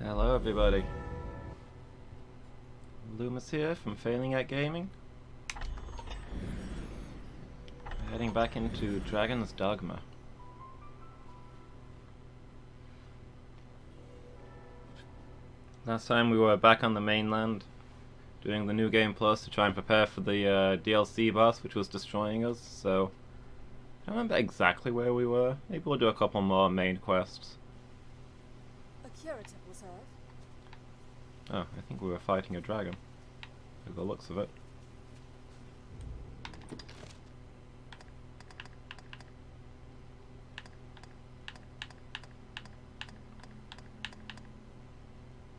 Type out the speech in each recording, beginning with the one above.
Hello everybody. Lumus here from Failing at Gaming. Heading back into Dragon's Dogma. Last time we were back on the mainland, doing the New Game Plus to try and prepare for the DLC boss which was destroying us, so I don't remember exactly where we were. Maybe we'll do a couple more main quests. A curative will serve. Oh, I think we were fighting a dragon, by the looks of it.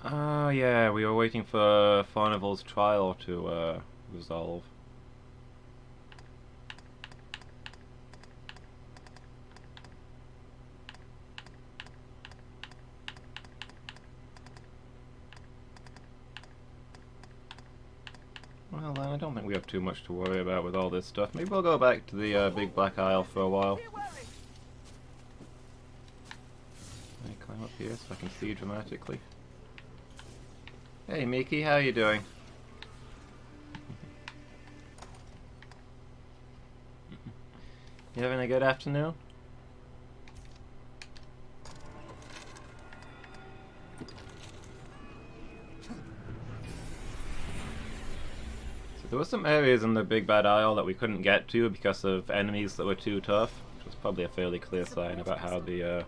Oh yeah, we were waiting for Farnival's trial to resolve. Well then, I don't think we have too much to worry about with all this stuff. Maybe we'll go back to the Big Black Isle for a while. Let me climb up here so I can see dramatically. Hey Miki, how you doing? You having a good afternoon? So there were some areas in the Big Bad Isle that we couldn't get to because of enemies that were too tough, which was probably a fairly clear sign about how the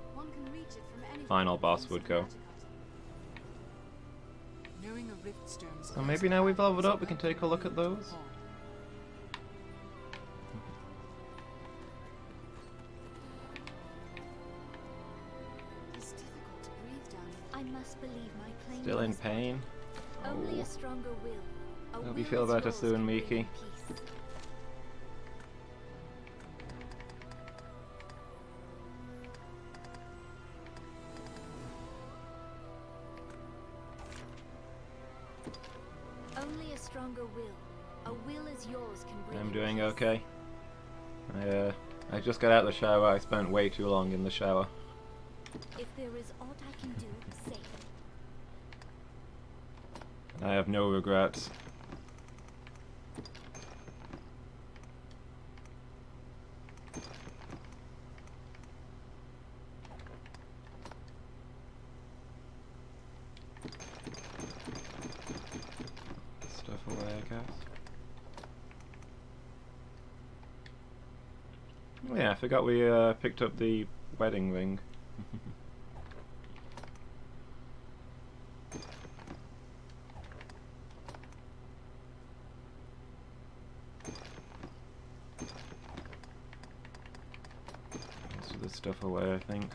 final boss would go. So maybe now we've leveled up, we can take a look at those. Still in pain? Only a stronger will. Hope you feel better soon, Miki. Only a stronger will. A will as yours can bring. I'm doing okay. I just got out of the shower. I spent way too long in the shower. If there is aught I can do, say. I have no regrets. Stuff away, I guess. Oh yeah, I forgot we picked up the wedding ring. Most of this stuff away, I think.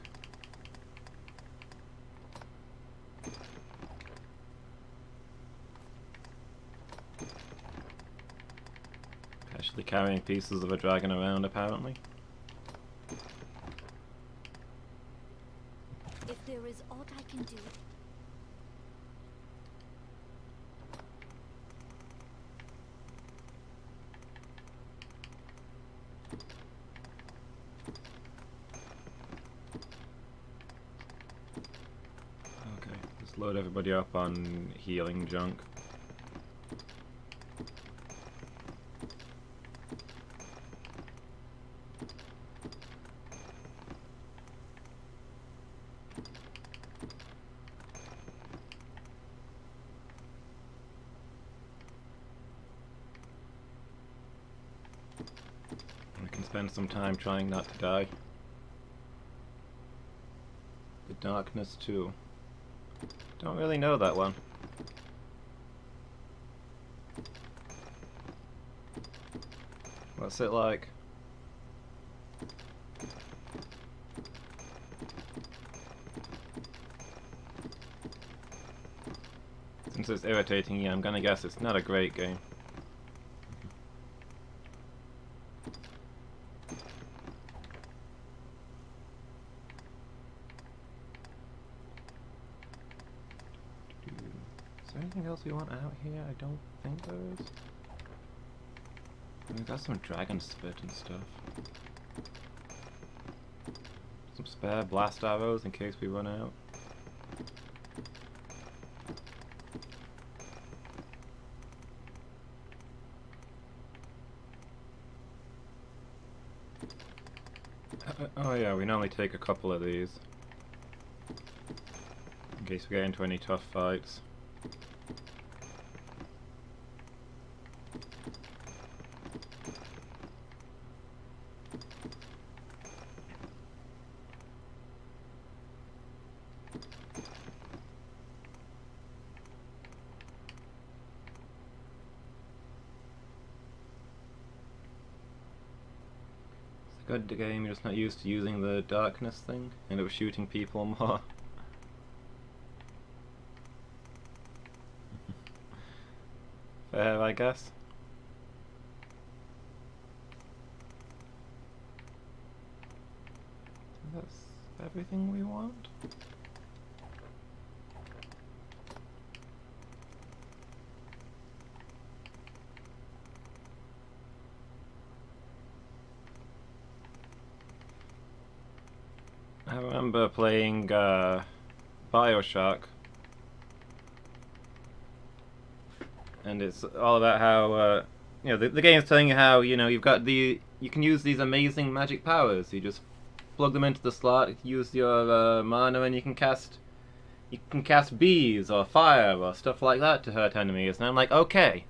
Casually carrying pieces of a dragon around, apparently. If there is aught I can do. Okay, let's load everybody up on healing junk. We can spend some time trying not to die. The Darkness 2. Don't really know that one. What's it like? Since it's irritating you, I'm gonna guess it's not a great game. Is there anything else we want out here? I don't think there is. We've got some dragon spit and stuff. Some spare blast arrows in case we run out. Oh yeah, we normally take a couple of these. In case we get into any tough fights. Good game, you're just not used to using the darkness thing. End up shooting people more. Fair, I guess. That's everything we want. I remember playing Bioshock, and it's all about how you know the game's telling you how you can use these amazing magic powers. You just plug them into the slot, use your mana, and you can cast bees or fire or stuff like that to hurt enemies. And I'm like, okay,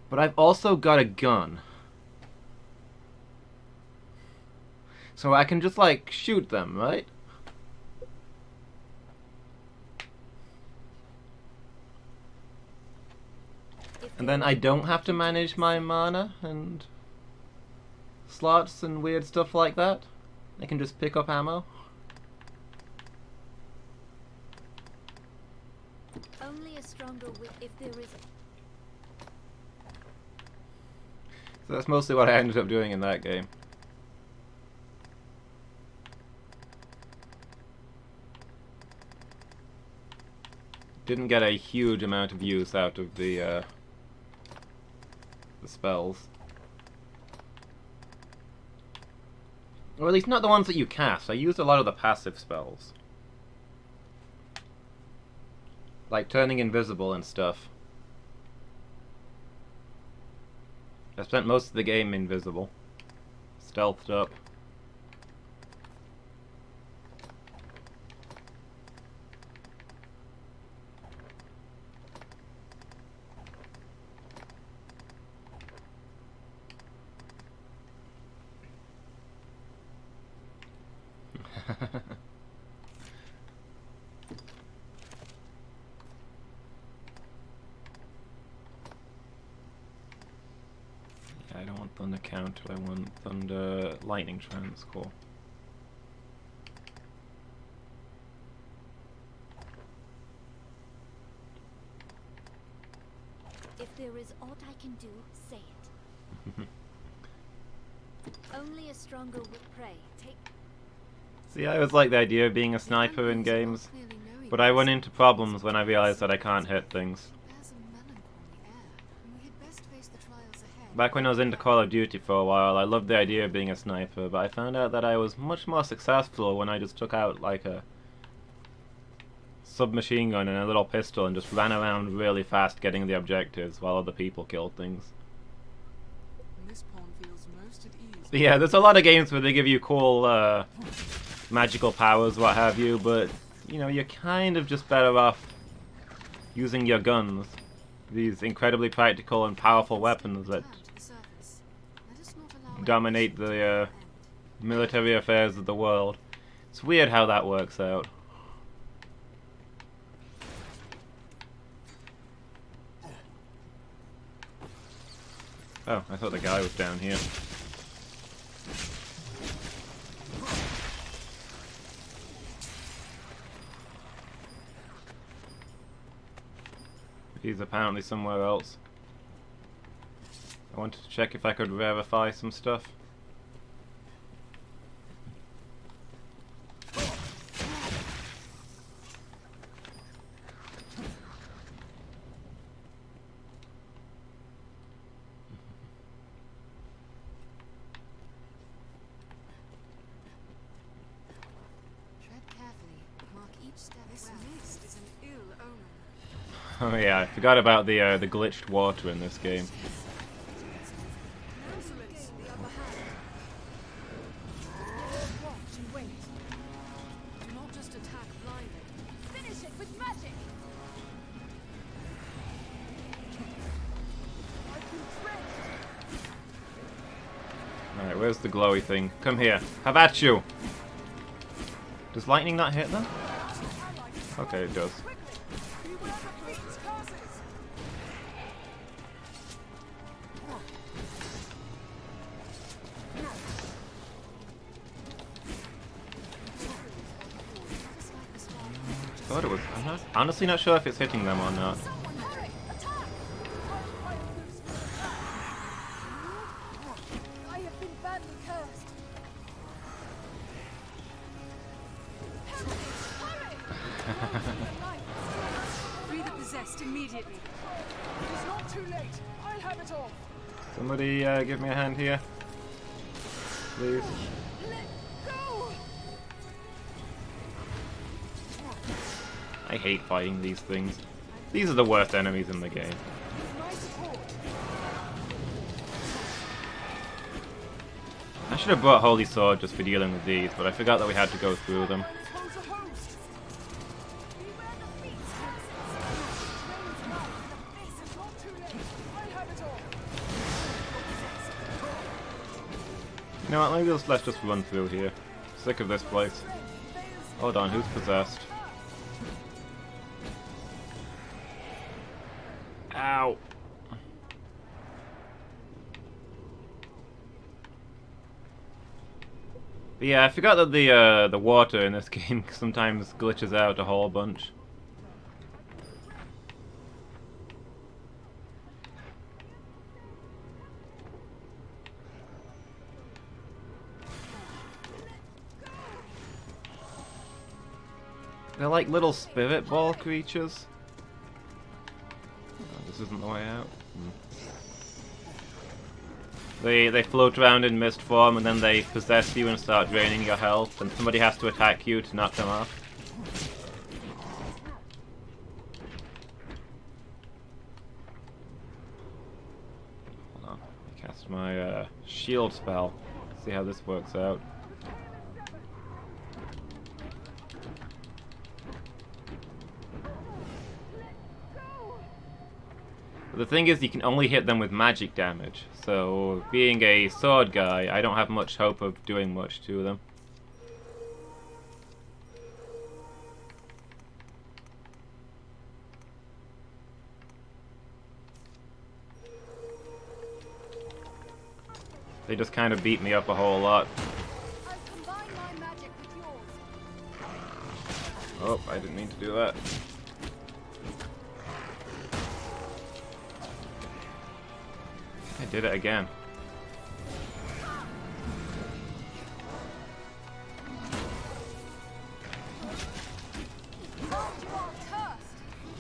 but I've also got a gun, so I can just like shoot them, right? And then I don't have to manage my mana and slots and weird stuff like that. I can just pick up ammo. Only a stronger will, if there is. So that's mostly what I ended up doing in that game. Didn't get a huge amount of use out of the spells. Or at least not the ones that you cast. I used a lot of the passive spells. Like turning invisible and stuff. I spent most of the game invisible. Stealthed up. I don't want thunder counter, I want thunder lightning transcore. If there is aught I can do, say it. Only a stronger will pray. Take. See, I always like the idea of being a sniper in games, but I run into problems when I realize that I can't hit things. Back when I was into Call of Duty for a while, I loved the idea of being a sniper, but I found out that I was much more successful when I just took out like a submachine gun and a little pistol and just ran around really fast getting the objectives while other people killed things. This pawn feels most at ease. But yeah, there's a lot of games where they give you cool magical powers, what have you, but you know, you're kind of just better off using your guns. These incredibly practical and powerful weapons that dominate the military affairs of the world. It's weird how that works out. Oh, I thought the guy was down here. He's apparently somewhere else. I wanted to check if I could verify some stuff. Tread carefully. Mark each step. This mist is an ill omen. Oh yeah, I forgot about the glitched water in this game. where's the glowy thing? Come here. Have at you! Does lightning not hit them? Okay, it does. Thought it was. I'm not, honestly not sure if it's hitting them or not. I have been badly cursed. Free the possessed immediately. It is not too late. I'll have it all. Somebody give me a hand here. Please. Let go. I hate fighting these things. These are the worst enemies in the game. My support. I should have brought Holy Sword just for dealing with these, but I forgot that we had to go through them. Holds a host. Beware the beast. Rain's light. This is not too late. I'll have it all. You know what, maybe let's just run through here. Sick of this place. Hold on, who's possessed? Ow! But yeah, I forgot that the water in this game sometimes glitches out a whole bunch. They're like little spirit ball creatures. Oh, this isn't the way out. They float around in mist form and then they possess you and start draining your health, and somebody has to attack you to knock them off. Hold on, I cast my shield spell. See how this works out. The thing is, you can only hit them with magic damage, so being a sword guy, I don't have much hope of doing much to them. They just kind of beat me up a whole lot. I'll combine my magic with yours. Oh, I didn't mean to do that. I did it again.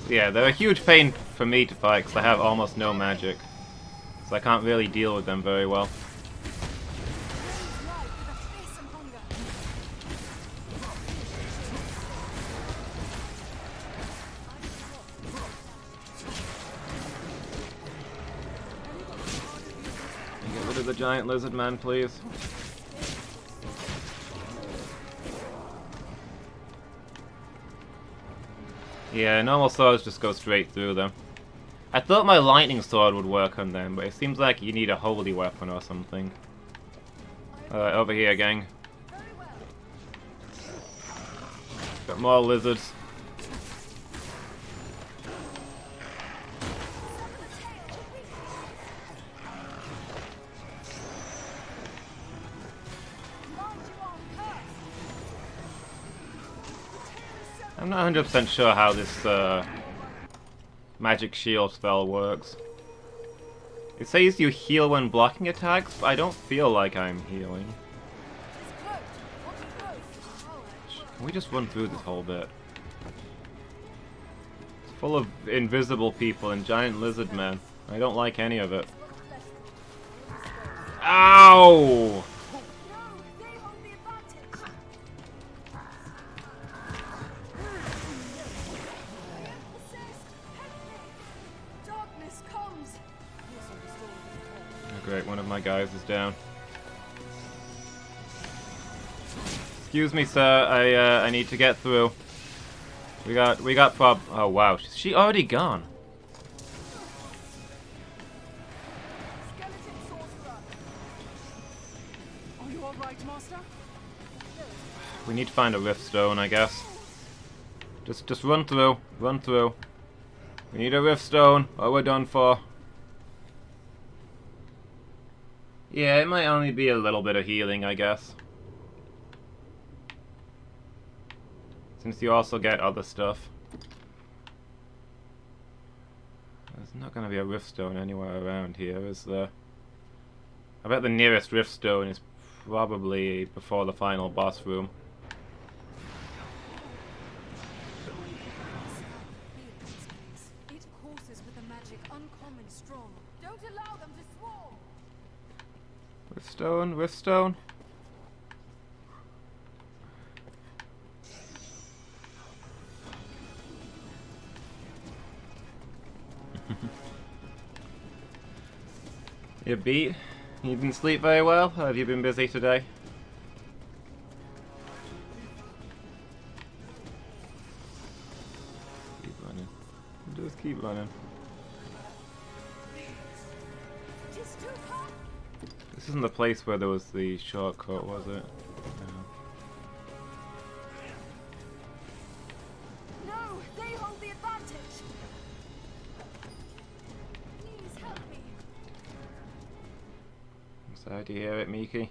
Yeah, they're a huge pain for me to fight because I have almost no magic. So I can't really deal with them very well. Get rid of the giant lizard man, please. Yeah, normal swords just go straight through them. I thought my lightning sword would work on them, but it seems like you need a holy weapon or something. Alright, over here, gang. Got more lizards. I'm not 100% sure how this magic shield spell works. It says you heal when blocking attacks, but I don't feel like I'm healing. Can we just run through this whole bit? It's full of invisible people and giant lizard men. I don't like any of it. Ow! Great, one of my guys is down. Excuse me, sir. I need to get through. We got prob. Oh wow, she already gone. We need to find a rift stone, I guess. Just run through. Run through. We need a rift stone, or we're done for. Yeah, it might only be a little bit of healing, I guess. Since you also get other stuff. There's not going to be a rift stone anywhere around here, is there? I bet the nearest rift stone is probably before the final boss room. It courses with a magic uncommon strong. Don't allow them to swarm. Rift stone, rift stone. You beat? You didn't sleep very well? Or have you been busy today? Keep running. Just keep running. Just too hot. This isn't the place where there was the shortcut, was it? No, they hold the advantage. Please help me. I'm sorry to hear it, Miki.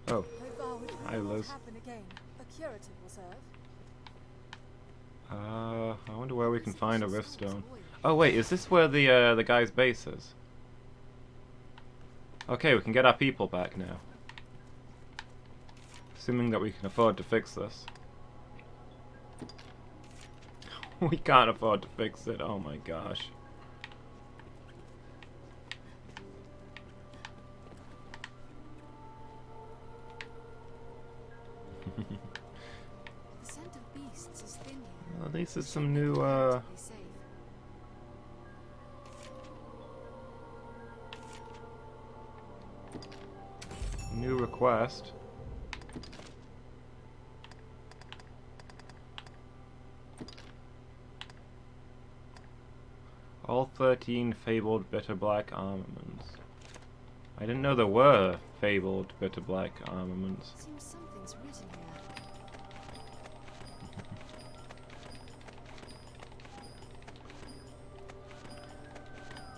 Oh, Hopar would hi, not Liz. happen again. A curative will serve. I wonder where we can find a rift stone. Oh wait, is this where the guy's base is? Okay, we can get our people back now. Assuming that we can afford to fix this. We can't afford to fix it, oh my gosh. The scent of beasts is thin here. Well, at least there's some new, Comparatively safe. new request. All 13 fabled bitter black armaments. I didn't know there were fabled bitter black armaments. Seems something's written here.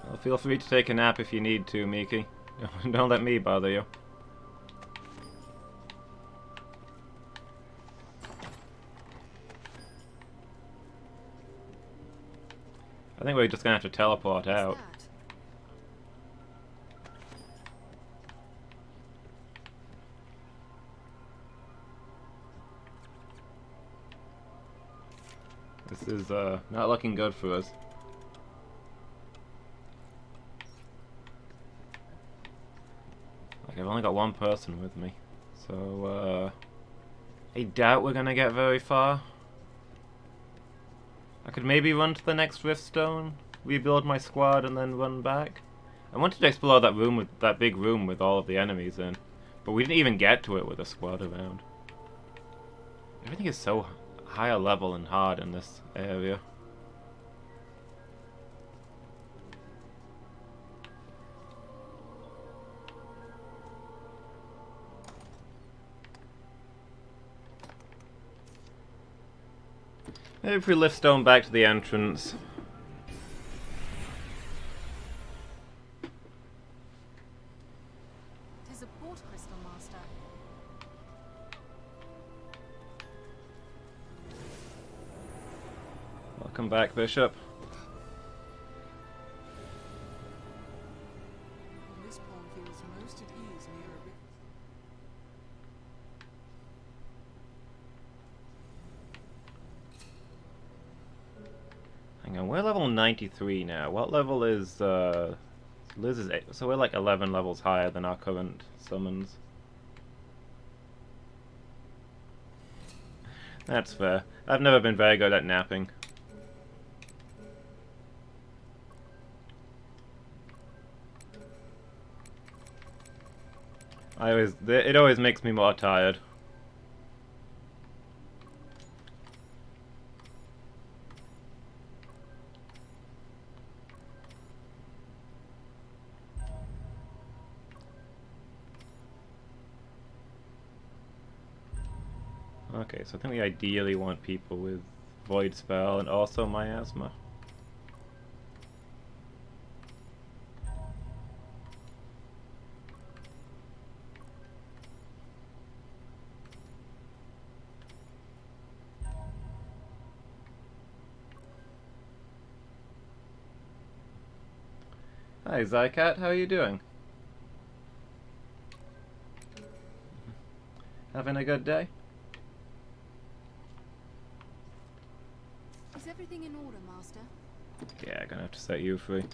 Well, feel free to take a nap if you need to, Miki. Don't let me bother you. I think we're just gonna have to teleport out. What's that? This is not looking good for us. Like, I've only got one person with me, so I doubt we're gonna get very far. I could maybe run to the next rift stone, rebuild my squad, and then run back. I wanted to explore that room with that big room with all of the enemies in, but we didn't even get to it with a squad around. Everything is so higher level and hard in this area. Maybe if we lift stone back to the entrance. Tis a port crystal, master. Welcome back, Bishop. This pawn feels most at ease near a river. Hang on, we're level 93 now. What level is Liz is 8, so we're like 11 levels higher than our current summons. That's fair. I've never been very good at napping. It always makes me more tired. Okay, so I think we ideally want people with Void Spell and also Miasma. Hi Zycat, how are you doing? Having a good day? Is everything in order, Master? Yeah, gonna have to set you free.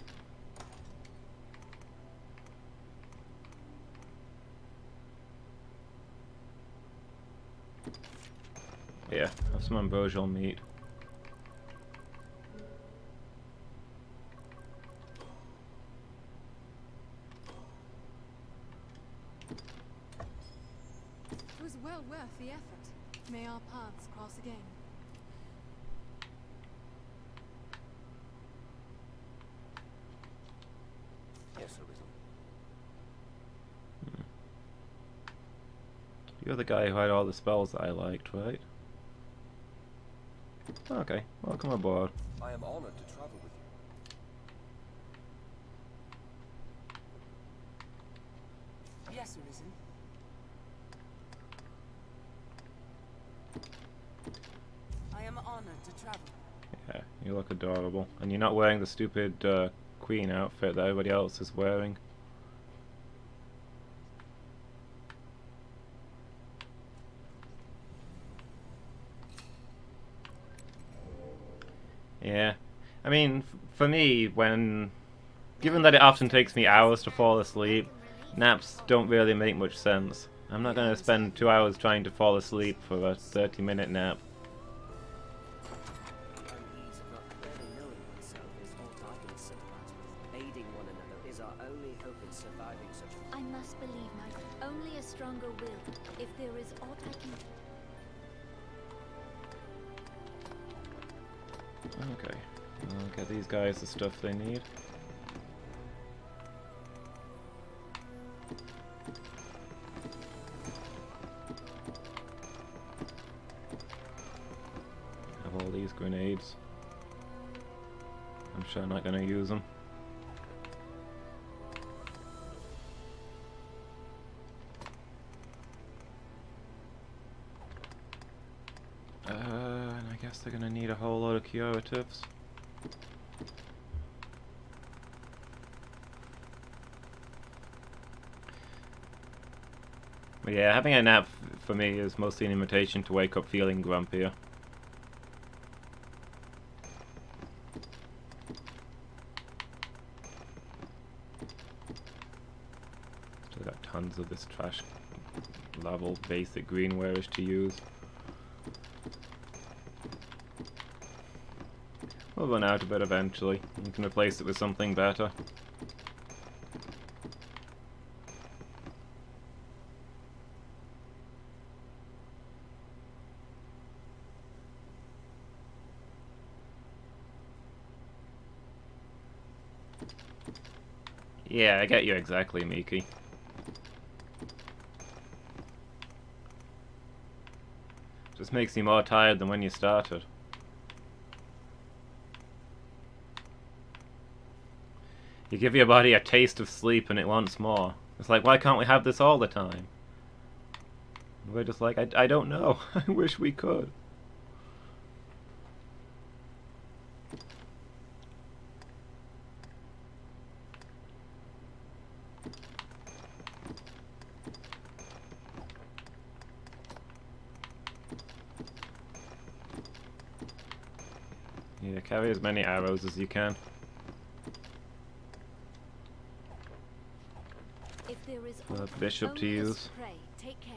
Yeah, have some ambrosial meat. It was well worth the effort. May our paths cross again. Yes, Arisen. You're the guy who had all the spells that I liked, right? Okay, welcome aboard. I am honored to travel with you. Yes, Arisen. I am honored to travel. Yeah, you look adorable. And you're not wearing the stupid queen outfit that everybody else is wearing. Yeah, I mean, for me, given that it often takes me hours to fall asleep, naps don't really make much sense. I'm not going to spend 2 hours trying to fall asleep for a 30-minute nap. The unease of not clearly knowing oneself is what I can sympathize with. Aiding one another is our only hope in surviving such a... I must believe my only a stronger will. If there is aught I can do. Okay, I'll get these guys the stuff they need. Have all these grenades. I'm sure I'm not going to use them. And I guess they're going to need a whole lot of curatives. But yeah, having a nap for me is mostly an invitation to wake up feeling grumpier. Still got tons of this trash level basic greenware to use. We'll run out of it eventually. You can replace it with something better. Yeah, I get you exactly, Miki. Just makes you more tired than when you started. You give your body a taste of sleep and it wants more. It's like, why can't we have this all the time? And we're just like, I don't know. I wish we could. Yeah, carry as many arrows as you can. If there is The aught bishop to only as use. Pray, take care.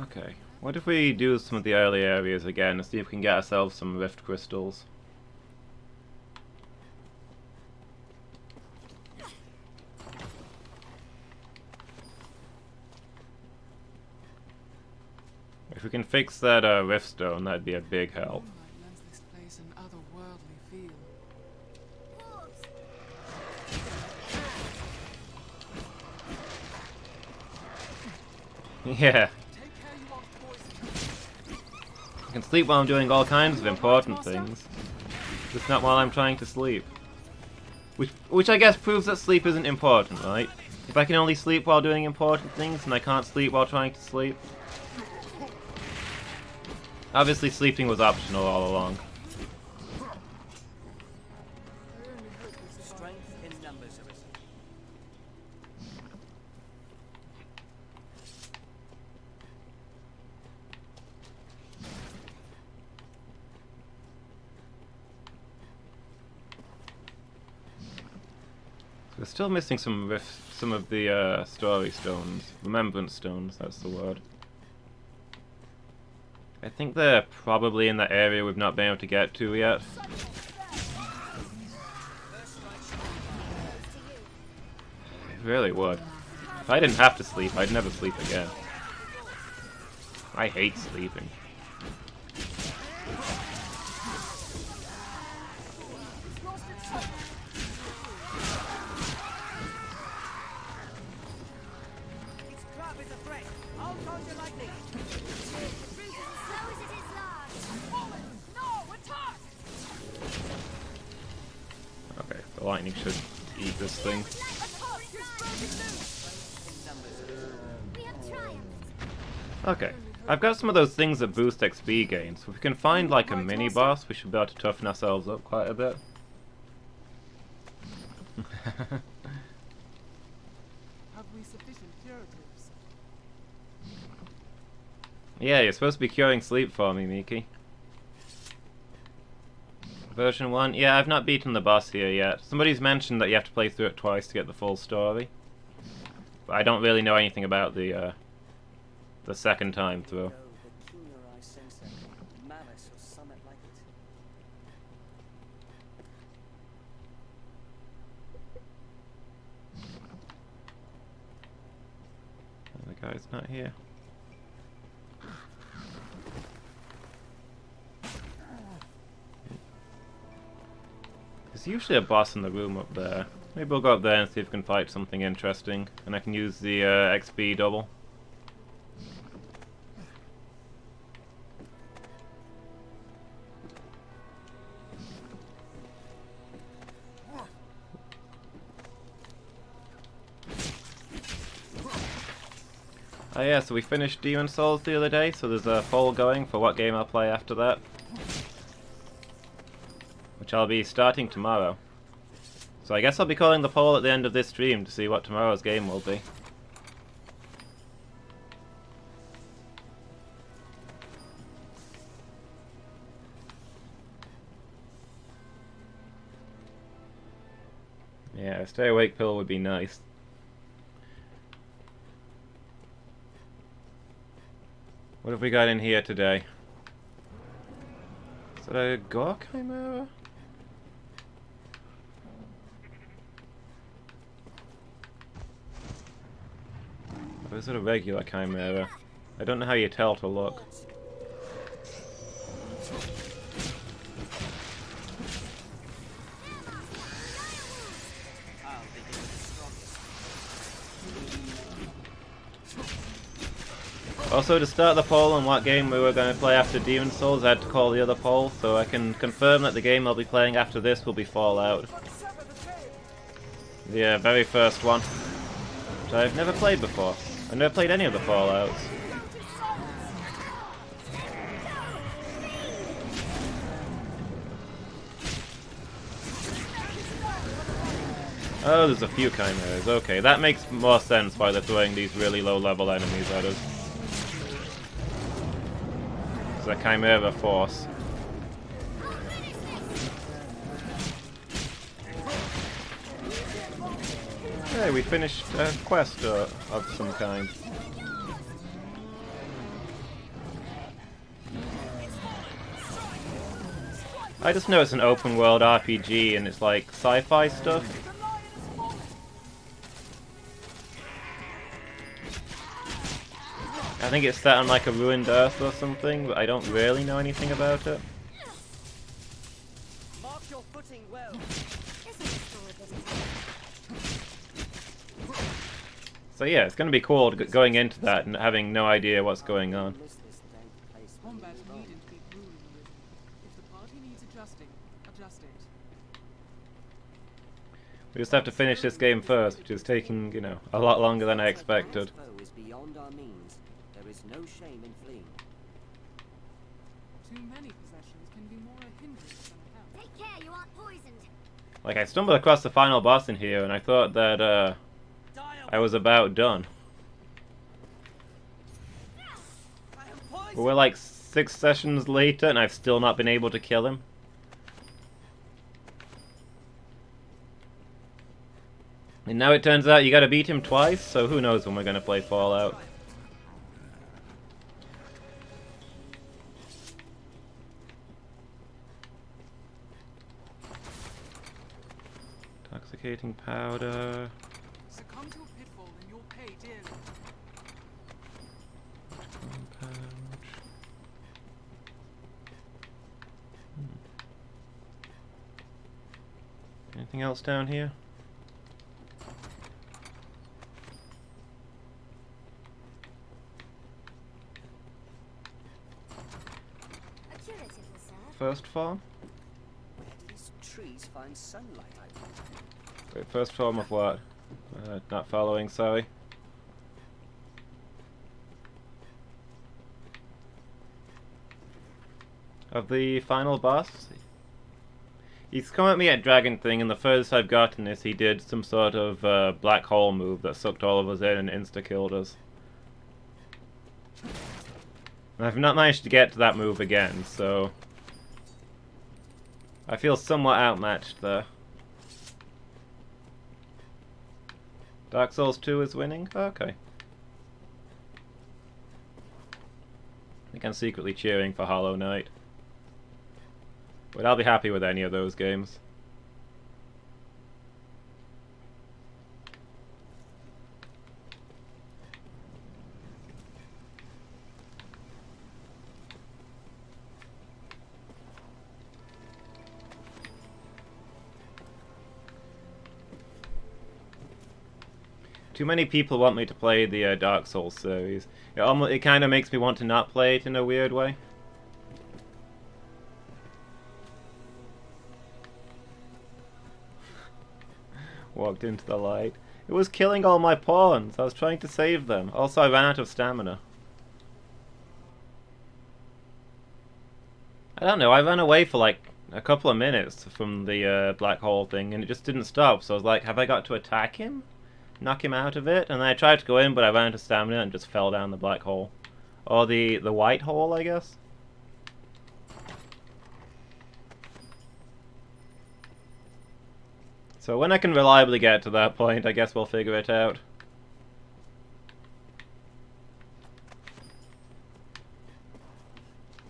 Okay. What if we do some of the early areas again and see if we can get ourselves some rift crystals? If we can fix that rift stone, that'd be a big help. Moonlight lends this place an otherworldly feel. Yeah. Take care you aren't poisoned. I can sleep while I'm doing all kinds of important things. Just not while I'm trying to sleep. Which I guess proves that sleep isn't important, right? If I can only sleep while doing important things, and I can't sleep while trying to sleep. Obviously sleeping was optional all along. Strength in numbers, Arisen. We're still missing some of the story stones. Remembrance stones, that's the word. I think they're probably in that area we've not been able to get to yet. It really would. If I didn't have to sleep, I'd never sleep again. I hate sleeping. Its club is a threat. I'll conjure lightning. Slow as it is large. Fallen! No! Attack! Okay, the lightning should eat this thing. Attack is breaking loose! In numbers, Arisen. We have triumphed. Okay, I've got some of those things that boost XP gain, so if we can find like a mini boss, we should be able to toughen ourselves up quite a bit. Have we sufficient curatives? Yeah, you're supposed to be curing sleep for me, Miki. Version 1? Yeah, I've not beaten the boss here yet. Somebody's mentioned that you have to play through it twice to get the full story. But I don't really know anything about the second time through. No, the keener I sense a malice or summit like it. The guy's not here. There's usually a boss in the room up there. Maybe we'll go up there and see if we can fight something interesting, and I can use the XP double. Oh yeah, so we finished Demon Souls the other day, so there's a poll going for what game I'll play after that. Which I'll be starting tomorrow. So I guess I'll be calling the poll at the end of this stream to see what tomorrow's game will be. Yeah, a stay awake pill would be nice. What have we got in here today? Is that a Gore Chimera? Or is it a regular Chimera? I don't know how you tell to look. I'll begin with the strongest. Also, to start the poll on what game we were going to play after Demon Souls, I had to call the other poll, so I can confirm that the game I'll be playing after this will be Fallout. The very first one, which I've never played before. I've never played any of the Fallouts. Oh, there's a few chimeras. Okay, that makes more sense why they're throwing these really low-level enemies at us. It's a chimera force. Hey, we finished a quest of some kind. I just know it's an open world RPG and it's like sci-fi stuff. think it's set on like a ruined Earth or something, but I don't really know anything about it. Mark your footing well. This is a story that So yeah, it's going to be cool going into that and having no idea what's going on. Miss this dank place when Combat you move on. needn't be grueling, Risen. If the party needs adjusting, adjust it. We just have to finish this game first, which is taking, you know, a lot longer than I expected. Our foe is beyond our means. There is no shame in fleeing. Too many possessions can be more a hindrance than a help. take care you aren't poisoned. Like, I stumbled across the final boss in here, and I thought that, I was about done. I am But poisoned. we're like 6 sessions later, and I've still not been able to kill him. And now it turns out you gotta beat him twice, so who knows when we're gonna play Fallout. Intoxicating powder. Succumb to a pitfall and you'll pay dearly. Pouch. Anything else down here? A curative will serve. First form? Where do these trees find sunlight? I wonder? Wait, first form of what? Not following, sorry. Of the final boss? He's come at me at Dragon Thing, and the furthest I've gotten is he did some sort of black hole move that sucked all of us in and insta-killed us. And I've not managed to get to that move again, so I feel somewhat outmatched there. Dark Souls 2 is winning? Okay. I think I'm secretly cheering for Hollow Knight. But I'll be happy with any of those games. Too many people want me to play the Dark Souls series. It kind of makes me want to not play it in a weird way. Walked into the light. It was killing all my pawns. I was trying to save them. Also, I ran out of stamina. I don't know, I ran away for like a couple of minutes from the black hole thing, and it just didn't stop. So I was like, have I got to attack him? Knock him out of it? And then I tried to go in, but I ran out of stamina and just fell down the black hole. Or the white hole, I guess? So when I can reliably get to that point, I guess we'll figure it out.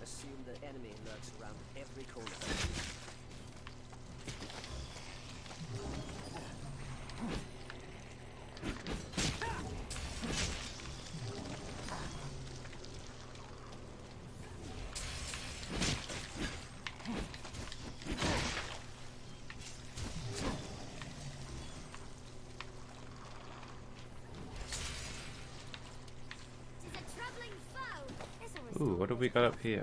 Assume the enemy lurks around every corner. Tis a travelling foe. This will Ooh, what have we got up here?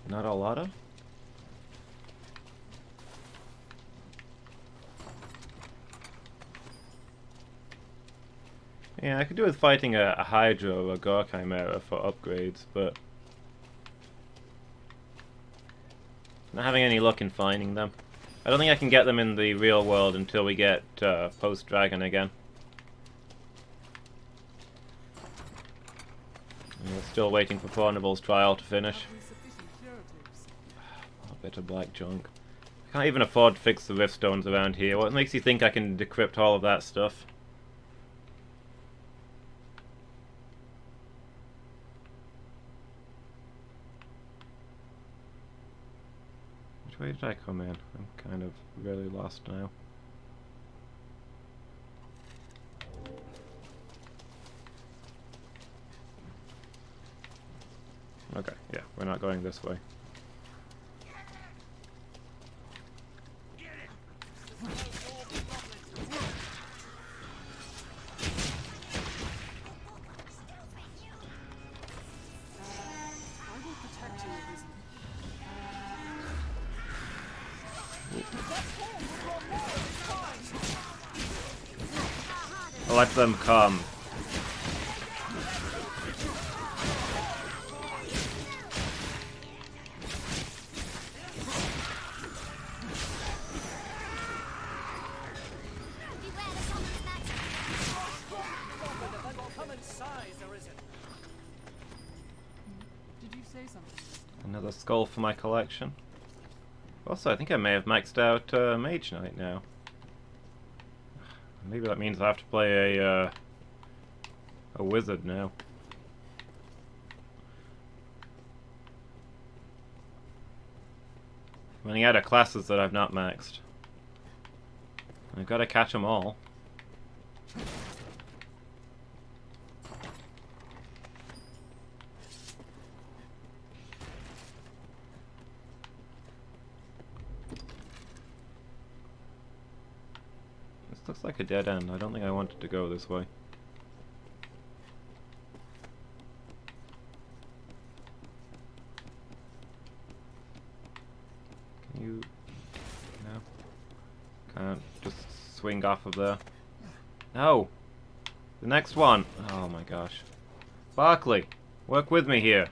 Not a lot of? Yeah, I could do with fighting a Hydra or a Gore Chimera for upgrades, but not having any luck in finding them. I don't think I can get them in the real world until we get post-Dragon again. And we're still waiting for Fornible's trial to finish. Have we sufficient curatives? A bit of black junk. I can't even afford to fix the rift stones around here. What makes you think I can decrypt all of that stuff? Which way did I come in? I'm kind of really lost now. Okay, yeah, we're not going this way. I will protect you, Arisen. Let them come. Come inside, Arisen. Did you say something? Another skull for my collection. Also, I think I may have maxed out Mage Knight now. Maybe that means I have to play a wizard now. Running out of classes that I've not maxed. I've got to catch them all. This looks like a dead end. I don't think I wanted to go this way. Can you... No. Can't just swing off of there. No! The next one! Oh my gosh. Barkley! Work with me here!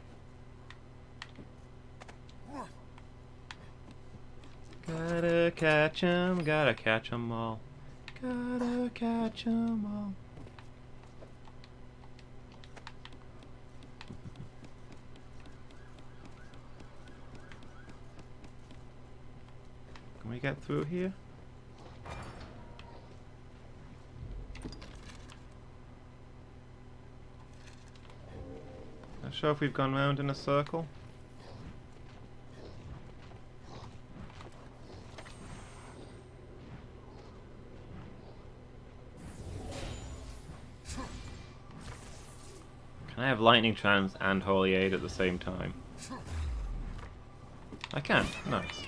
Gotta catch 'em, gotta catch 'em all. Gotta catch 'em all. Can we get through here? Not sure if we've gone round in a circle. Can I have Lightning Trance and Holy Aid at the same time? I can. Nice.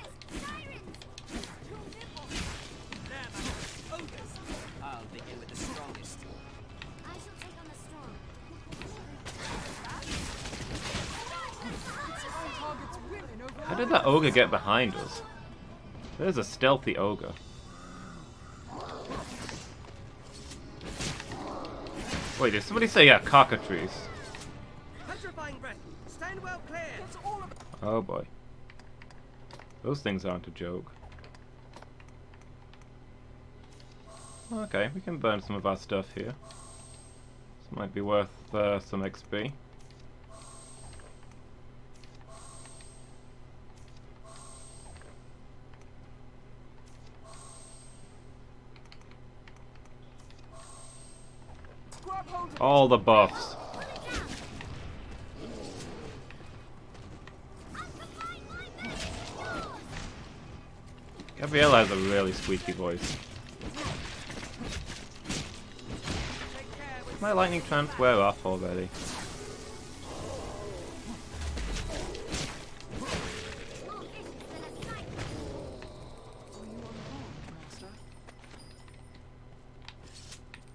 I'll begin with the strongest. I shall take on the strong. Targets women over. How did that ogre get behind us? There's a stealthy ogre. Wait, did somebody say cockatrice? Petrifying breath. Stand well clear. It's all of Oh boy. Those things aren't a joke. Okay, we can burn some of our stuff here. This might be worth some XP. grab hold of All the buffs. Gabriella has a really squeaky voice. My lightning trance wear off already.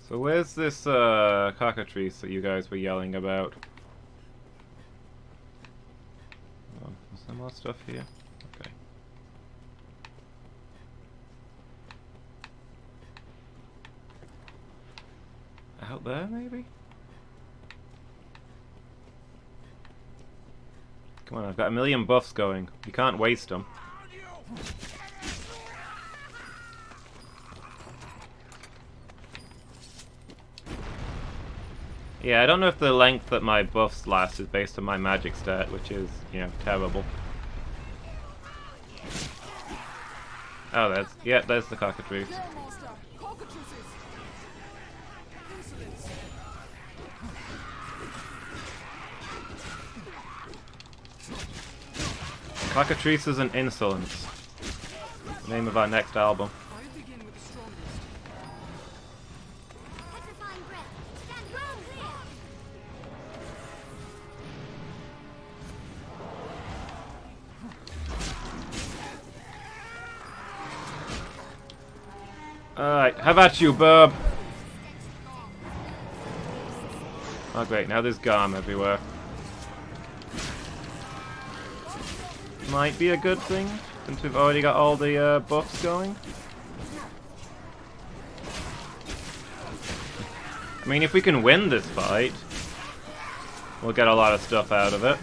So where's this cockatrice that you guys were yelling about? Oh, is there more stuff here? Okay. Out there, maybe? Come on, I've got a million buffs going. You can't waste them. Yeah, I don't know if the length that my buffs last is based on my magic stat, which is, you know, terrible. Oh, there's the cockatrice. Air Master. Cockatrices. Insolence. Cockatrice is an insolence. The name of our next album. I begin with the strongest. Petrifying breath. Stand well clear. Alright, how about you, bub? Oh great, now there's Garm everywhere. Might be a good thing, since we've already got all the buffs going. I mean, if we can win this fight, we'll get a lot of stuff out of it.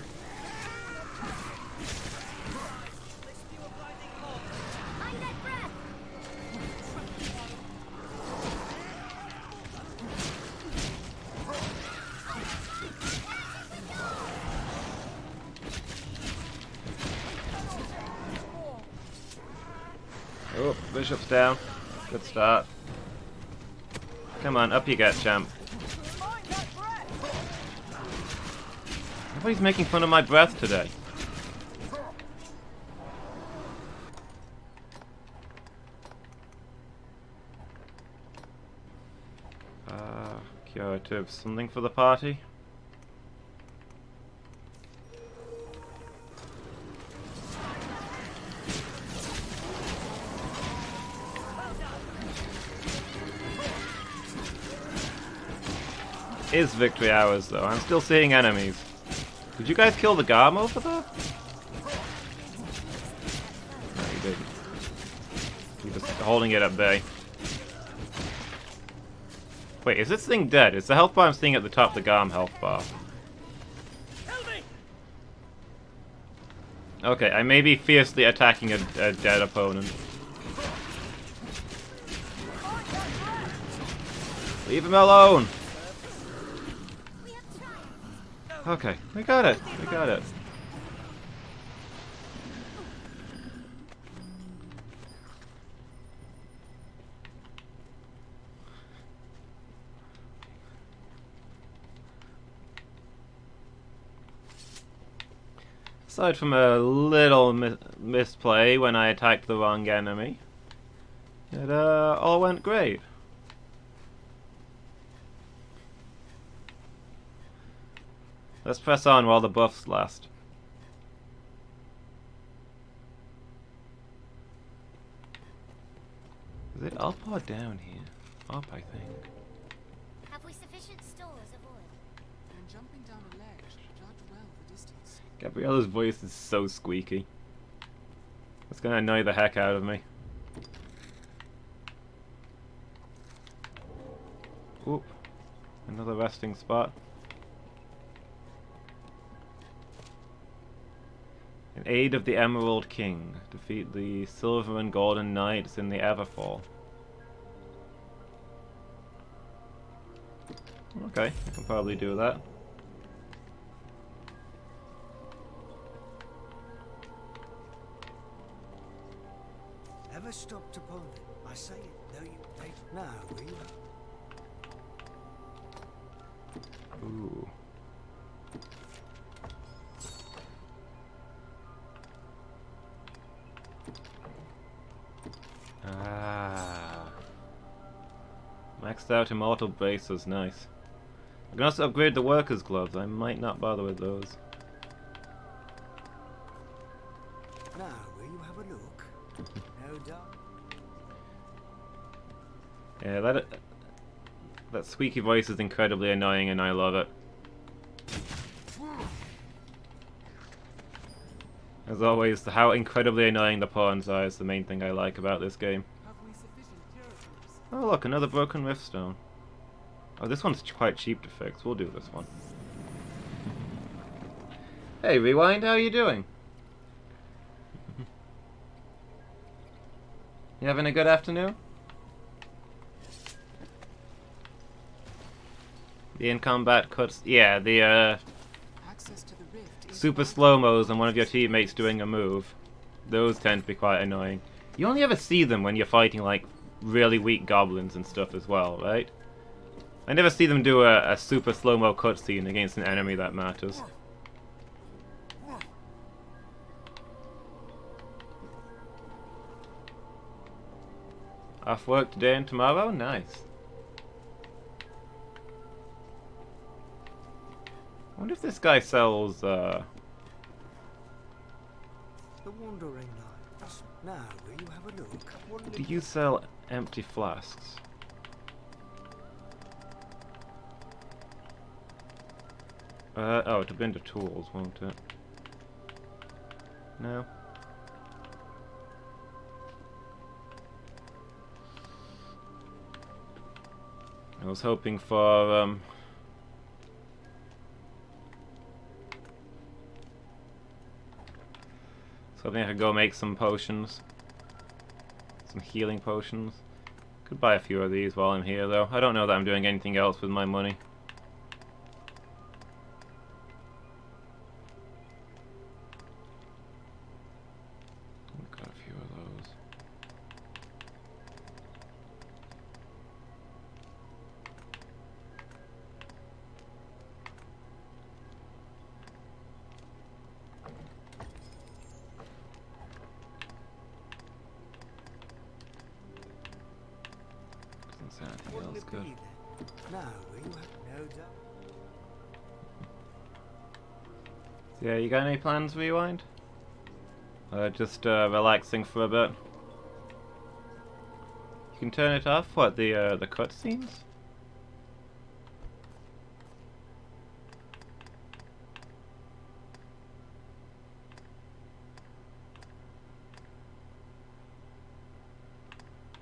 Oh, Bishop's down. Good start. Come on, up you get, champ. Everybody's making fun of my breath today. Curative. Something for the party? Is victory hours though. I'm still seeing enemies. Did you guys kill the Garm over there? No, you didn't. You're just holding it at bay. Wait, is this thing dead? Is the health bar I'm seeing at the top the Garm health bar? Okay, I may be fiercely attacking a dead opponent. Leave him alone! Okay, we got it. We got it. Aside from a little misplay when I attacked the wrong enemy, it all went great. Let's press on while the buffs last. Is it up or down here? Up, I think. Have we sufficient stores of oil? And jumping down a ledge, judge well the distance. Gabriella's voice is so squeaky. It's gonna annoy the heck out of me. Oop. Another resting spot. In aid of the Emerald King, defeat the Silver and Golden Knights in the Everfall. Okay, I can probably do that. Ever stopped upon it? I say it, though you take now, will you? Ooh. Ah. Maxed out Immortal Base was nice. I can also upgrade the Worker's Gloves. I might not bother with those. Now, will you have a look? No doubt. Yeah, that squeaky voice is incredibly annoying and I love it. As always, how incredibly annoying the pawns are is the main thing I like about this game. Have we sufficient curatives? Oh look, another broken riftstone. Oh, this one's quite cheap to fix. We'll do this one. Hey, Rewind, how are you doing? You having a good afternoon? The in-combat cuts... Yeah, the Access to the rift is super slow-mos and one of your teammates doing a move. Those tend to be quite annoying. You only ever see them when you're fighting, like, really weak goblins and stuff as well, right? I never see them do a super slow-mo cutscene against an enemy that matters. Off work today and tomorrow? Nice. I wonder if this guy sells, The Wandering Lights. Now, will you have a look? What do you sell empty flasks? Oh, it'll be into tools, won't it? No. I was hoping for, something I could go make some potions. Some healing potions. Could buy a few of these while I'm here, though. I don't know that I'm doing anything else with my money. Got a few of those. Doesn't sound anything will else it good. be then? Now, will you have no doubt? So yeah, you got any plans, Rewind? Just relaxing for a bit. You can turn it off. What, the cutscenes?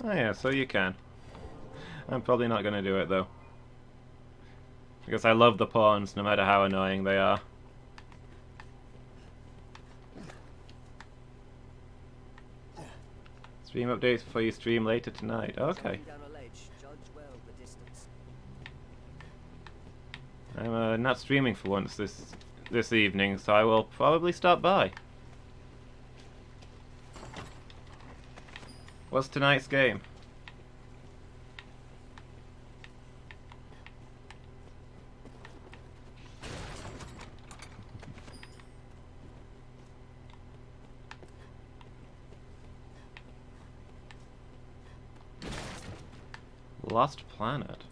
Oh yeah, so you can. I'm probably not gonna do it though. Because I love the pawns, no matter how annoying they are. Stream updates before you stream later tonight. Okay. Going down a ledge, judge well the distance. I'm not streaming for once this evening, so I will probably stop by. What's tonight's game? Lost Planet.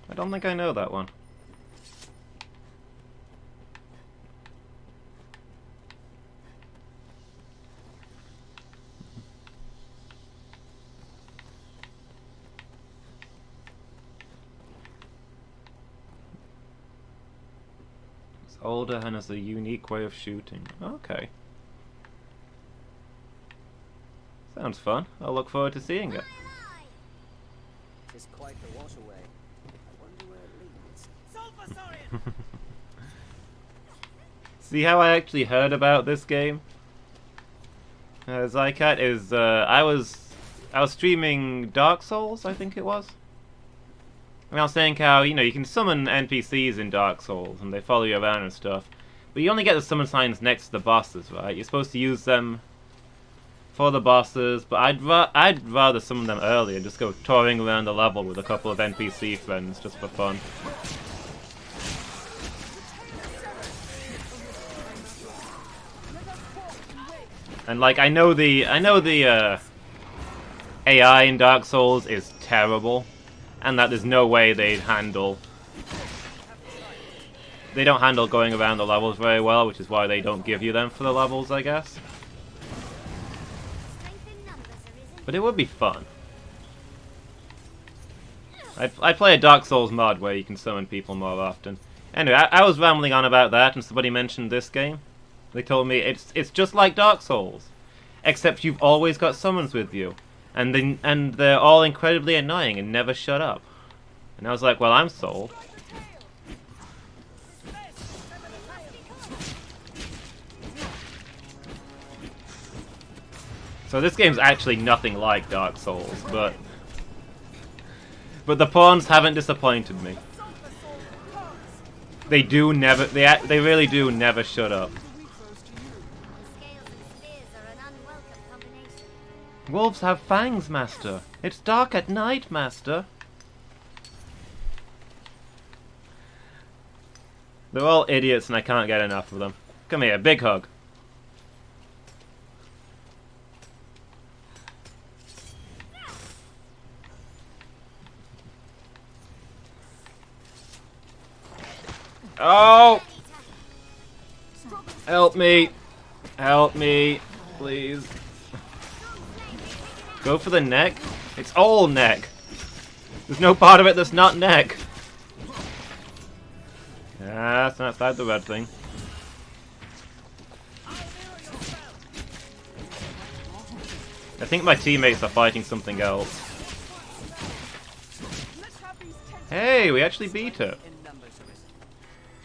I don't think I know that one. It's older and has a unique way of shooting. Okay. Sounds fun. I'll look forward to seeing it. It's quite the waterway. I wonder where it leads. Sulfur See how I actually heard about this game? Zycat is I was streaming Dark Souls, I think it was. And I was saying how, you know, you can summon NPCs in Dark Souls and they follow you around and stuff. But you only get the summon signs next to the bosses, right? You're supposed to use them for the bosses, but I'd rather summon them early and just go touring around the level with a couple of NPC friends just for fun. And like I know the AI in Dark Souls is terrible, and that there's no way they don't handle going around the levels very well, which is why they don't give you them for the levels, I guess. But it would be fun. I play a Dark Souls mod where you can summon people more often. Anyway, I was rambling on about that, and somebody mentioned this game. They told me it's just like Dark Souls, except you've always got summons with you, and they're all incredibly annoying and never shut up. And I was like, well, I'm sold. So this game's actually nothing like Dark Souls, but the pawns haven't disappointed me. They really do never shut up. Wolves have fangs, Master. It's dark at night, Master. They're all idiots and I can't get enough of them. Come here, big hug. Oh! Help me! Help me! Please. Go for the neck? It's all neck! There's no part of it that's not neck! Ah, that's not outside the red thing. I think my teammates are fighting something else. Hey, we actually beat it!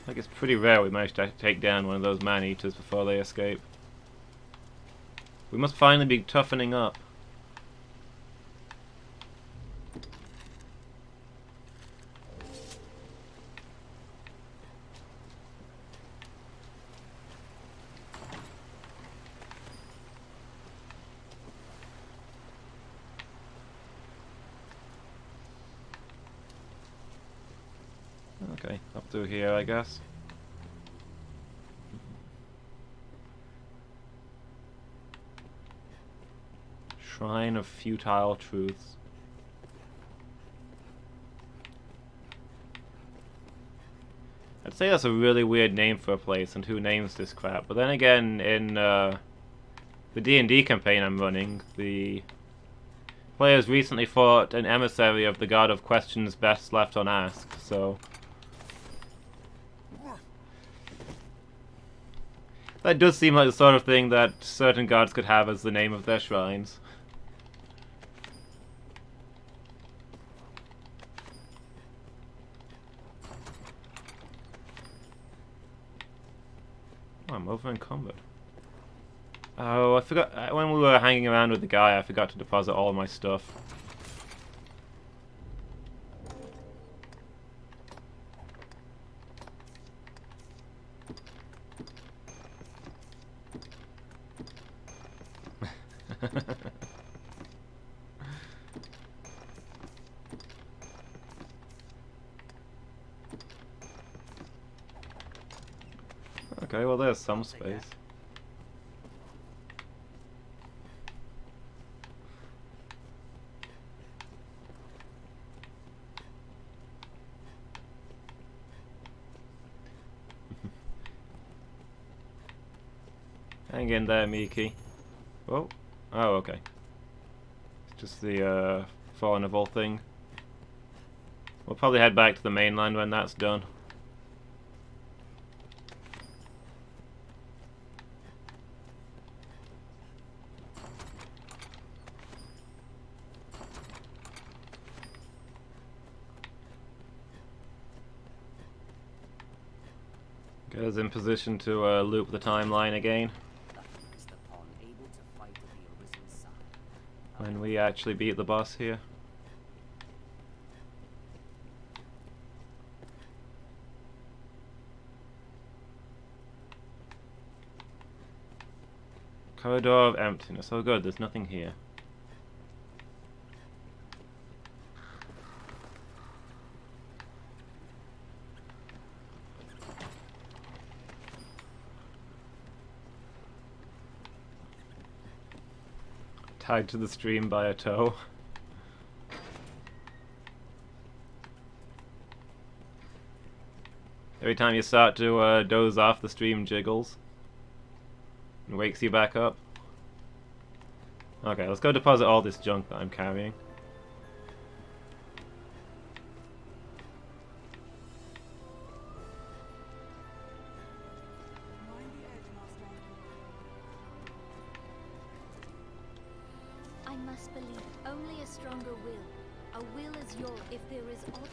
Like, it's pretty rare we managed to take down one of those man-eaters before they escape. We must finally be toughening up. Okay, up through here, I guess. Shrine of Futile Truths. I'd say that's a really weird name for a place, and who names this crap? But then again, in the D&D campaign I'm running, the players recently fought an emissary of the God of Questions Best Left Unasked, so... that does seem like the sort of thing that certain gods could have as the name of their shrines. Oh, I'm over encumbered. Oh, I forgot, when we were hanging around with the guy, I forgot to deposit all of my stuff. Okay, well there's some space. Hang in there, Miki. Oh, oh, okay. It's just the Fallen thing. We'll probably head back to the mainland when that's done. Get us in position to loop the timeline again. When we actually beat the boss here. Corridor of Emptiness. Oh good, there's nothing here. Tied to the stream by a toe. Every time you start to doze off, the stream jiggles and wakes you back up. Okay, let's go deposit all this junk that I'm carrying. I must believe only a stronger will. A will is yours if there is order.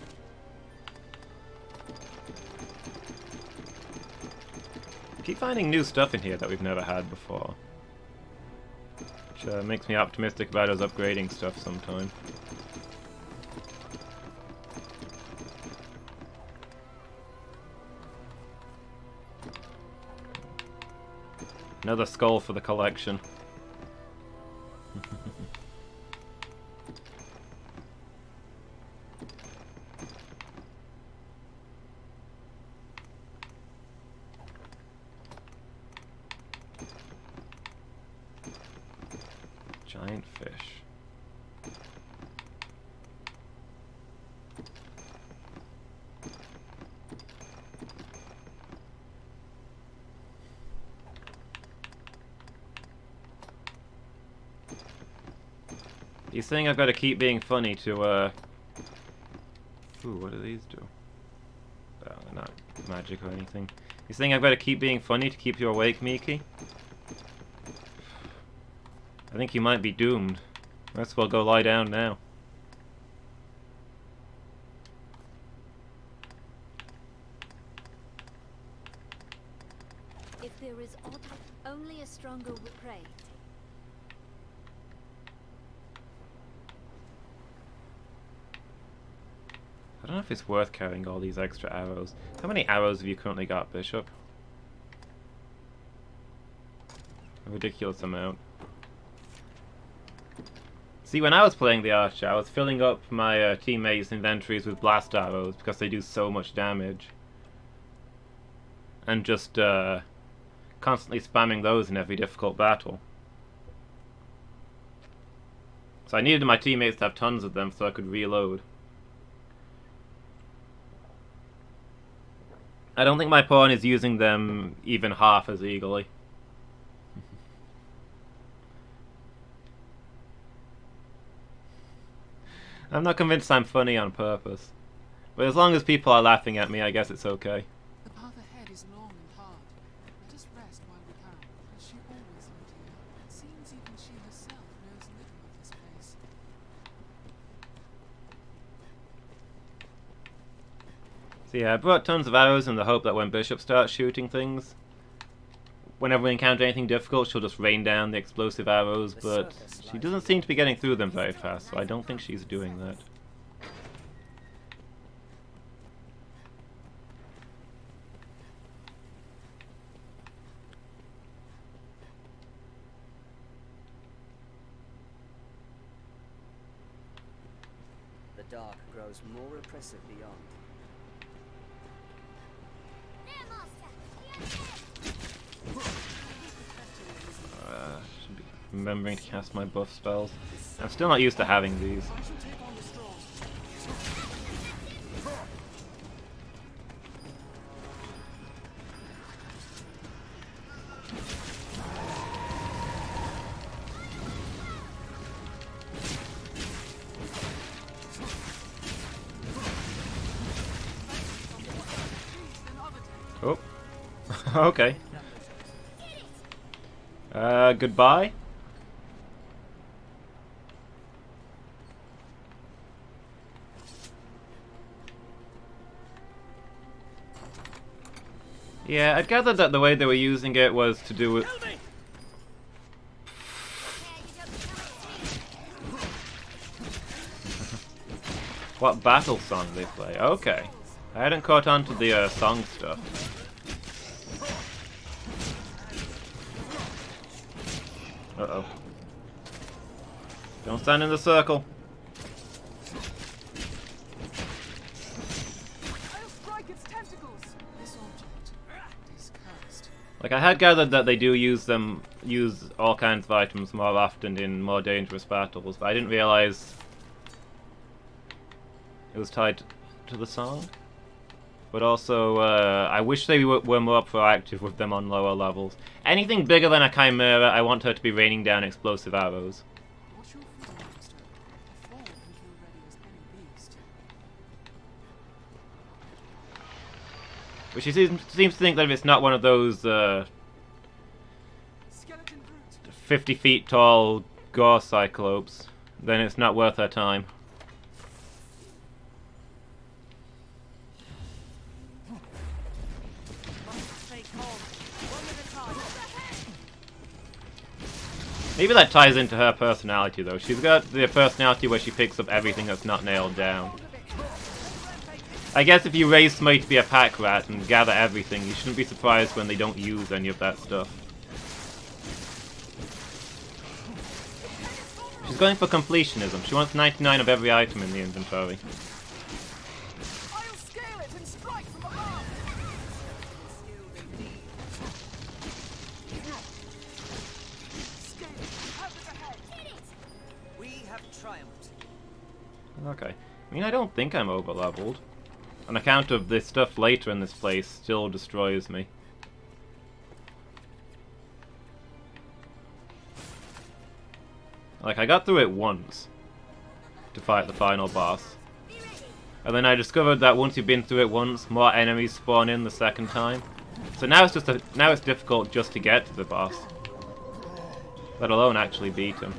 Keep finding new stuff in here that we've never had before. Which makes me optimistic about us upgrading stuff sometime. Another skull for the collection. Giant fish. He's saying I've got to keep being funny to, Ooh, what do these do? Well, they're not magic or anything. He's saying I've got to keep being funny to keep you awake, Miki? I think you might be doomed. Might as well go lie down now. If there is only a stronger will pray. I don't know if it's worth carrying all these extra arrows. How many arrows have you currently got, Bishop? A ridiculous amount. See, when I was playing the Archer, I was filling up my teammates' inventories with blast arrows because they do so much damage. And just constantly spamming those in every difficult battle. So I needed my teammates to have tons of them so I could reload. I don't think my pawn is using them even half as eagerly. I'm not convinced I'm funny on purpose. But as long as people are laughing at me, I guess it's okay. The path ahead is long and hard. Let us rest while we can, as she always lived here. It seems even she herself knows little of this place. So yeah, I brought tons of arrows in the hope that when Bishop starts shooting things, whenever we encounter anything difficult, she'll just rain down the explosive arrows, but she doesn't seem to be getting through them very fast, so I don't think she's doing that. The dark grows more oppressive beyond. Should be remembering to cast my buff spells. I'm still not used to having these. I shall take on the straw. Oh. Okay. Goodbye? Yeah, I'd gathered that the way they were using it was to do it. What battle song they play? Okay. I hadn't caught on to the song stuff. Uh-oh. Don't stand in the circle. I'll strike its tentacles. This object is cursed. Like, I had gathered that they do use all kinds of items more often in more dangerous battles, but I didn't realize it was tied to the song. But also, I wish they were more proactive with them on lower levels. Anything bigger than a Chimera, I want her to be raining down explosive arrows. What's your food, monster? A fall can kill ready as any beast. But she seems to think that if it's not one of those Skeleton brute. 50 feet tall gore cyclopes, then it's not worth her time. Maybe that ties into her personality, though. She's got the personality where she picks up everything that's not nailed down. I guess if you raise somebody to be a pack rat and gather everything, you shouldn't be surprised when they don't use any of that stuff. She's going for completionism. She wants 99 of every item in the inventory. I'll scale it and strike from above. Scale it. Have it ahead. We have triumphed. Okay. I mean, I don't think I'm over-leveled. On account of this stuff later in this place still destroys me. Like, I got through it once. to fight the final boss. And then I discovered that once you've been through it once, more enemies spawn in the second time. So now it's difficult just to get to the boss, let alone actually beat him.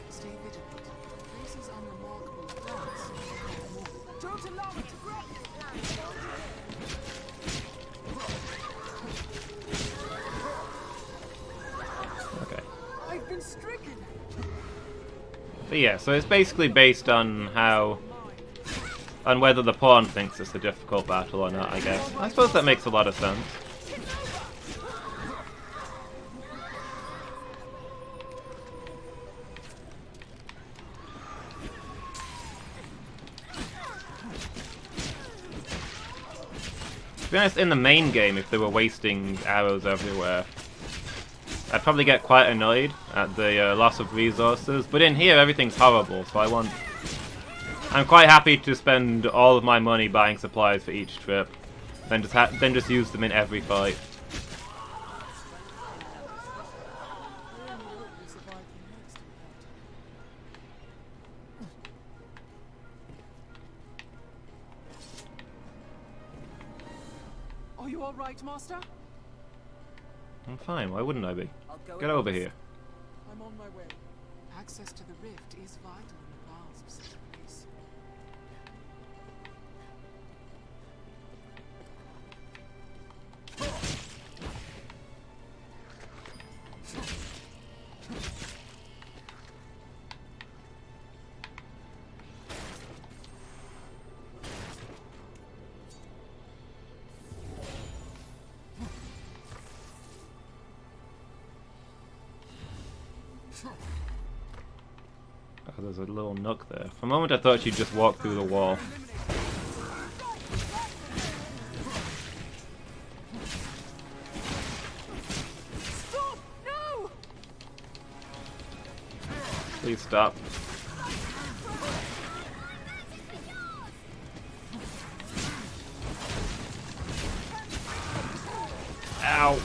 Stay vigilant. Grace is unremarkable at once. Don't allow me to grab you. Okay. I've been stricken. But yeah, so it's basically based on whether the pawn thinks it's a difficult battle or not, I guess. I suppose that makes a lot of sense. To be honest, in the main game, if they were wasting arrows everywhere, I'd probably get quite annoyed at the loss of resources. But in here, everything's horrible, so I'm quite happy to spend all of my money buying supplies for each trip, then just use them in every fight. Are you all right, Master? I'm fine, why wouldn't I be? I'll go Get in over peace. here. I'm on my way. Access to the rift is vital in the paths of such a place. Oh, there's a little nook there. For a moment I thought she'd just walk through the wall. Stop! No! Please stop. Ow!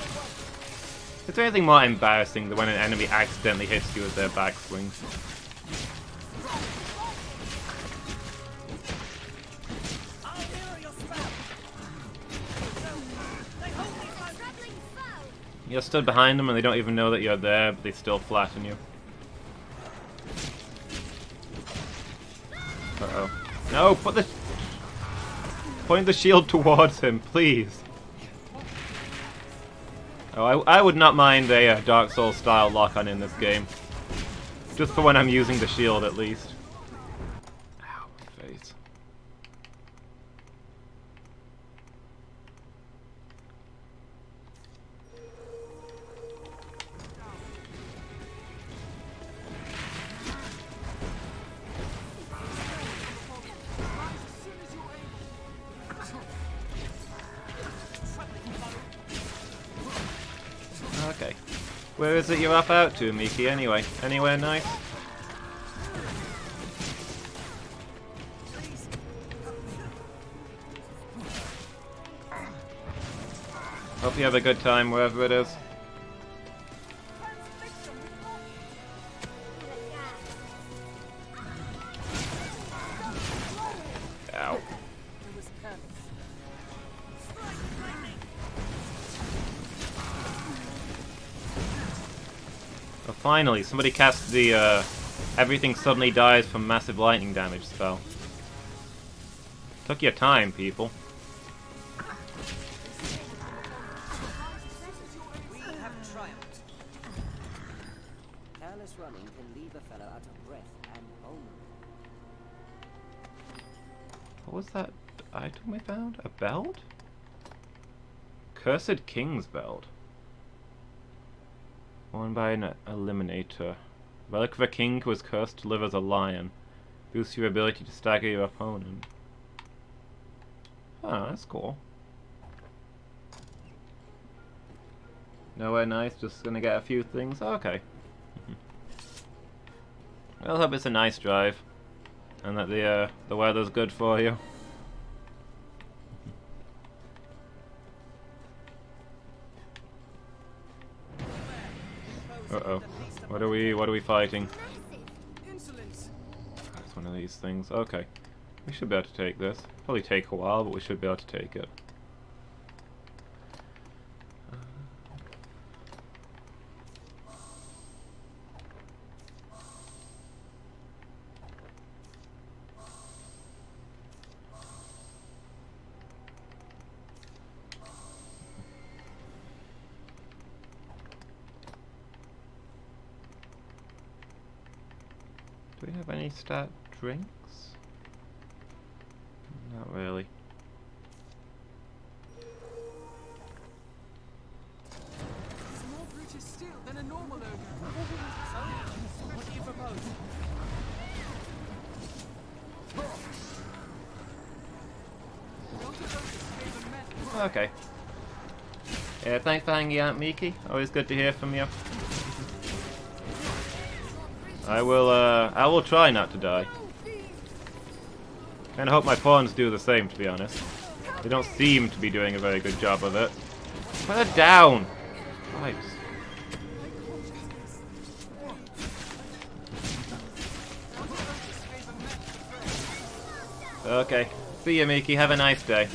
Is there anything more embarrassing than when an enemy accidentally hits you with their backswings? You're stood behind them and they don't even know that you're there, but they still flatten you. Uh-oh. No, point the shield towards him, please. Oh, I would not mind a Dark Souls style lock-on in this game. Just for when I'm using the shield, at least. Ow, my face. Okay. Where is it you're up out to, Miki, anyway? Anywhere nice? Hope you have a good time wherever it is. Ow. Oh, finally, somebody cast the everything suddenly dies from massive lightning damage spell. Took your time, people. We have triumphed. Careless running can leave a fellow out of breath and vulnerable. What was that item we found? A belt? Cursed King's Belt. Worn by an eliminator. Relic of a king who was cursed to live as a lion. Boosts your ability to stagger your opponent. Oh, that's cool. Nowhere nice, just gonna get a few things. Oh, okay. Well, I hope it's a nice drive. And that the weather's good for you. Uh-oh. What are we fighting? Massive. Insolence! It's one of these things. Okay. We should be able to take this. Probably take a while, but we should be able to take it. Do we have any stat drinks? Not really. He's more brutish still than a normal ogre. So, what do you propose? The older ogres gave a medal. Okay. Yeah, thanks for hanging out, Miki. Always good to hear from you. I will try not to die. Kinda hope my pawns do the same, to be honest. They don't seem to be doing a very good job of it. Put her down! Right. Okay. See you, Miki. Have a nice day.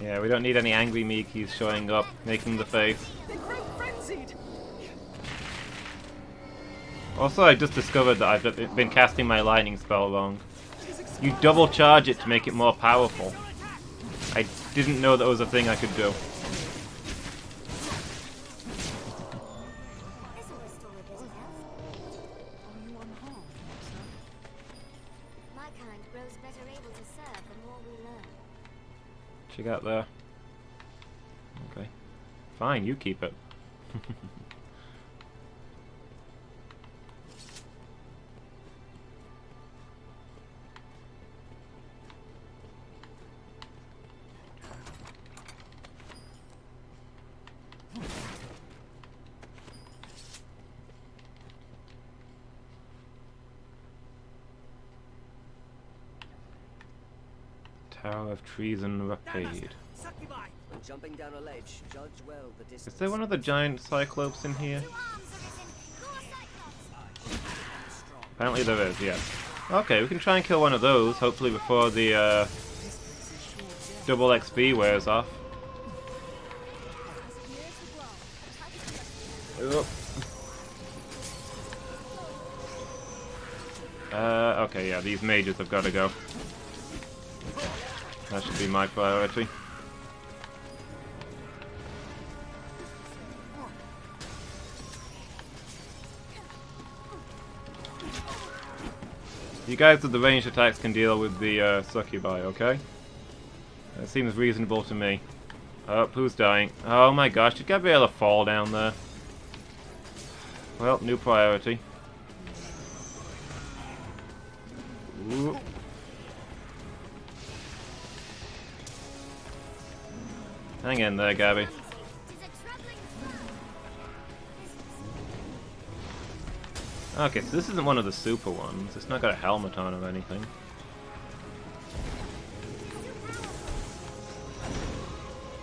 Yeah, we don't need any angry Mikis showing up, making the face. They grow frenzied! Also, I just discovered that I've been casting my lightning spell wrong. You double charge it to make it more powerful. I didn't know that was a thing I could do. This will restore a bit of health. Are you unharmed, sir? My kind grows better able to serve the more we learn. Check out there. Okay. Fine, you keep it. Tower of Treason repaid. Succubi! When jumping down a ledge, judge well the distance. Is there one of the giant cyclopes in here? Two arms arisen. Go Cyclops! Apparently there is, yes. Okay, we can try and kill one of those, hopefully before the double XP wears off. Oop. Okay, yeah, these mages have got to go. That should be my priority. You guys with the ranged attacks can deal with the succubi, okay? That seems reasonable to me. Oh, who's dying? Oh my gosh, did Gabriella fall down there? Well, new priority. Ooh. Hang in there, Gabby. Tis a troubling foe. Okay, so this isn't one of the super ones. It's not got a helmet on or anything.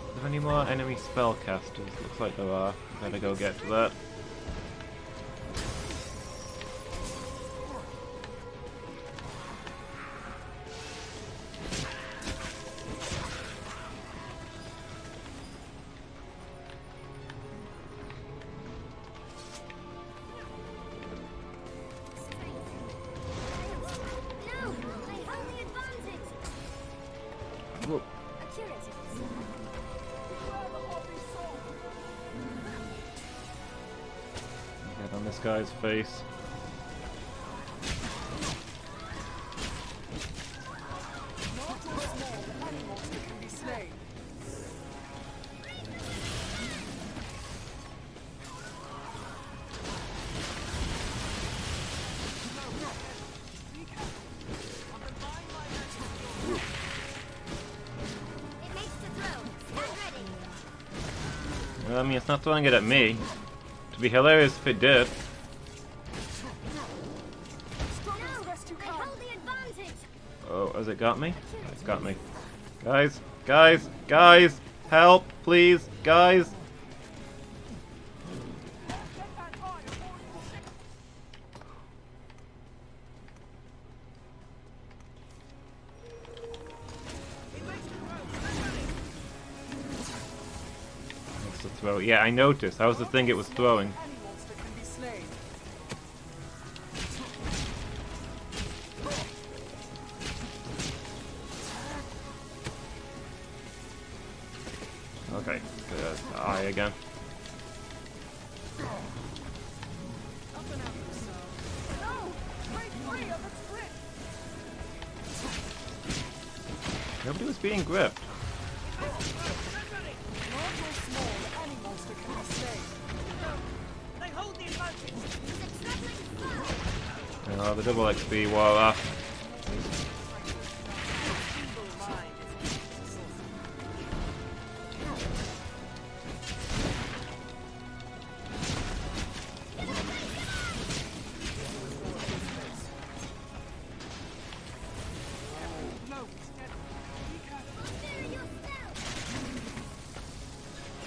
Are there any more enemy spellcasters? Looks like there are. Better go get to that. No! I hold the advantage! Whoop. A curative reserve. Get on this guy's face. Large or small, any monster can be slain. I mean, it's not throwing it at me. It'd be hilarious if it did. Struggle as best you They can. hold the advantage. Oh, has it got me? It's got me. Guys, guys, guys! Help, please, guys! Get that eye aboard your ship. It's the throw. Yeah, I noticed. That was the thing it was throwing. Any monster can be slain. Okay, good. Eye again. Up and out yourself. No! Break free of its grip! Nobody was being gripped. Large or small, any monster can be slain. They hold the advantage. Oh, the double XP wore off. Evil mind is No, be careful.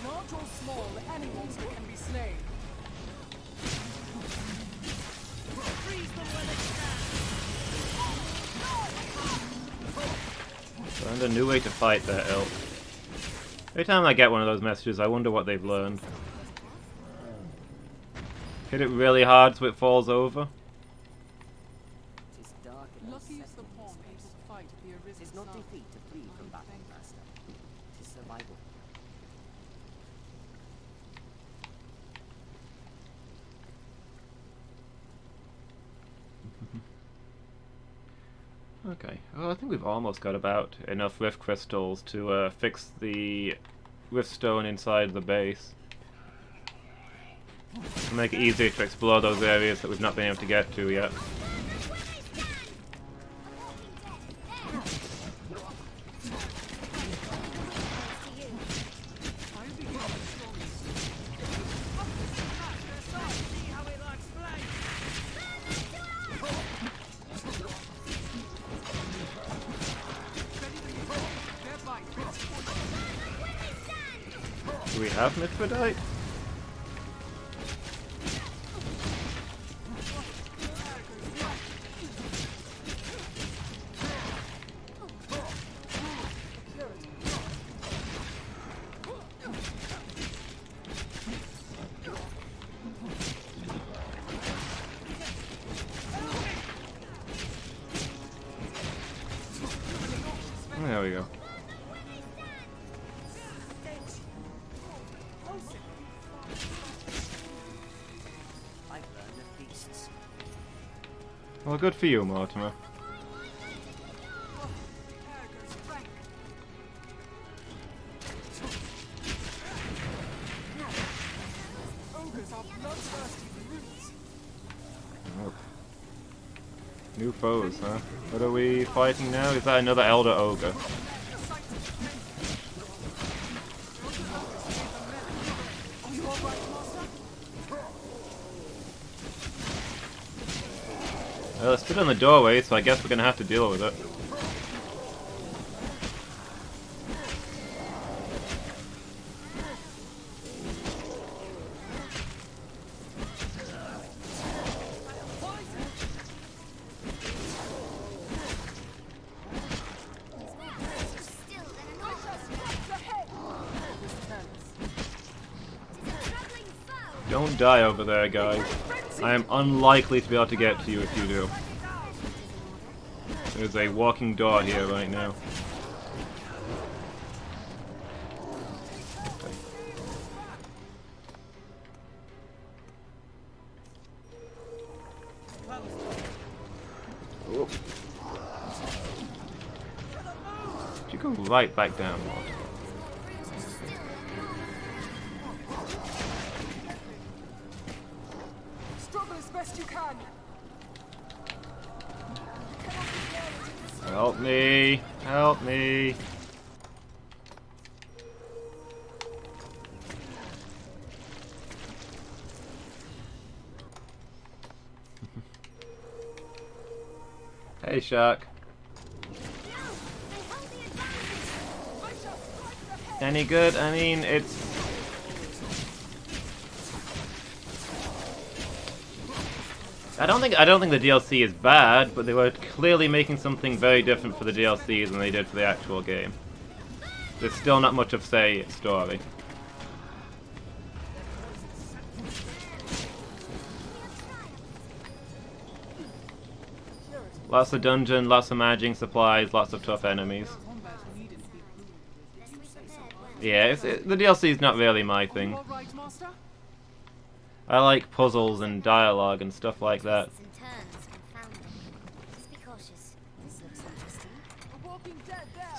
Large or small, any monster can be slain. Found a new way to fight their ilk. Every time I get one of those messages, I wonder what they've learned. Hit it really hard so it falls over. Tis dark and Lucky is the unsettling pawn this able place. to fight the arisen Tis not sun. defeat to flee from battle, Thank you. master. Tis survival. Okay, well, I think we've almost got about enough rift crystals to fix the rift stone inside the base. To make it easier to explore those areas that we've not been able to get to yet. See how it likes flame. Thereby, Do we have Mithridite? There we go. I've learned the beasts. Well, good for you, Mortimer. ogres are bloodthirsty brutes. Oh. New foes, huh? What are we fighting now? Is that another Elder Ogre? Are you all right, master? Well, it stood in the doorway, so I guess we're gonna have to deal with it. Don't die over there, guys. I am unlikely to be able to get to you if you do. There's a walking door here right now. Okay. Oh. You go right back down, Lord. Struggle as best you can. Help me! Help me! Hey, Shark. Any good? I mean, it's... I don't think the DLC is bad, but they were clearly making something very different for the DLCs than they did for the actual game. There's still not much of, say, story. Lots of dungeon, lots of magic supplies, lots of tough enemies. Yeah, the DLC is not really my thing. I like puzzles and dialogue and stuff like that.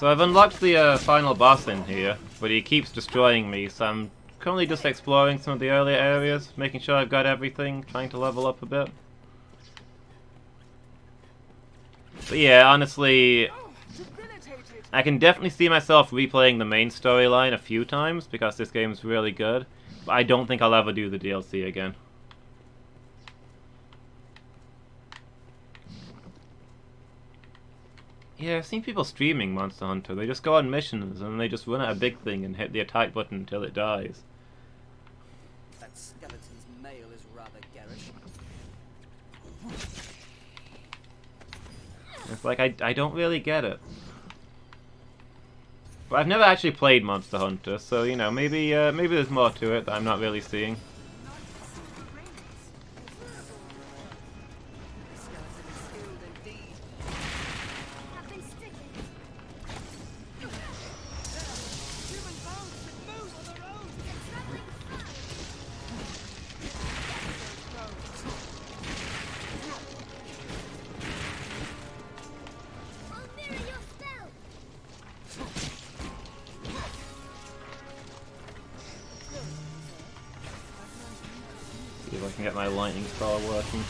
So I've unlocked the final boss in here, but he keeps destroying me, so I'm currently just exploring some of the earlier areas, making sure I've got everything, trying to level up a bit. But yeah, honestly, I can definitely see myself replaying the main storyline a few times, because this game's really good. But I don't think I'll ever do the DLC again. Yeah, I've seen people streaming Monster Hunter. They just go on missions and they just run at a big thing and hit the attack button until it dies. That skeleton's mail is rather garish. It's like, I don't really get it. But I've never actually played Monster Hunter, so, you know, maybe there's more to it that I'm not really seeing. See if I can get my lightning spell working.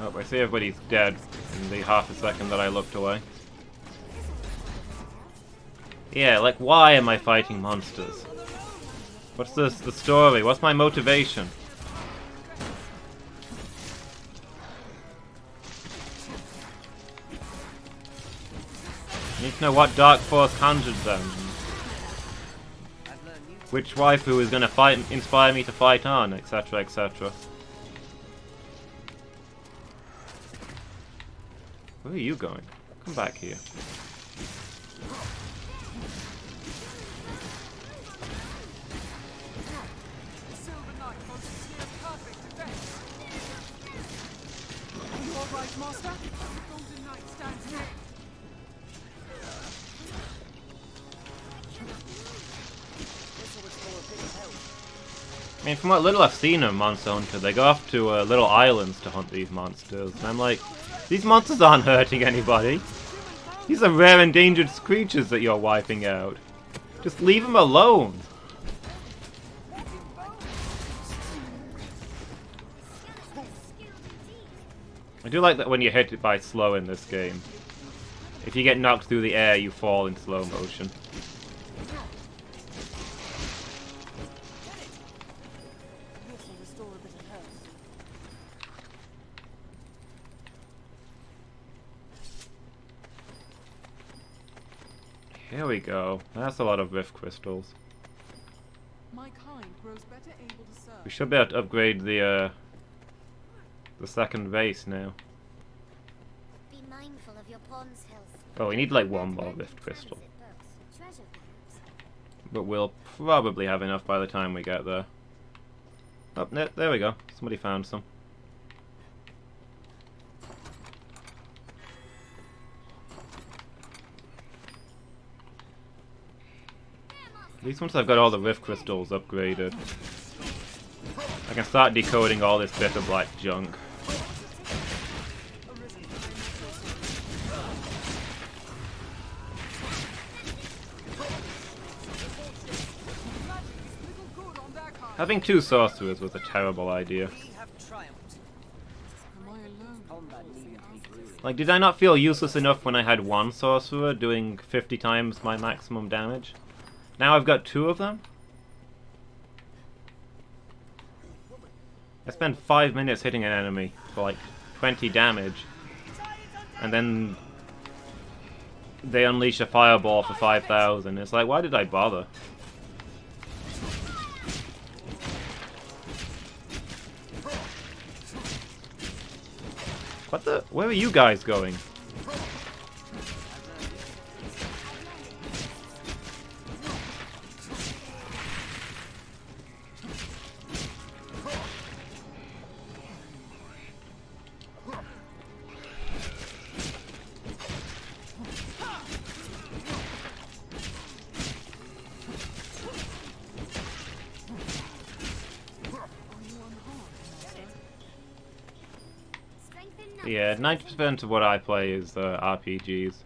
Oh, I see everybody's dead in the half a second that I looked away. Yeah, like, why am I fighting monsters? What's the story? What's my motivation? I need to know what dark force conjured them. Which waifu is gonna inspire me to fight on, etc., etc. Where are you going? Come back here. I mean, from what little I've seen of Monster Hunter, they go off to little islands to hunt these monsters. And I'm like, these monsters aren't hurting anybody. These are rare endangered creatures that you're wiping out. Just leave them alone. I do like that when you're hit by slow in this game. If you get knocked through the air, you fall in slow motion. Here we go. That's a lot of rift crystals. My kind grows better able to serve. We should be able to upgrade the second base now. Be mindful of your pawn's health. Oh, we need like one more rift crystal. But we'll probably have enough by the time we get there. Oh, there we go. Somebody found some. At least once I've got all the rift crystals upgraded, I can start decoding all this bitter black junk. Having two sorcerers was a terrible idea. Like, did I not feel useless enough when I had one sorcerer doing 50 times my maximum damage? Now I've got two of them? I spend 5 minutes hitting an enemy for like 20 damage, and then they unleash a fireball for 5,000. It's like, why did I bother? What the? Where are you guys going? Yeah, 90% of what I play is RPGs.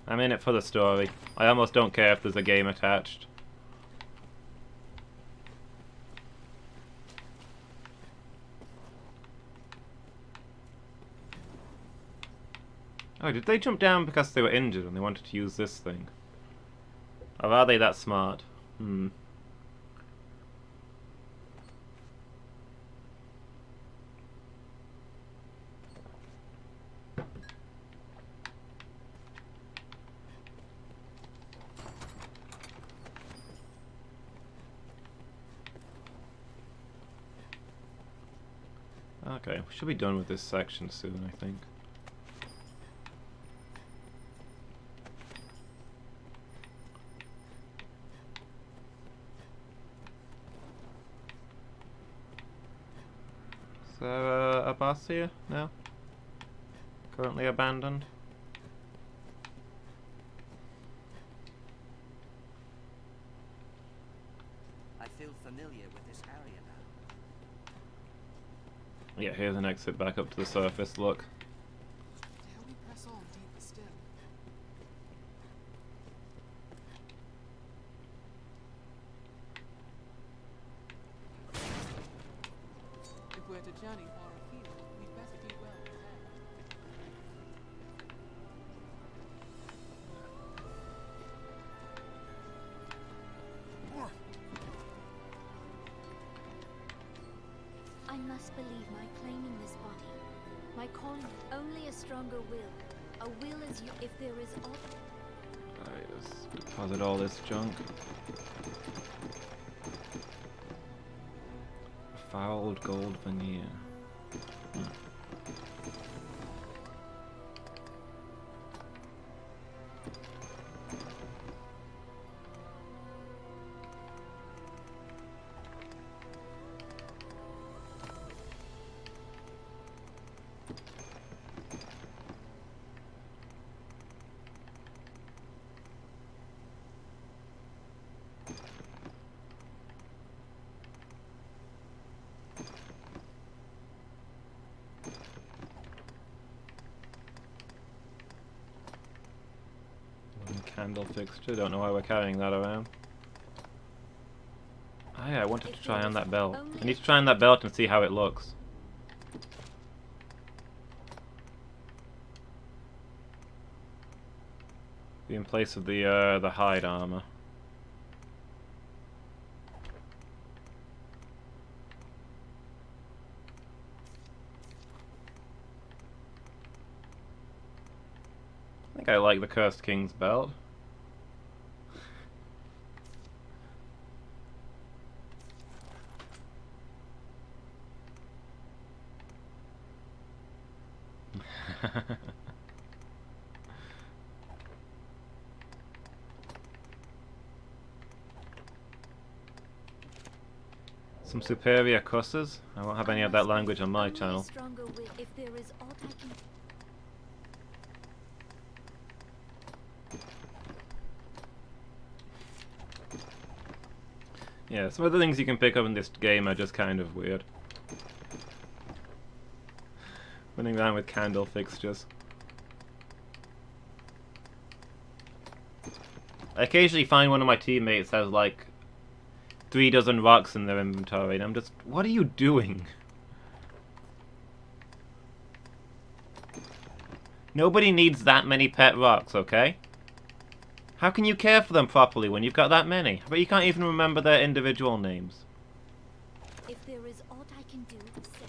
I'm in it for the story. I almost don't care if there's a game attached. Oh, did they jump down because they were injured and they wanted to use this thing? Or are they that smart? Hmm. Okay, we should be done with this section soon, I think. Is there a bus here now? Currently abandoned? I feel familiar with this area now. Yeah, here's an exit back up to the surface, look. Dare we press on deeper still? If we're to journey far afield, we'd better be well prepared. I must believe my claiming this body, my calling only a stronger will. A will is you if there is Alright, let's deposit all this junk. Fouled gold veneer. Candle fixture, don't know why we're carrying that around. Oh yeah, I wanted to try on that belt. I need to try on that belt and see how it looks. Be in place of the hide armor. I think I like the Cursed King's belt. Some superior cusses. I won't have any of that language on my channel. stronger will if there is aught I can. Yeah, some of the things you can pick up in this game are just kind of weird. Running around with candle fixtures. I occasionally find one of my teammates has like 3 dozen rocks in their inventory and I'm just, what are you doing? Nobody needs that many pet rocks, okay? How can you care for them properly when you've got that many? But you can't even remember their individual names. If there is aught I can do, say.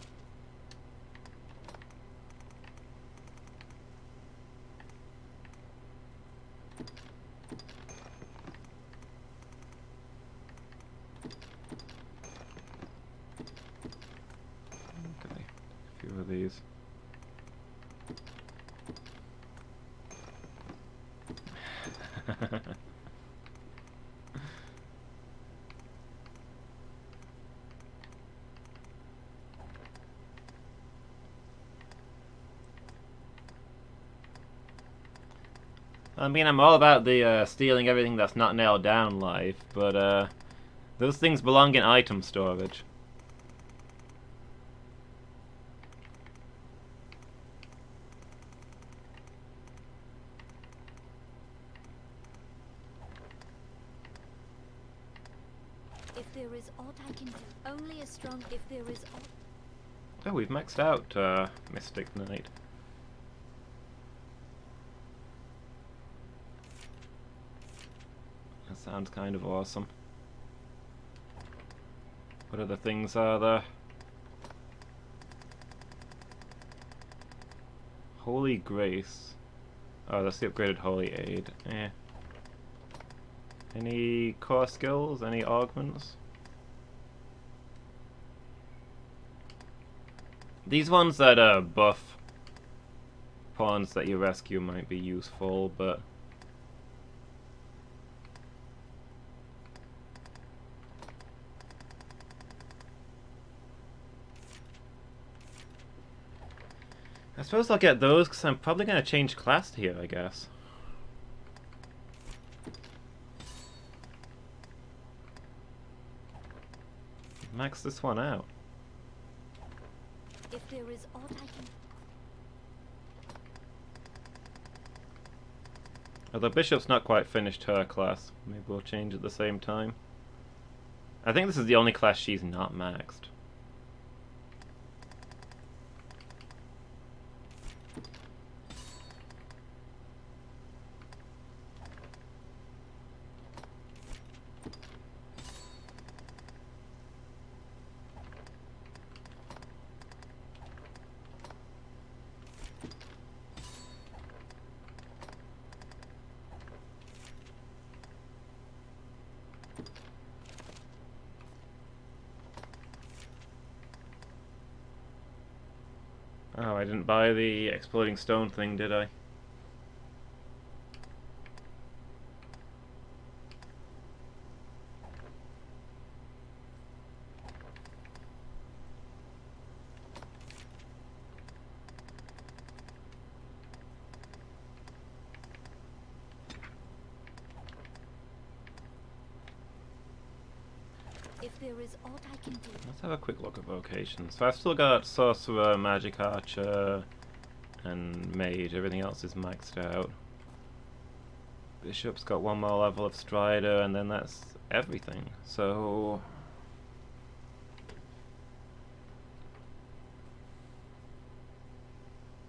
I mean, I'm all about the stealing everything that's not nailed down life, but those things belong in item storage. If there is aught I can do, only a strong. If there is aught. Oh, we've maxed out Mystic Knight. That sounds kind of awesome. What other things are there? Holy Grace. Oh, that's the upgraded Holy Aid. Eh. Any core skills? Any augments? These ones that buff pawns that you rescue might be useful, but I suppose I'll get those because I'm probably going to change class here, I guess. Max this one out. If there is aught I can. Although Bishop's not quite finished her class. Maybe we'll change at the same time. I think this is the only class she's not maxed. Oh, I didn't buy the exploding stone thing, did I? If there is aught I can do. Let's have a quick look at vocations. So I've still got Sorcerer, Magic Archer, and Mage. Everything else is maxed out. Bishop's got one more level of Strider, and then that's everything. So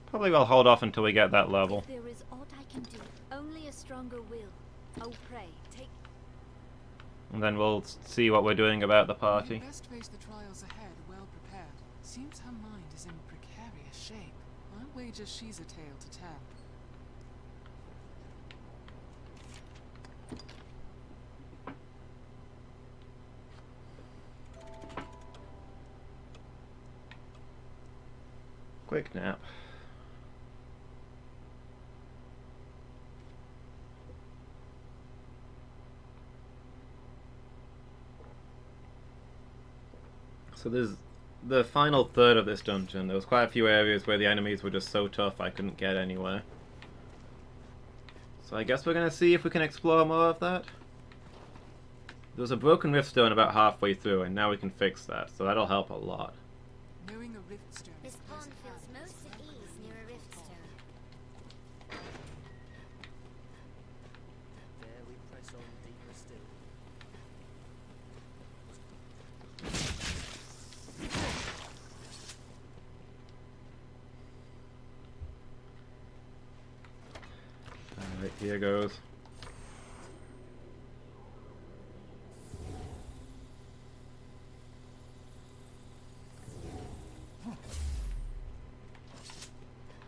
probably we'll hold off until we get that level. If there is aught I can do, only a stronger will. Oh, pray, take. And then we'll see what we're doing about the You party. best face the trials ahead, well prepared. Seems her mind is in precarious shape. I wager she's a tale to tell. Quick nap. So there's the final third of this dungeon. There was quite a few areas where the enemies were just so tough I couldn't get anywhere. So I guess we're gonna see if we can explore more of that. There was a broken riftstone about halfway through, and now we can fix that, so that'll help a lot. Knowing a riftstone This is pawn close at feels hand. most at ease near a riftstone. There we press on deeper still. Alright, here goes.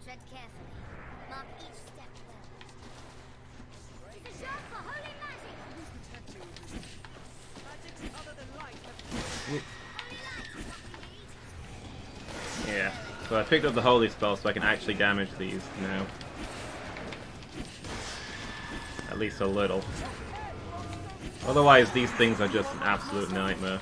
Tread carefully. Mark each step well. It's a shot for holy magic! Magics other than light have Holy light is what we need. Yeah, So I picked up the holy spell so I can actually damage these now. At least a little. Otherwise, these things are just an absolute nightmare.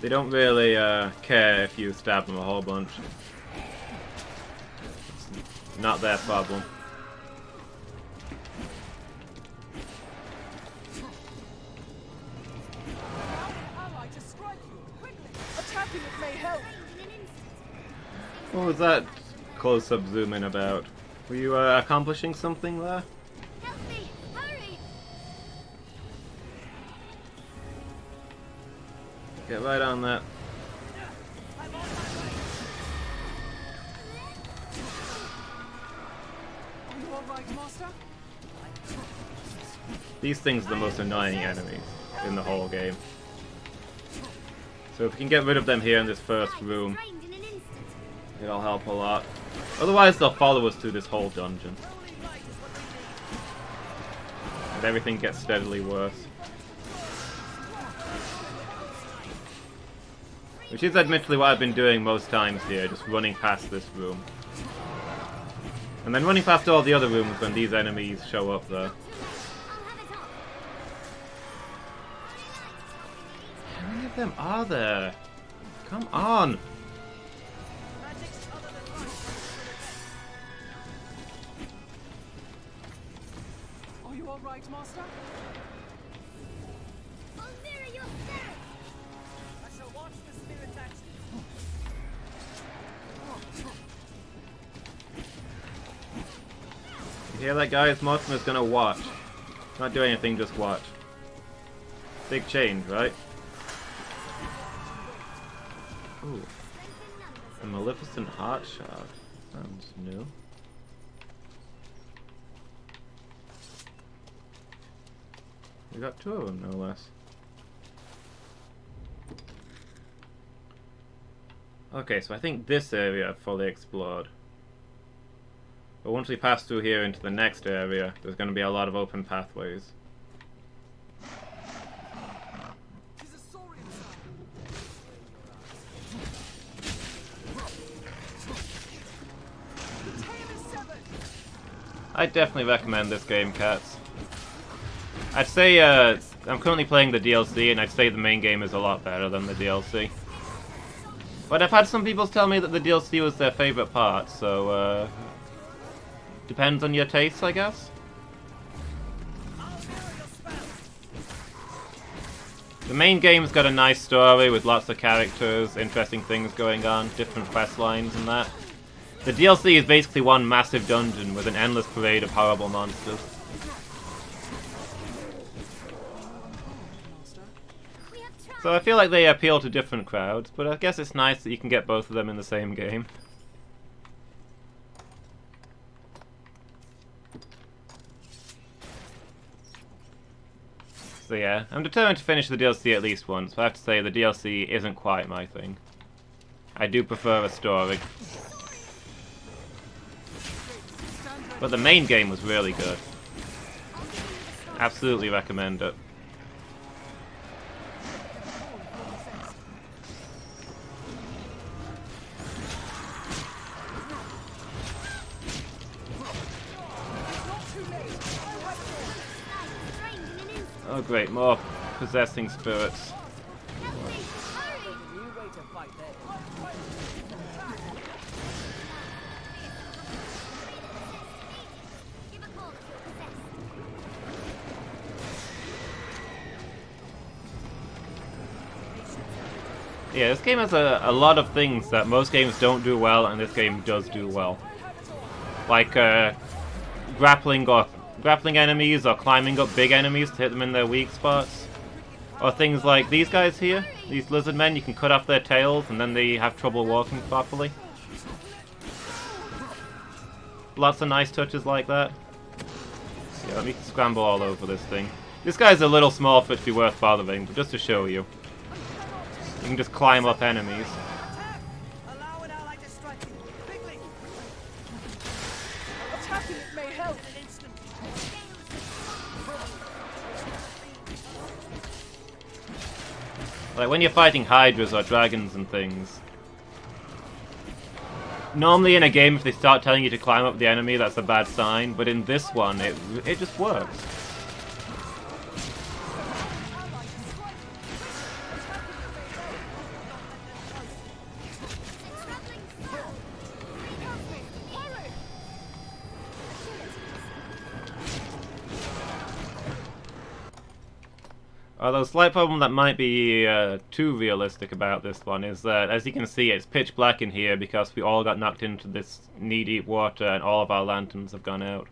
They don't really care if you stab them a whole bunch. It's not their problem. Ally to strike you. Quickly. Attacking it may help. What was that close-up zoom in about? Were you accomplishing something there? Help me! Hurry! Get right on that. Are you alright, Master? These things are the most annoying enemies in the whole game. So if we can get rid of them here in this first room, Trained in an instant. it'll help a lot. Otherwise they'll follow us through this whole dungeon. And everything gets steadily worse. Which is admittedly what I've been doing most times here, just running past this room. And then running past all the other rooms when these enemies show up there. How many of them are there? Come on! Are you alright, Master? I'll mirror your spirit. I shall watch the spirit's action. You hear that, guys? Mortimer's gonna watch. Not do anything, just watch. Big change, right? Ooh. A Maleficent Heart Shard. Sounds new. We got two of them, no less. Okay, so I think this area I've fully explored. But once we pass through here into the next area, there's going to be a lot of open pathways. Tis a saurian sound. The tail is severed. I definitely recommend this game, cats. I'd say, I'm currently playing the DLC, and I'd say the main game is a lot better than the DLC. But I've had some people tell me that the DLC was their favourite part, so, depends on your taste, I guess. The main game's got a nice story with lots of characters, interesting things going on, different quest lines and that. The DLC is basically one massive dungeon with an endless parade of horrible monsters. So I feel like they appeal to different crowds, but I guess it's nice that you can get both of them in the same game. So yeah, I'm determined to finish the DLC at least once, but I have to say the DLC isn't quite my thing. I do prefer a story. But the main game was really good. Absolutely recommend it. Oh great, more possessing spirits. New way to fight there. Give a call if you're possessed. Yeah, this game has a lot of things that most games don't do well, and this game does do well. Like, grappling enemies or climbing up big enemies to hit them in their weak spots. Or things like these guys here, these lizard men, you can cut off their tails and then they have trouble walking properly. Lots of nice touches like that. Yeah, let me scramble all over this thing. This guy's a little small for it to be worth bothering, but just to show you. You can just climb up enemies. Allow an ally to strike you. Quickly. Attacking it may help. An instant. Like when you're fighting hydras or dragons and things. Normally in a game, if they start telling you to climb up the enemy, that's a bad sign. But in this one, it just works. Although a slight problem that might be too realistic about this one is that, as you can see, it's pitch black in here because we all got knocked into this knee-deep water and all of our lanterns have gone out.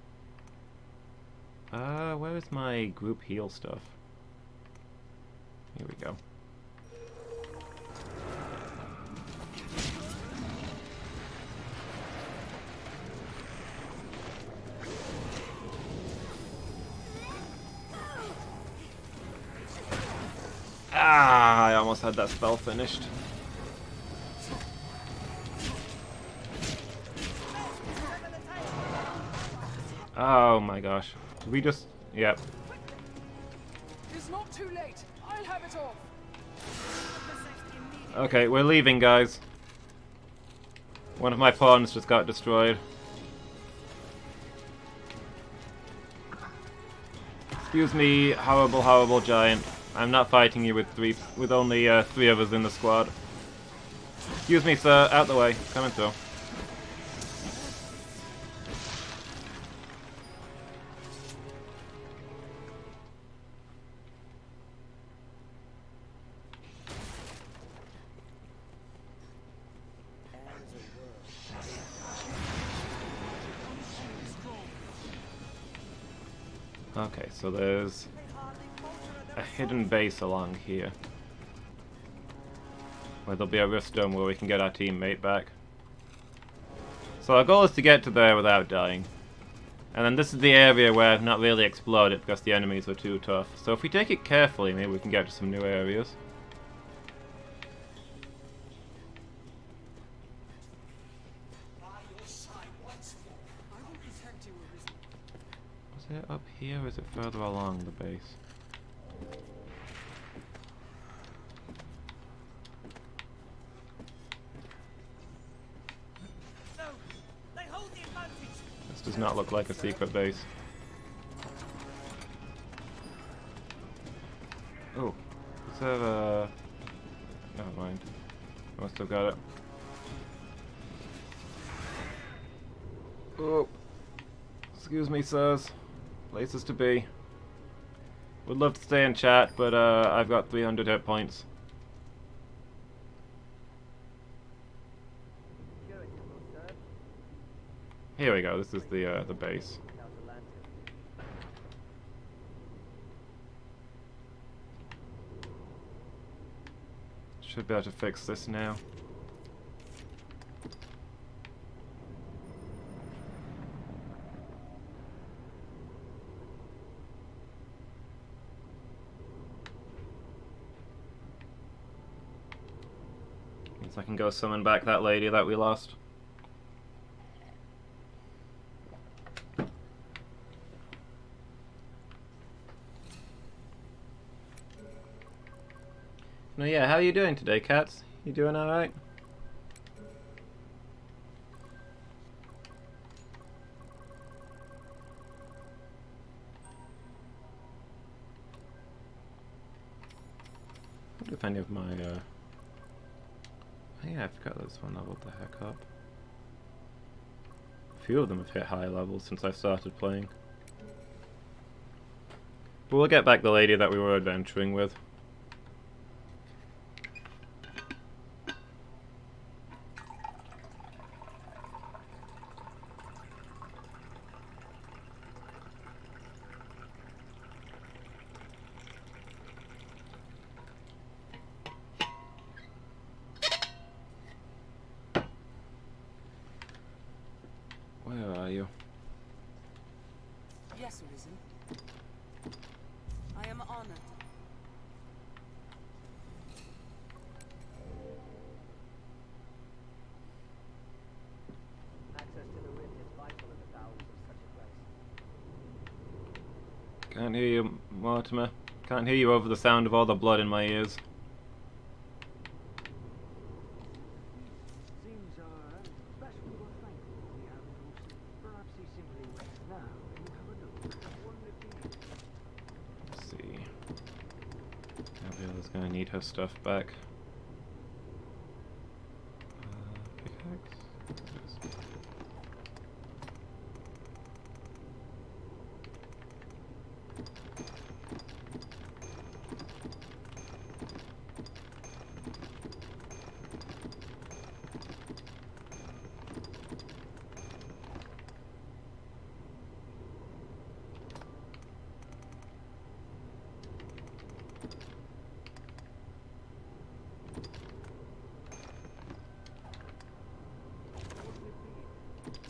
Where is my group heal stuff? Here we go. Ah, I almost had that spell finished. Oh my gosh. Did we just... Yep. It's not too late. I'll have it off. Okay, we're leaving, guys. One of my pawns just got destroyed. Excuse me, horrible, horrible giant. I'm not fighting you with only 3 of us in the squad. Excuse me, sir. Out the way. Coming through. Okay, so there's a hidden base along here where there'll be a rift dome where we can get our teammate back. So our goal is to get to there without dying. And then this is the area where I've not really explored it because the enemies were too tough. So if we take it carefully, maybe we can get to some new areas. Is it up here or is it further along the base? This does not look like a secret base. Oh, is that never mind. I must have got it. Oh, excuse me, sirs. Places to be. Would love to stay and chat, but I've got 300 hit points. Here we go. This is the base. Should be able to fix this now. Means I can go summon back that lady that we lost. No, yeah, how are you doing today, cats? You doing alright? I wonder if any of my, oh yeah, I forgot this one leveled the heck up. A few of them have hit high levels since I started playing. But we'll get back the lady that we were adventuring with. Where are you? Yes, Arisen. I am honored. Access to the rim is vital in the bowels of such a place. Can't hear you, Mortimer. Can't hear you over the sound of all the blood in my ears. Gabriella's gonna need her stuff back. Pickaxe?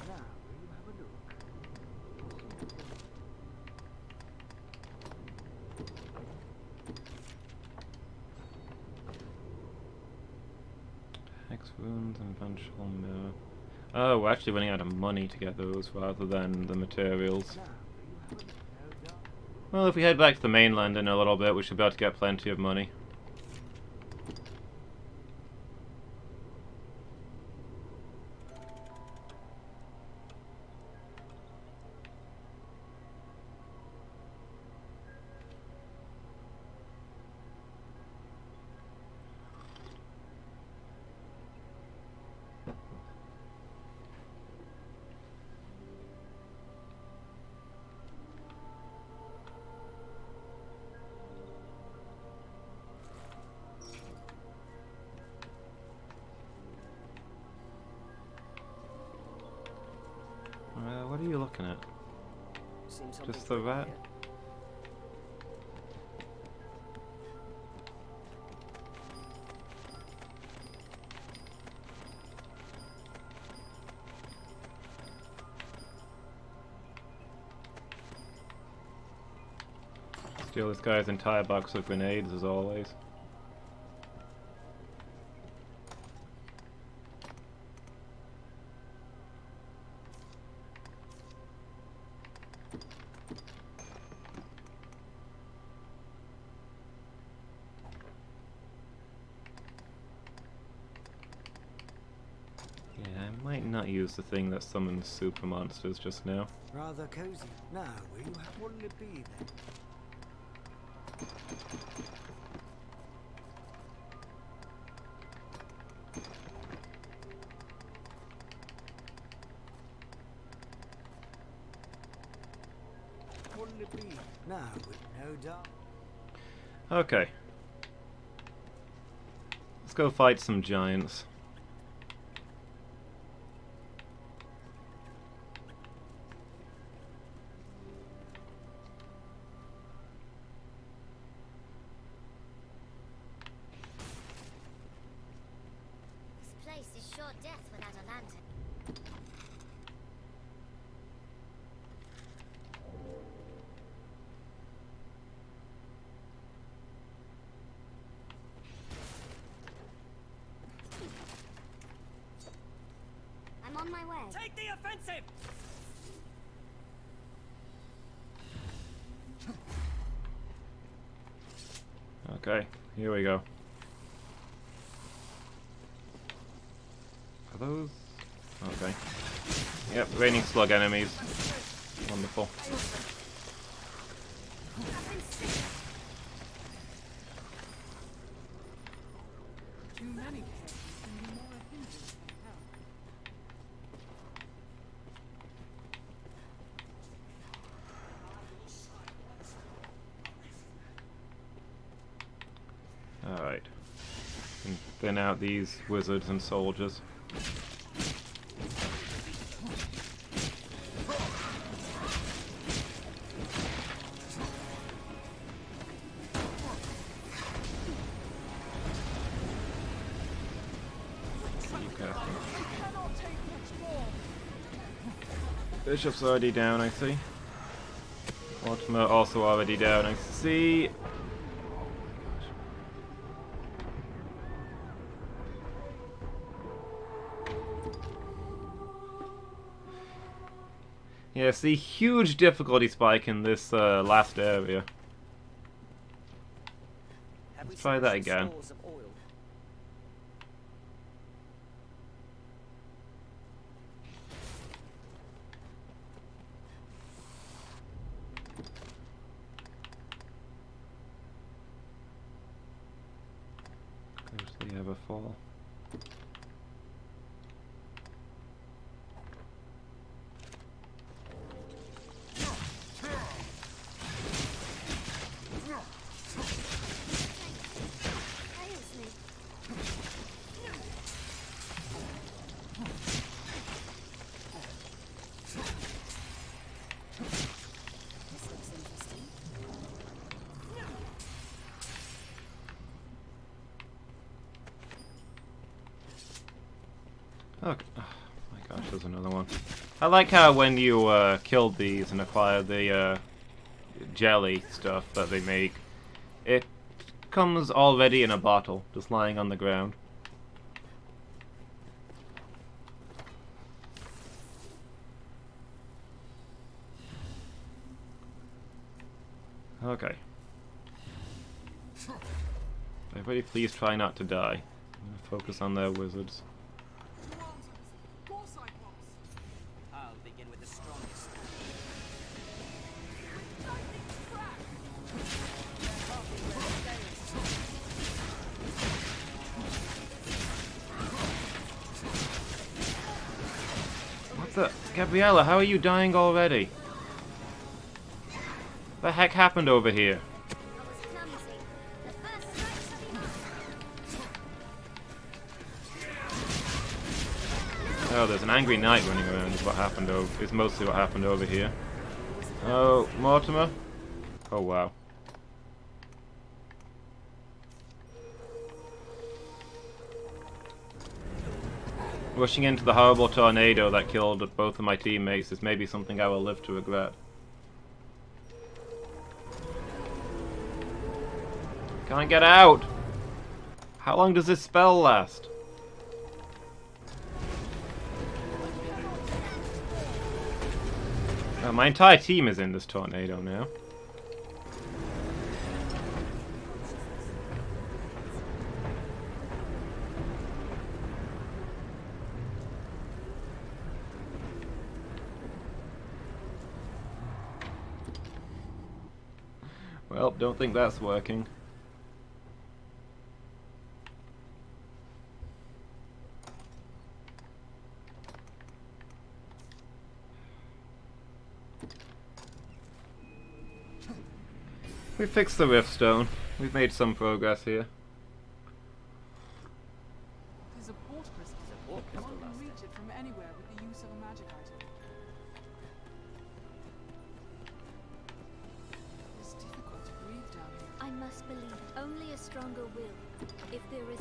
Now, will you have a look? Hex wounds and vengeful mirror. Oh, we're actually running out of money to get those rather than the materials. Now, will you have a look? No doubt. Well, if we head back to the mainland in a little bit, we should be able to get plenty of money. What are you looking at? Seems Just the rat? Steal this guy's entire box of grenades as always. Might not use the thing that summons super monsters just now. Rather cozy. Now, will you have? What'll it be then? What'll it be? Now, with no doubt. Okay. Let's go fight some giants. This place is sure death without a lantern. I'm on my way. Take the offensive! Okay, here we go. Are those? Okay. Yep, raining slug enemies. Wonderful. Too many characters can be more a hindrance than a help. Alright. And thin out these wizards and soldiers. Cannot take much more. Bishop's already down, I see. Ultima also already down, I see. Yeah, see, huge difficulty spike in this last area. Have we Let's try that sufficient again. stores of oil? to the Everfall. Fails me. This looks interesting. Okay. Oh my gosh, there's another one. I like how when you killed these and acquired the jelly stuff that they make, it comes already in a bottle, just lying on the ground. Okay. Everybody please try not to die. I'm gonna focus on their wizards. More Cyclops. I'll begin with the strongest. What the? Gabriella, how are you dying already? What the heck happened over here? I was clumsy. The first strike's enough. Oh, there's an angry knight running around. Is what happened over? Is mostly what happened over here. Oh, Mortimer. Oh wow. Rushing into the horrible tornado that killed both of my teammates is maybe something I will live to regret. Can't get out! How long does this spell last? My entire team is in this tornado now. Well, don't think that's working. We fixed the Riftstone. We've made some progress here. There's a port crystal. Port crystal One can last reach it from anywhere with the use of a magic item. It's difficult to breathe down here. I must believe only a stronger will. If there is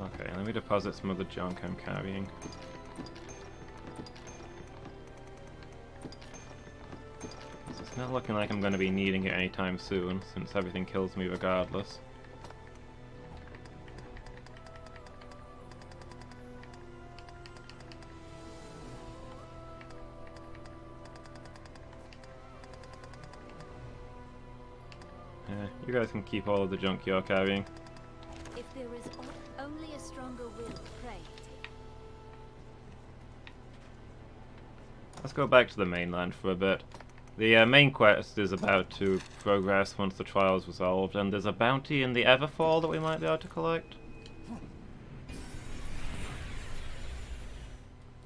Okay, let me deposit some of the junk I'm carrying. It's not looking like I'm going to be needing it anytime soon, since everything kills me regardless. You guys can keep all of the junk you're carrying. if there is only a stronger will, pray. Let's go back to the mainland for a bit. The main quest is about to progress once the trial's resolved, and there's a bounty in the Everfall that we might be able to collect.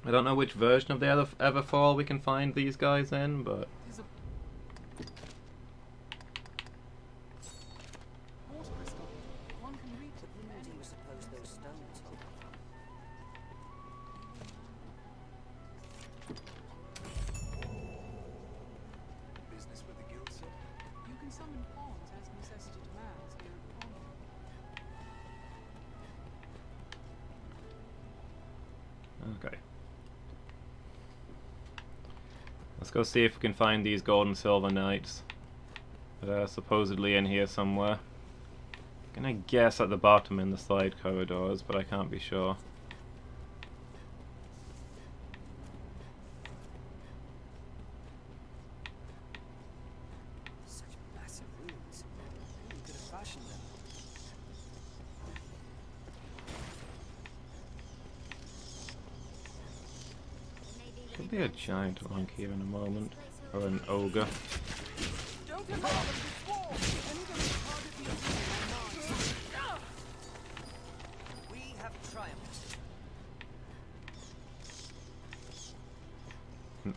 I don't know which version of the Everfall we can find these guys in, but... There's a port crystal. One can reach it from Where do you anywhere. suppose those stones are? Business with the guild, sir? You can summon pawns as necessity demands here at the pawn room. Okay. Let's go see if we can find these gold and silver knights. They're supposedly in here somewhere. Gonna guess at the bottom in the side corridors, but I can't be sure. Such massive ruins. Who could have fashioned them? Could be a giant monk here in a moment, or an ogre. Don't allow them to swarm. Any of them target the original mine.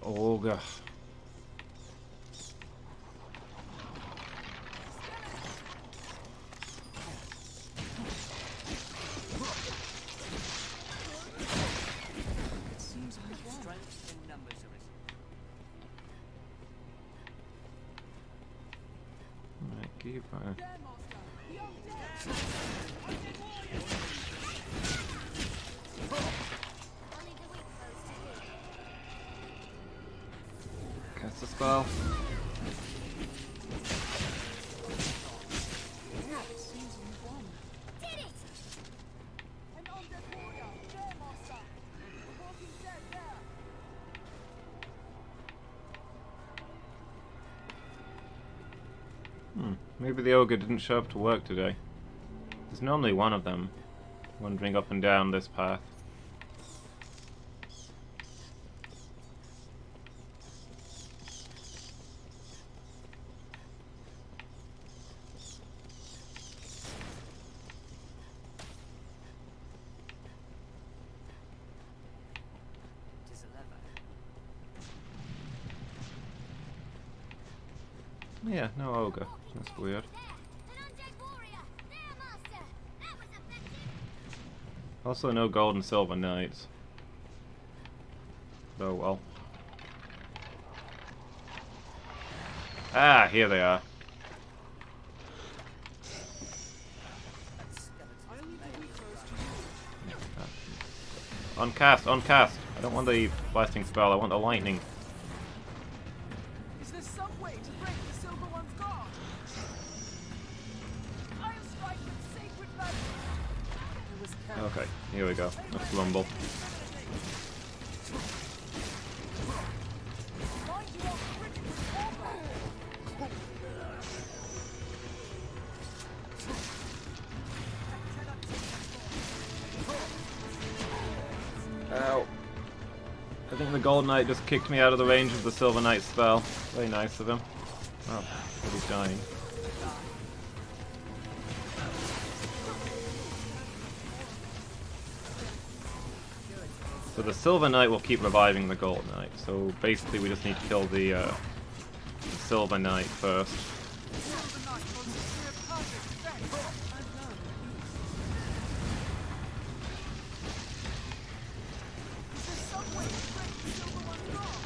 ogre. It seems we've won. Strength in numbers arisen. Right, keep There, Master. The undead. Undead warriors. Only the weak foes to heal. cast the spell. It seems we've won. Did it! An undead warrior. There, Master. The walking dead there. Maybe the ogre didn't show up to work today. There's normally one of them wandering up and down this path. It is a lever. Yeah, no ogre. That's weird. There! An undead warrior! There, Master! That was effective! Also no gold and silver knights. Oh well. Ah, here they are. I leave the weak foes to you. Uncast, uncast. I don't want the blasting spell, I want the lightning. Is there some way to break the Silver One's guard? I'll strike with sacred magic. It was careful. Okay, here we go. Let's rumble. Mind you are critical combat. Ow. I think the Gold Knight just kicked me out of the range of the Silver Knight spell. Very nice of him. Oh, but he's dying. So the Silver Knight will keep reviving the Gold Knight. So basically we just need to kill the Silver Knight first. Silver Knight holds a clear perfect defense. Is there some way to break the Silver One's guard?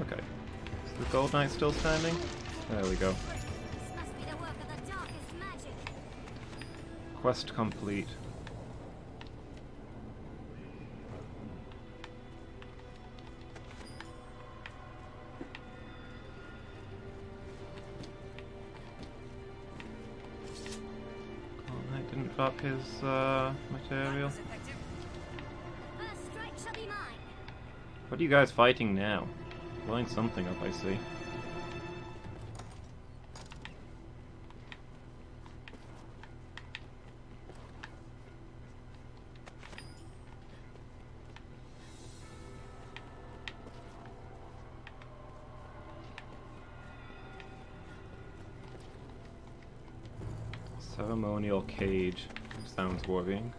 Okay. Is the Gold Knight still standing? There we go. This must be the work of the darkest magic. Quest complete. Gold Knight didn't drop his material. Was effective. First strike shall be mine. What are you guys fighting now? Blowing something up, I see. Ceremonial cage. Sounds worrying.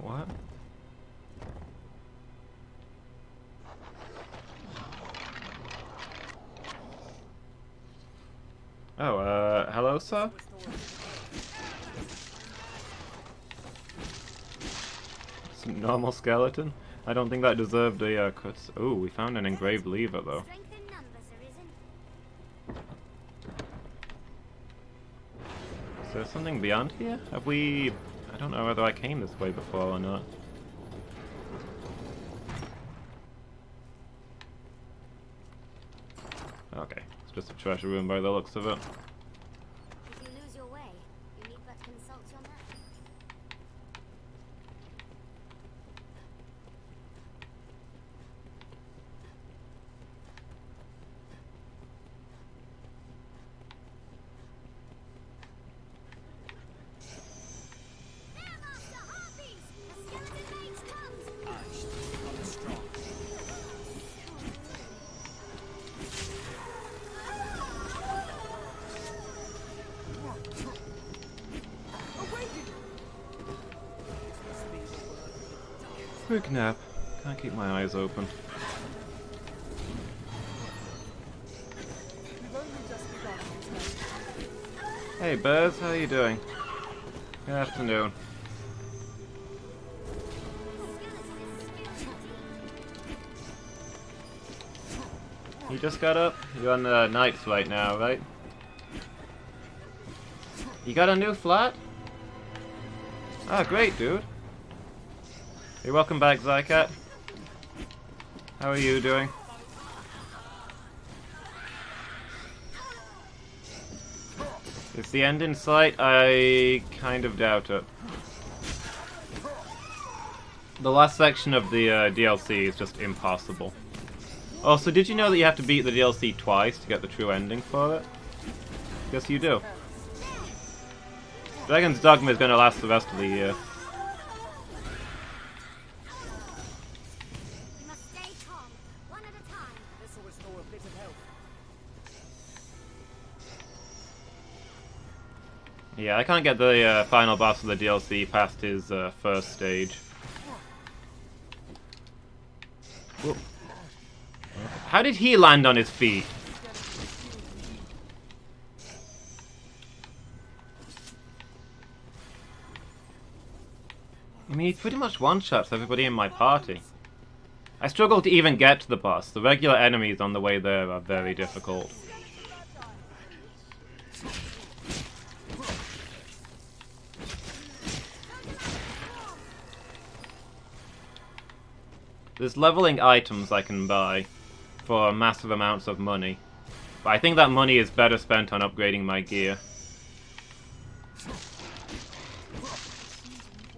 What? Oh, hello, sir? It's a normal skeleton? I don't think that deserved a, cut. Oh, we found an engraved lever, though. Strength in numbers arisen. Is there something beyond here? Have we... I don't know whether I came this way before or not. Okay, it's just a treasure room by the looks of it. If you lose your way, you need but consult your map. quick nap. Can't keep my eyes open. We've only just begun these days. Hey birds, how you doing? Good afternoon. You just got up? You're on the night flight now, right? You got a new flat? Ah, great, dude. Hey, welcome back, Zycat. How are you doing? Is the end in sight? I kind of doubt it. The last section of the DLC is just impossible. Also, did you know that you have to beat the DLC twice to get the true ending for it? Guess you do. Dragon's Dogma is going to last the rest of the year. We must stay calm, one at a time. This will restore a bit of health. Yeah, I can't get the final boss of the DLC past his first stage. Whoa. How did he land on his feet? I mean, he pretty much one-shots everybody in my party. I struggle to even get to the boss. The regular enemies on the way there are very difficult. There's leveling items I can buy for massive amounts of money. But I think that money is better spent on upgrading my gear.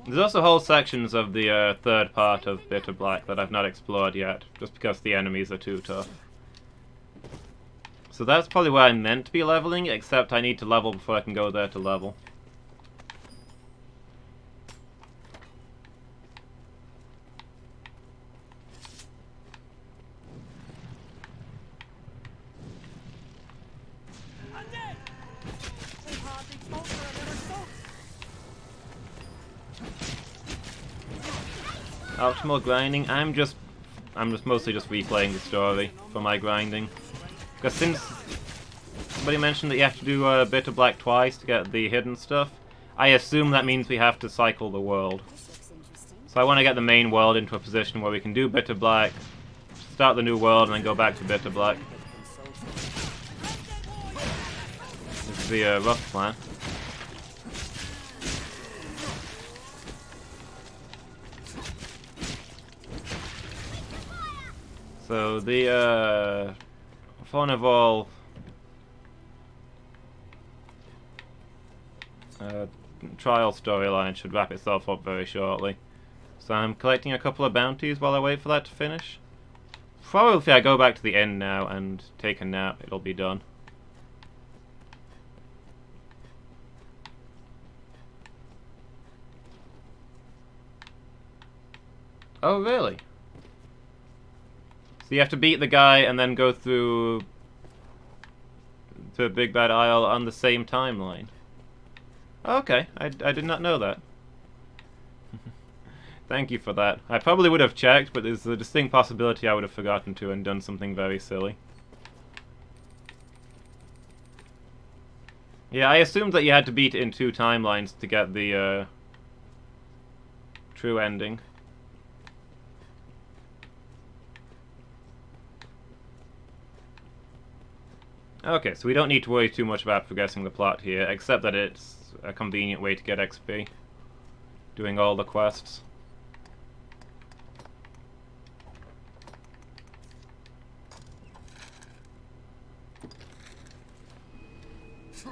There's also whole sections of the third part of Bitter Black that I've not explored yet, just because the enemies are too tough. So that's probably where I'm meant to be leveling, except I need to level before I can go there to level. Optimal grinding. I'm just mostly just replaying the story for my grinding. Because since somebody mentioned that you have to do Bitter Black twice to get the hidden stuff, I assume that means we have to cycle the world. So I want to get the main world into a position where we can do Bitter Black, start the new world, and then go back to Bitter Black. This is the rough plan. So the Fornival trial storyline should wrap itself up very shortly. So I'm collecting a couple of bounties while I wait for that to finish. Probably if I go back to the inn now and take a nap, it'll be done. Oh really? So you have to beat the guy and then go through to Big Bad Isle on the same timeline. Okay, I did not know that. Thank you for that. I probably would have checked, but there's a distinct possibility I would have forgotten to and done something very silly. Yeah, I assumed that you had to beat it in 2 timelines to get the true ending. Okay, so we don't need to worry too much about progressing the plot here, except that it's a convenient way to get XP. Doing all the quests.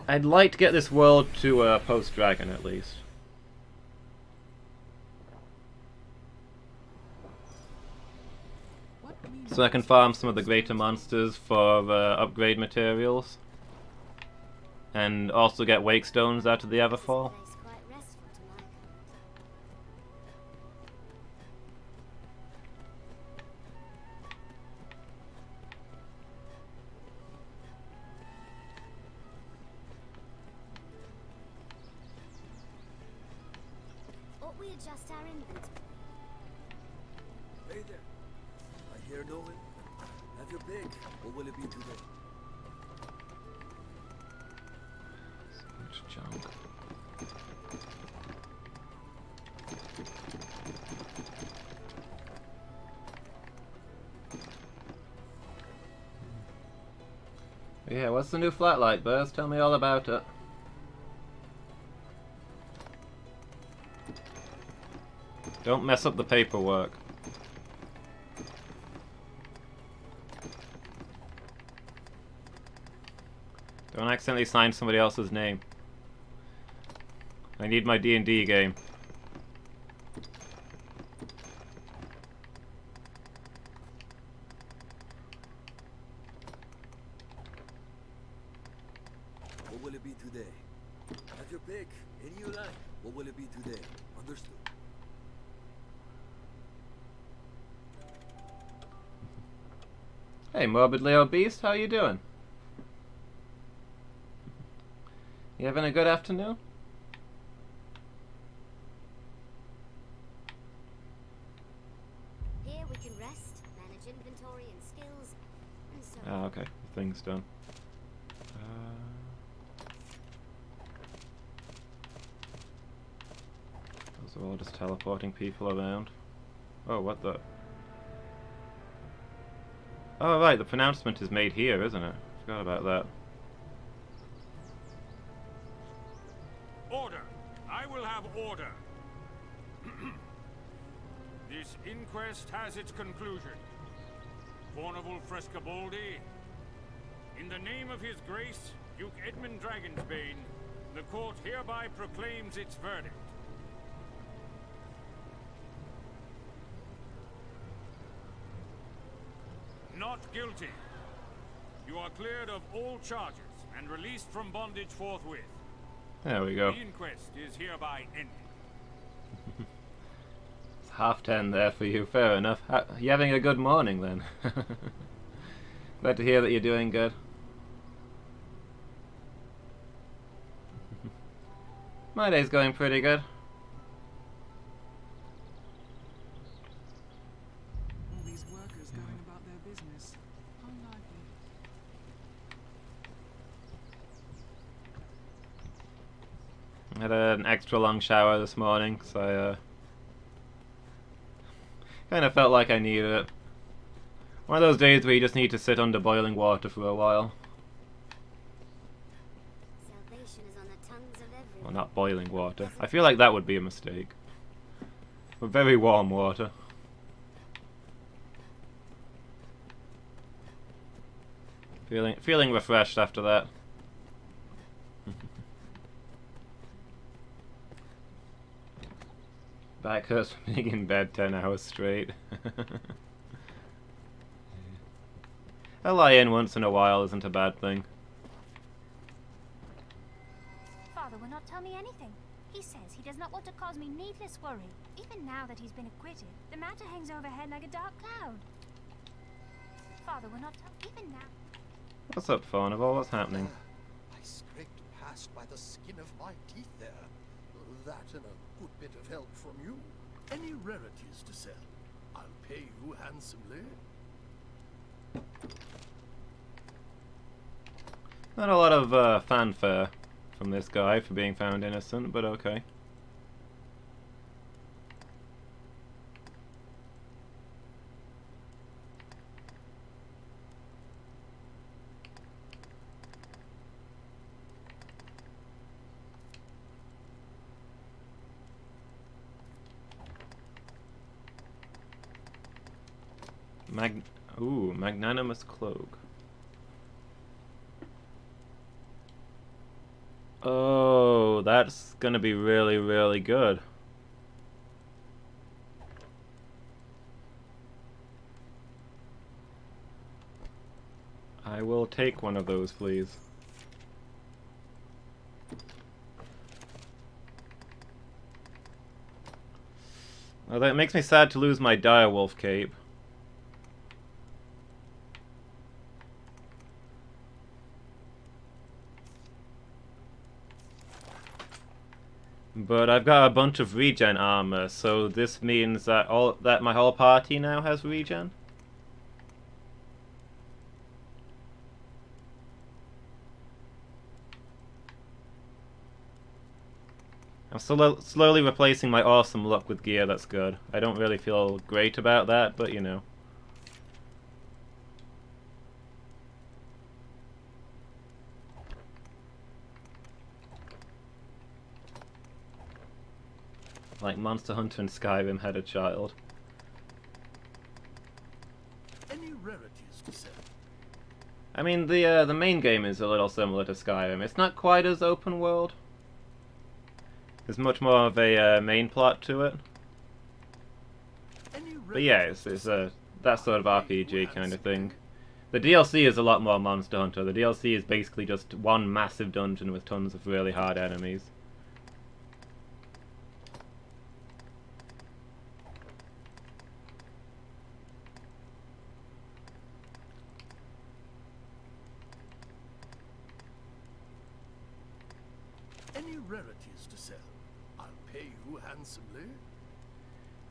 I'd like to get this world to post-dragon at least. So I can farm some of the greater monsters for upgrade materials. And also get wake stones out of the Everfall. This place quite restful to lie on. Ought we adjust our inventory? Hey there. I hear no one. Have your pick. What will it be today? So much junk. Yeah, what's the new flatlight, Burst? Tell me all about it. Don't mess up the paperwork. Don't accidentally sign somebody else's name. I need my D&D game. What will it be today? Have your pick. Any you like. What will it be today? Understood. Hey, morbidly obese, how you doing? You having a good afternoon? Here we can rest, manage inventory and skills, and so Ah, okay. The thing's done. Those are all just teleporting people around. Oh, what the... Oh, right, the pronouncement is made here, isn't it? Forgot about that. Order! I will have order! This inquest has its conclusion. Corneval Frescobaldi, in the name of His Grace, Duke Edmund Dragonsbane, the court hereby proclaims its verdict. Not guilty. You are cleared of all charges and released from bondage forthwith. There we go. The inquest is hereby ended. It's 10:30 there for you, fair enough. You having a good morning then? Glad to hear that you're doing good. My day's going pretty good. All these workers going about their business. How lively. I had an extra long shower this morning, so I kind of felt like I needed it. One of those days where you just need to sit under boiling water for a while. salvation is on the tongues of everyone. Well, not boiling water. I feel like that would be a mistake. But very warm water. Feeling refreshed after that. Back hurts from being in bed 10 hours straight. A lie in once in a while isn't a bad thing. Father will not tell me anything. He says he does not want to cause me needless worry. Even now that he's been acquitted, the matter hangs overhead like a dark cloud. Father will not tell even now. What's up, Fawnable? What's happening? I scraped past by the skin of my teeth there. That and a good bit of help from you. Any rarities to sell? I'll pay you handsomely. Not a lot of fanfare from this guy for being found innocent, but okay. Magnanimous cloak. Oh, that's gonna be really, really good. I will take one of those, please. Well, that makes me sad to lose my direwolf cape. But I've got a bunch of regen armor, so this means that my whole party now has regen. I'm slowly replacing my awesome luck with gear that's good. I don't really feel great about that, but you know. Like Monster Hunter and Skyrim had a child. Any rarities to sell? I mean, the main game is a little similar to Skyrim. It's not quite as open world. There's much more of a main plot to it. But yeah, it's that sort of RPG kind of thing. The DLC is a lot more Monster Hunter. The DLC is basically just one massive dungeon with tons of really hard enemies. Any rarities to sell? I'll pay you handsomely.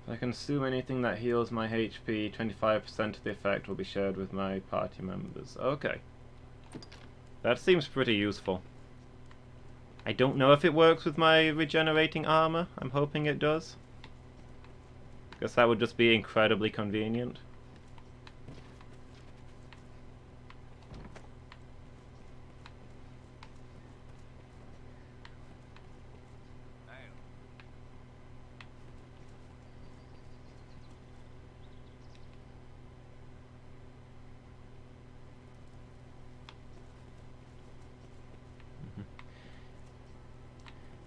If I consume anything that heals my HP, 25% of the effect will be shared with my party members. Okay. That seems pretty useful. I don't know if it works with my regenerating armor. I'm hoping it does. Because that would just be incredibly convenient.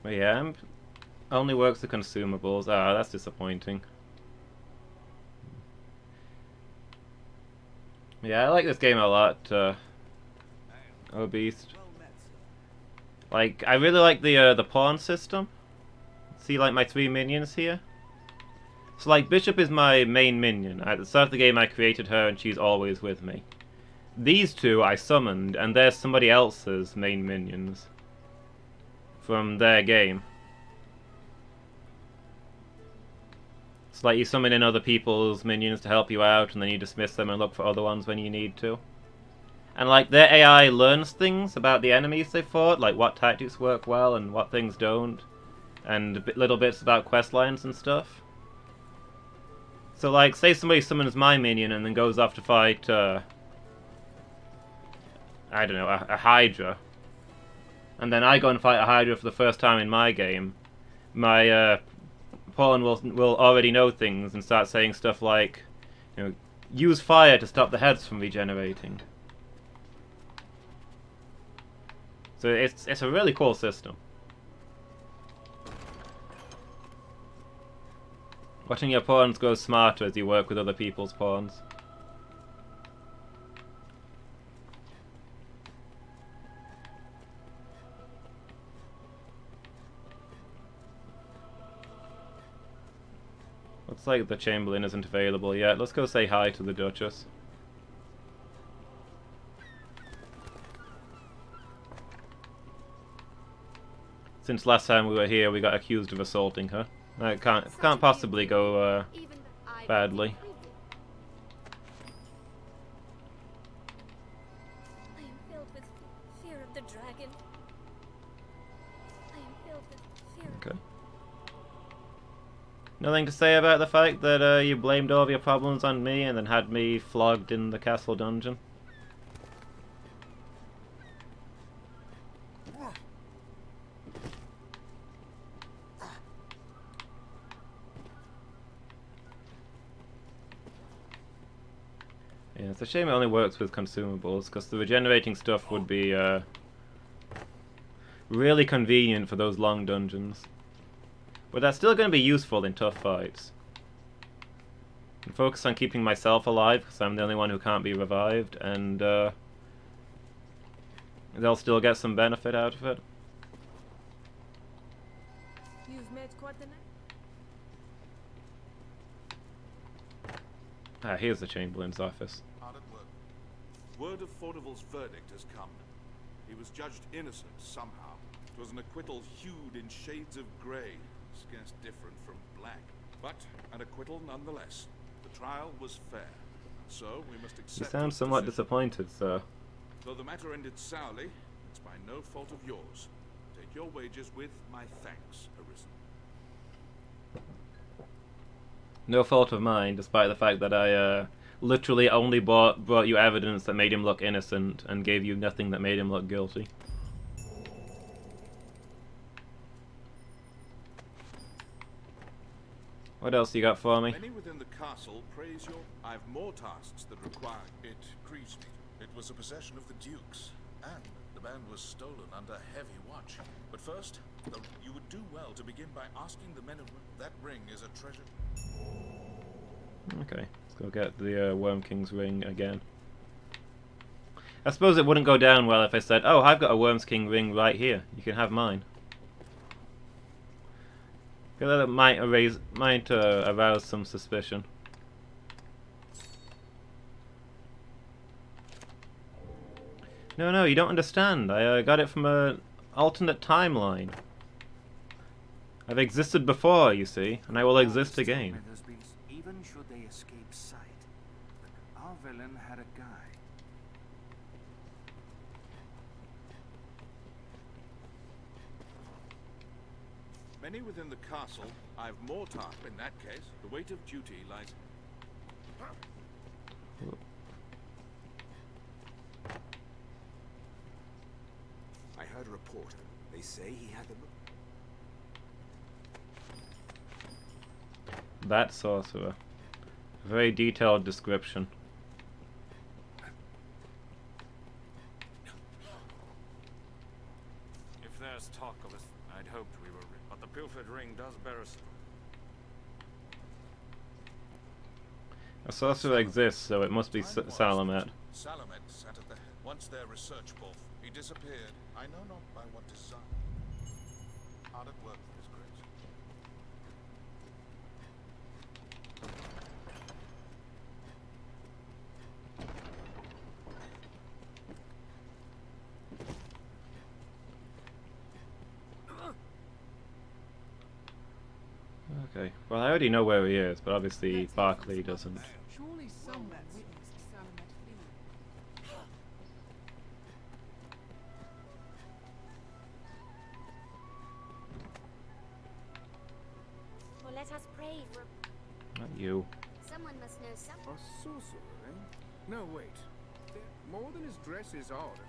But yeah, only works the consumables. Ah, that's disappointing. Yeah, I like this game a lot, Oh Beast. Like, I really like the pawn system. See, like, my 3 minions here? So, like, Bishop is my main minion. At the start of the game, I created her, and she's always with me. These two I summoned, and they're somebody else's main minions from their game. It's like you summon in other people's minions to help you out, and then you dismiss them and look for other ones when you need to. And like, their AI learns things about the enemies they fought, like what tactics work well and what things don't, and little bits about quest lines and stuff. So like, say somebody summons my minion and then goes off to fight, I don't know, a Hydra. And then I go and fight a Hydra for the first time in my game. My pawn will already know things and start saying stuff like, you know, use fire to stop the heads from regenerating. So it's a really cool system. Watching your pawns grow smarter as you work with other people's pawns. Looks like the Chamberlain isn't available yet. Let's go say hi to the Duchess. Since last time we were here, we got accused of assaulting her. It can't possibly go badly. I am filled with fear of the dragon. I am filled with fear. Okay. Nothing to say about the fact that you blamed all of your problems on me and then had me flogged in the castle dungeon? Yeah, it's a shame it only works with consumables, because the regenerating stuff would be really convenient for those long dungeons. But that's still going to be useful in tough fights. And focus on keeping myself alive, because I'm the only one who can't be revived, and they'll still get some benefit out of it. You've made quite the night. Ah, here's the Chamberlain's office. Hard at work. Word of Fordival's verdict has come. He was judged innocent somehow. 'Twas an acquittal hued in shades of grey, scarce different from black. But an acquittal nonetheless. The trial was fair. So we must accept. You sound its somewhat decision. disappointed, sir. Though the matter ended sourly, it's by no fault of yours. Take your wages with my thanks, Arisen. No fault of mine, despite the fact that I literally only brought you evidence that made him look innocent and gave you nothing that made him look guilty. What else you got for me? Many within the castle praise your... I've more tasks that require... It grieves me. It was a possession of the Duke's, and the band was stolen under heavy watch. But first, though, you would do well to begin by asking the men of... That ring is a treasure. Okay, let's go get the Worm King's ring again. I suppose it wouldn't go down well if I said, oh, I've got a Worm King ring right here. You can have mine. I feel that might arouse some suspicion. No, you don't understand. I got it from an alternate timeline. I've existed before, you see, and I will exist again. Even should they escape sight, our villain had a guide. Many within the castle, I've more tasks. In that case, the weight of duty lies... I heard a report. They say he had the... That sorcerer. A very detailed description. If there's talk of us, I'd hoped we were... But the pilfered ring does bear us. A sorcerer exists, so it must be Salamet. Salamet sat at the head. Once their research wolf, he disappeared. I know not by what design. Hard at work for his grace. Okay, well I already know where he is, but obviously Barkley doesn't. Surely someone witnessed Salamet fleeing. Well, let us pray for... Not you. Someone must know something. A sorcerer, eh? No, wait. More than his dress is odd.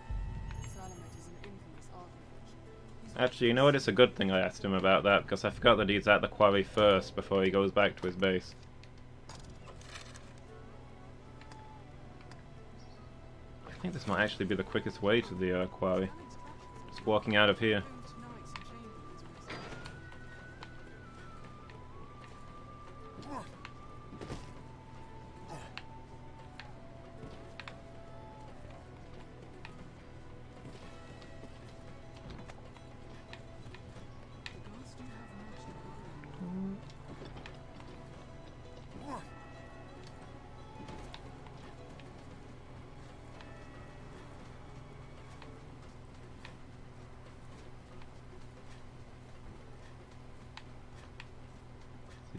Salamet is an infamous artificer. Actually, you know what? It's a good thing I asked him about that, because I forgot that he's at the quarry first before he goes back to his base. I think this might actually be the quickest way to the quarry. Just walking out of here.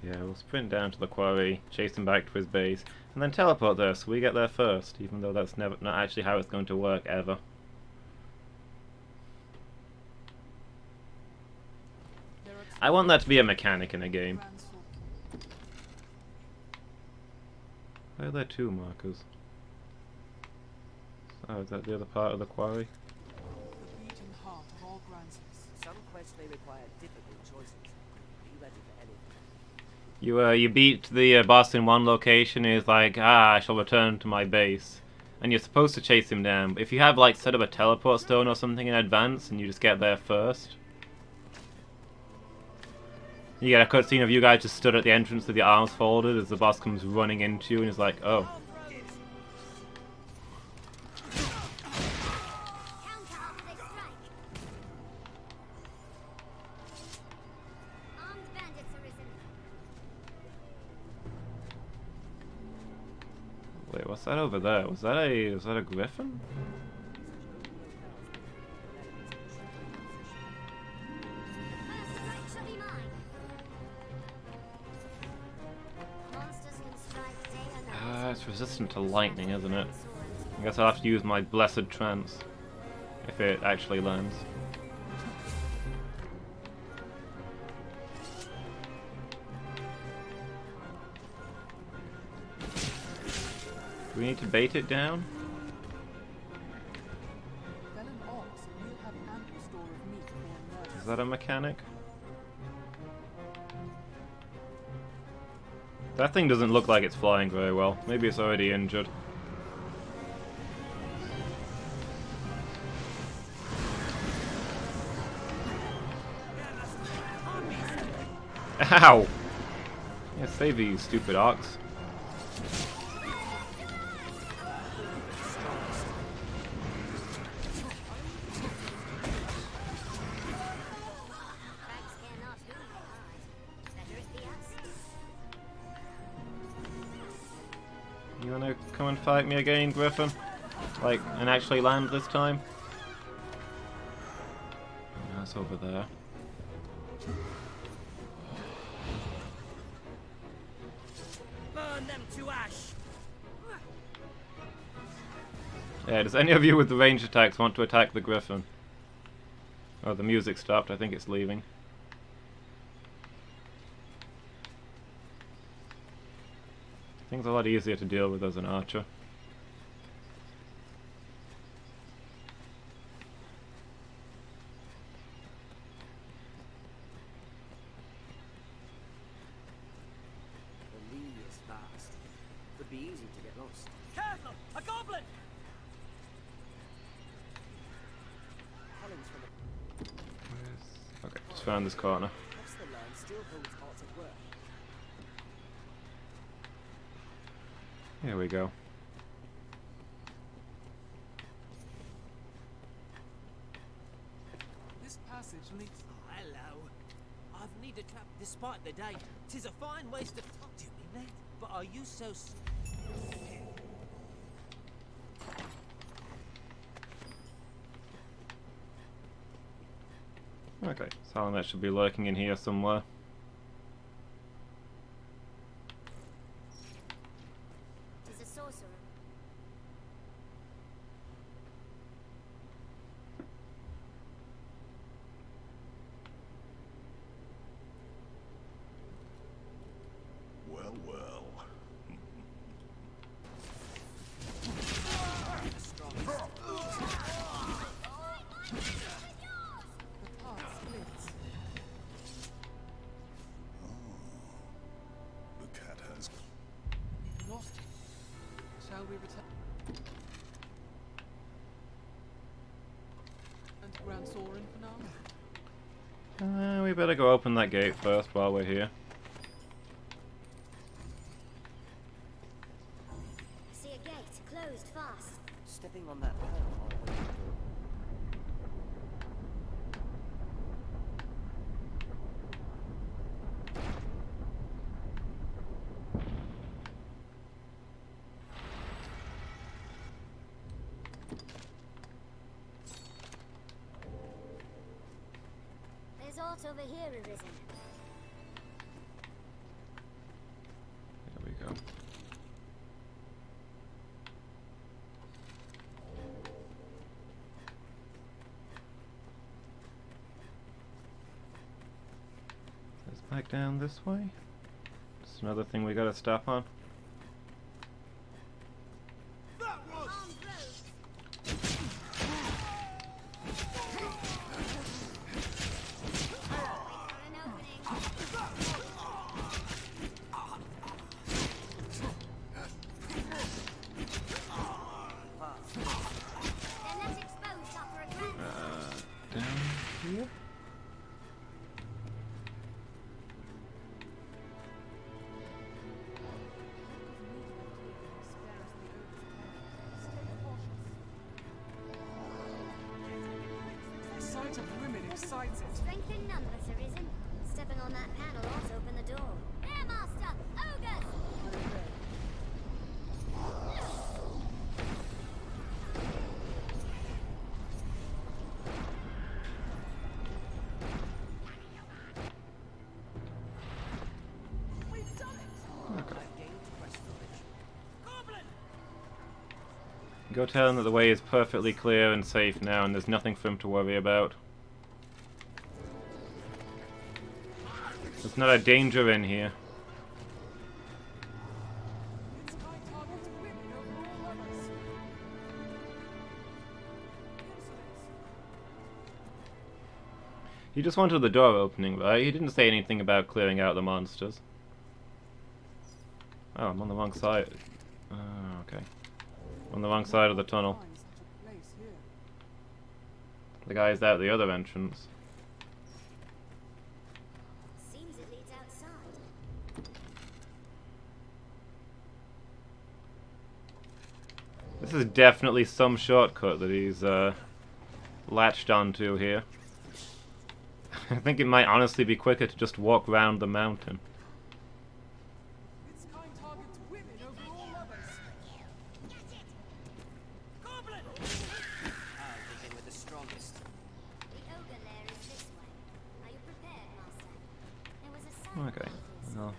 Yeah, we'll sprint down to the quarry, chase him back to his base, and then teleport there so we get there first, even though that's not actually how it's going to work ever. I want that to be a mechanic in a game. Why are there two markers? Oh, is that the other part of the quarry? The beating heart of all grances. Some quests may require difficult choices. Be ready for anything. You beat the boss in one location, and he's like, I shall return to my base. And you're supposed to chase him down, but if you have like set up a teleport stone or something in advance, and you just get there first, you get a cutscene of you guys just stood at the entrance with your arms folded as the boss comes running into you, and he's like, oh. Wait, what's that over there? Was that a griffin? resistant to lightning, isn't it? I guess I'll have to use my blessed trance if it actually lands. Do we need to bait it down? Is that a mechanic? That thing doesn't look like it's flying very well. Maybe it's already injured. Ow! Yeah, save you, stupid ox. You wanna come and fight me again, Griffin? Like, and actually land this time? Oh, that's over there. Burn them to ash. Yeah, does any of you with the range attacks want to attack the Griffin? Oh, the music stopped. I think it's leaving. Things a lot easier to deal with as an archer. The Lee is vast. Could be easy to get lost. Careful! A goblin! Collins from the Okay, just found this corner. perhaps the land still holds arts of work. Here we go. This passage leads. Oh, hello. I've needed trap despite the day. 'Tis a fine waste of time. Do you mean that? But are you so Okay, Salamet should be lurking in here somewhere. Tis a sorcerer. Well, well. The cat has. Lost him. Shall we return? And to Grand Sorin for now? We better go open that gate first while we're here. I see a gate closed fast. Stepping on that pearl might open the door. There's art over here arisen. There we go. Let's back down this way. Just another thing we gotta stop on. Down here? The sight of women excites it. Strength in numbers arisen. Stepping on that panel also open the door. Air Master! Ogres! We've done it! Okay. I've gained quest knowledge. Goblin! Go tell him that the way is perfectly clear and safe now, and there's nothing for him to worry about. There's not a danger in here. He just wanted the door opening, right? He didn't say anything about clearing out the monsters. Oh, I'm on the wrong side. Oh, okay. On the wrong side of the tunnel. The guy's out the other entrance. Seems it leads outside. This is definitely some shortcut that he's latched onto here. I think it might honestly be quicker to just walk round the mountain. Its kind targets women over all others. Goblin! I'll begin with the strongest. The ogre lair is this way. Are you prepared, Master? There was a sign. Okay. Well,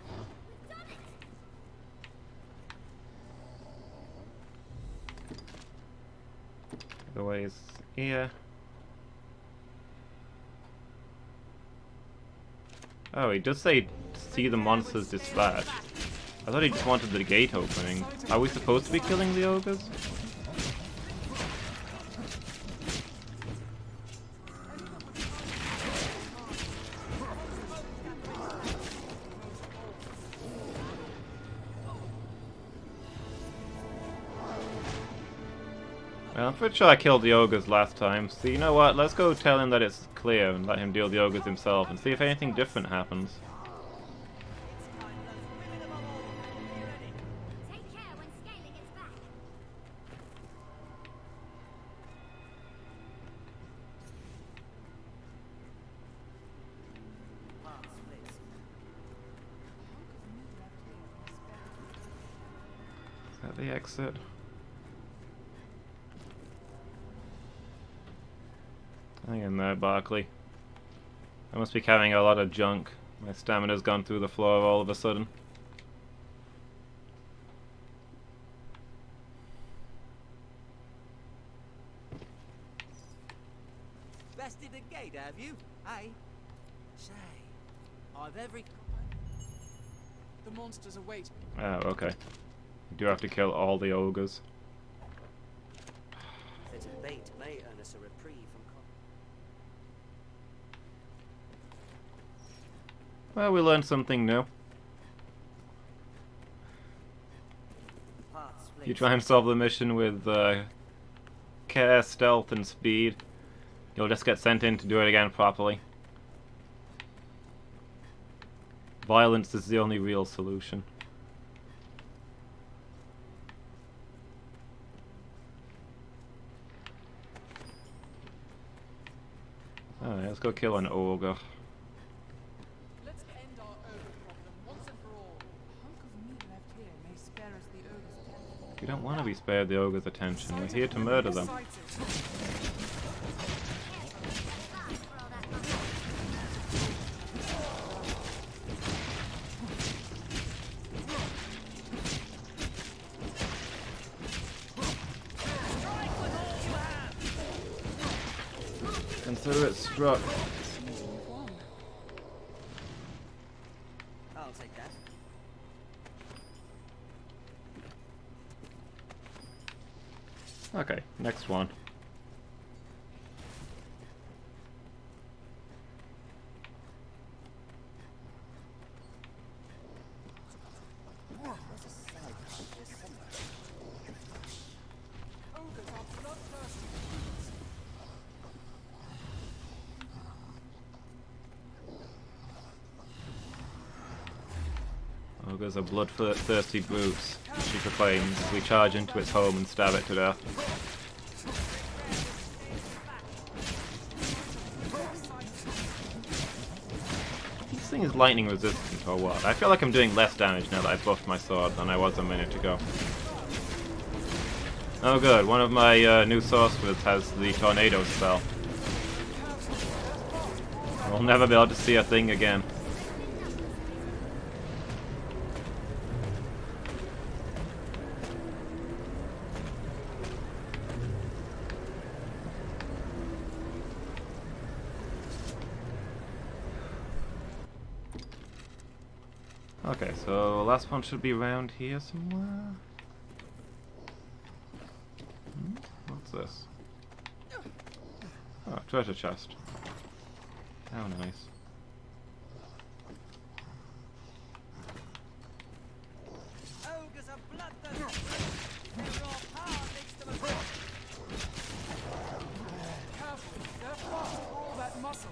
We've done it! the way is here. Oh, he does say see the monsters dispatched. I thought he just wanted the gate opening. Are we supposed to be killing the ogres? Well, I'm pretty sure I killed the ogres last time, so you know what, let's go tell him that it's clear and let him deal the ogres himself and see if anything different happens. Take care when scaling its back. Path splits. Is that the exit? Hang in there, Barkley. I must be carrying a lot of junk. My stamina's gone through the floor all of a sudden. Bested the gate, have you? Hey? Say, I've every... The monsters await. Oh, okay. You do have to kill all the ogres. Bit of bait may earn us a reprieve from... Well, we learned something new. Path splits. You try and solve the mission with care, stealth, and speed. You'll just get sent in to do it again properly. Violence is the only real solution. Alright, let's go kill an ogre. Let's end our ogre problem once and for all. A hunk of meat left here may spare us the ogre's death. We don't want to be spared the ogre's attention. We're here to murder them. Consider it struck. I'll take that. Okay, next one. Ogres are bloodthirsty. Ogres are bloodthirsty brutes, she proclaims as we charge into its home and stab it to death. This thing is lightning resistant or what? I feel like I'm doing less damage now that I've buffed my sword than I was a minute ago. Oh good, one of my new sorcerers has the tornado spell. We'll never be able to see a thing again. Okay, so last one should be around here somewhere. What's this? Oh, treasure chest. How nice. Ogres are bloodthirsty. Their raw power makes them a Careful, they're fast for all that muscle.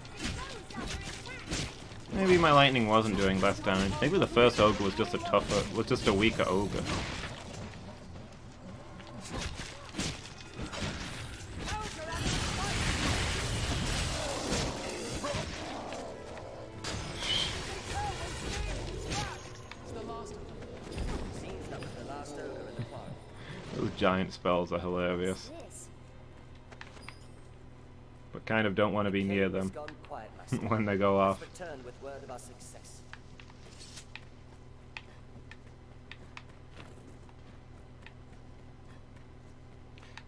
Maybe my lightning wasn't doing less damage. Maybe the first ogre was just a weaker ogre. Those giant spells are hilarious. But kind of don't want to be near them when they go off. Return with word of our success.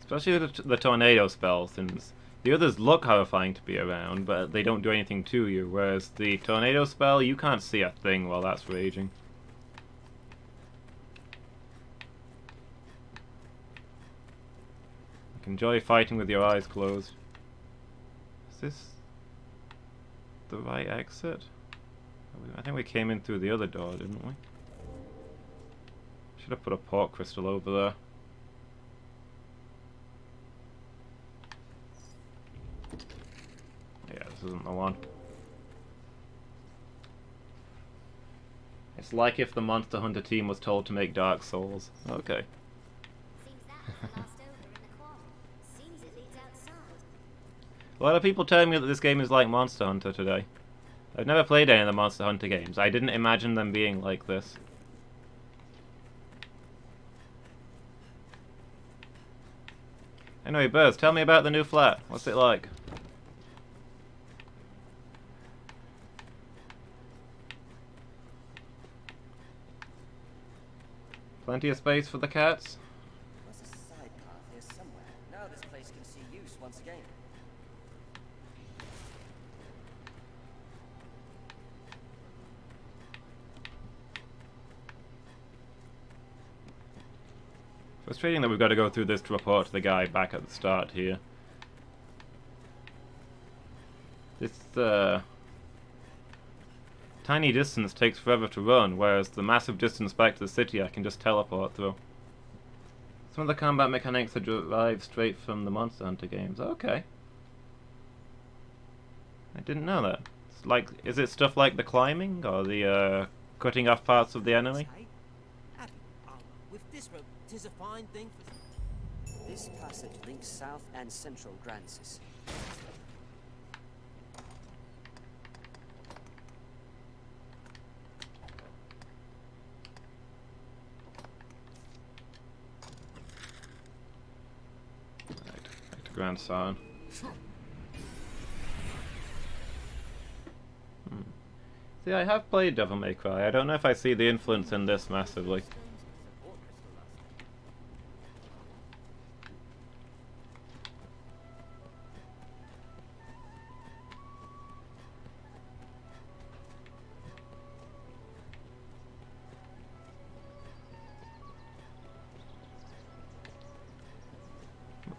Especially the tornado spells, since the others look horrifying to be around, but they don't do anything to you, whereas the tornado spell, you can't see a thing while that's raging. Enjoy fighting with your eyes closed. Is this the right exit? I think we came in through the other door, didn't we? Should have put a port crystal over there. Yeah, this isn't the one. It's like if the Monster Hunter team was told to make Dark Souls. Okay. A lot of people telling me that this game is like Monster Hunter today. I've never played any of the Monster Hunter games. I didn't imagine them being like this. Anyway, Buzz, tell me about the new flat. What's it like? Plenty of space for the cats? There's a side path here somewhere. Now this place can see use once again. Frustrating that we've got to go through this to report to the guy back at the start here. This tiny distance takes forever to run, whereas the massive distance back to the city I can just teleport through. Some of the combat mechanics are derived straight from the Monster Hunter games. Okay. I didn't know that. It's like, is it stuff like the climbing, or the cutting off parts of the enemy? With this rope, 'tis a fine thing for... This passage links South and Central Grancis. Back to Grandson. See, I have played Devil May Cry. I don't know if I see the influence in this massively.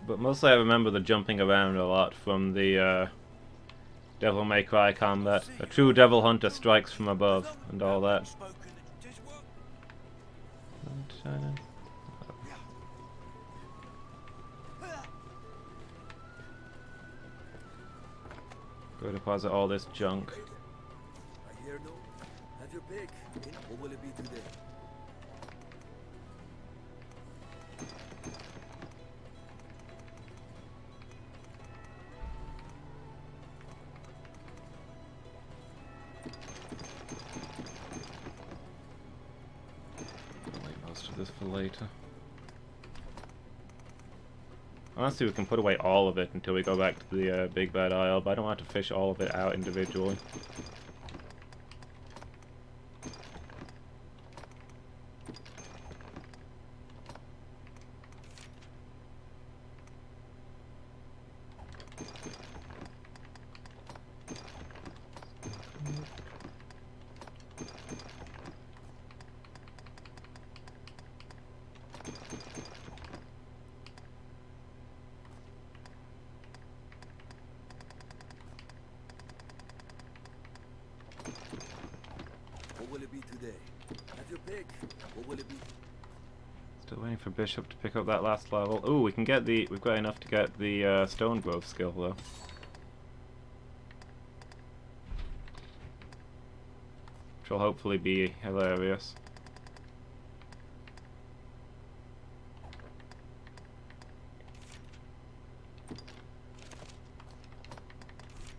But mostly I remember the jumping around a lot from the Devil May Cry combat. A true devil hunter strikes from above and all that. Go deposit all this junk. I hear no. Have your pick. What will it be today? This for later. Honestly, we can put away all of it until we go back to the Big Bad Isle, but I don't want to fish all of it out individually. pick, what will it be? Still waiting for Bishop to pick up that last level. Ooh, we can get the. We've got enough to get the Stone Growth skill though. Which will hopefully be hilarious.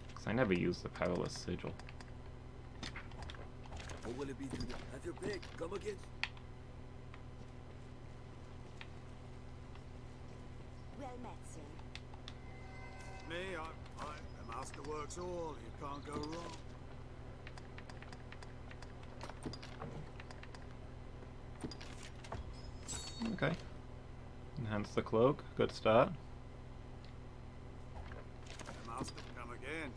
Because I never use the Perilous Sigil. What will it be today? Have your pick, come again. Well met, sir. Me, the master works all. You can't go wrong. Okay. Enhance the cloak. Good start. The master, come again.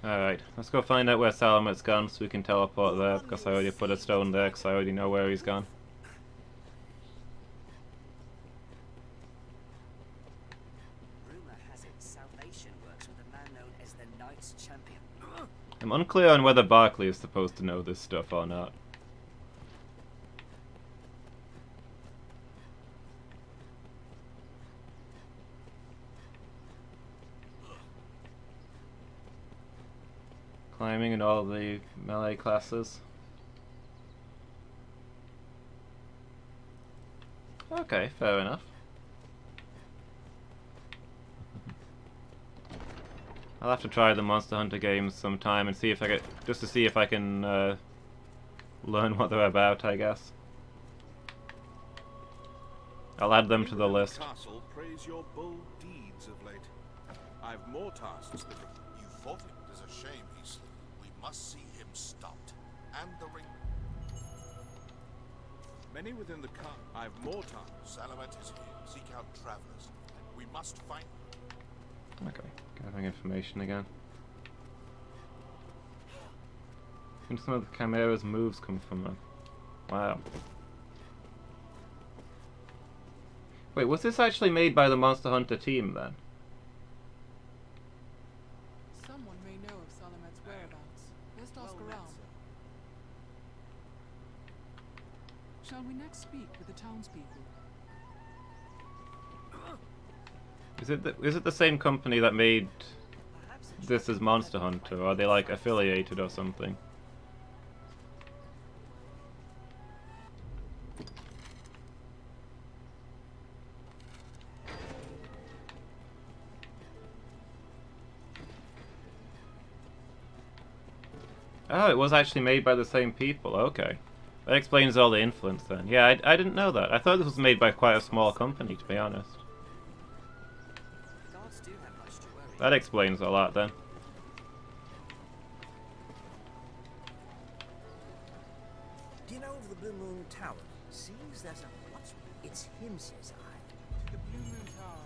Alright, let's go find out where Salamet's gone so we can teleport there, because I already put a stone there because I already know where he's gone. Rumor has it Salvation works with a man known as the Knights Champion. I'm unclear on whether Barkley is supposed to know this stuff or not. Climbing in all the melee classes. Okay, fair enough. I'll have to try the Monster Hunter games sometime and see if I get just to see if I can learn what they're about, I guess. I'll add them to the list. Castle praise your bold deeds of late. I've more tasks that You fought him. It is a shame he's. We must see him stopped. And the ring. many within the car. I've more time. Salamet is here. Seek out travelers. We must find. Okay, gathering information again. And some of the Chimera's moves come from them. Wow. Wait, was this actually made by the Monster Hunter team then? Someone may know of Salamet's whereabouts. Let's ask around. Shall we next speak with the townspeople? Is it the same company that made this as Monster Hunter, or are they like affiliated or something? Oh, it was actually made by the same people, okay. That explains all the influence then. Yeah, I didn't know that. I thought this was made by quite a small company, to be honest. That explains a lot then. Do you know of the Blue Moon Tower? Seems there's a... What's... It's him, says I. The Blue Moon Tower.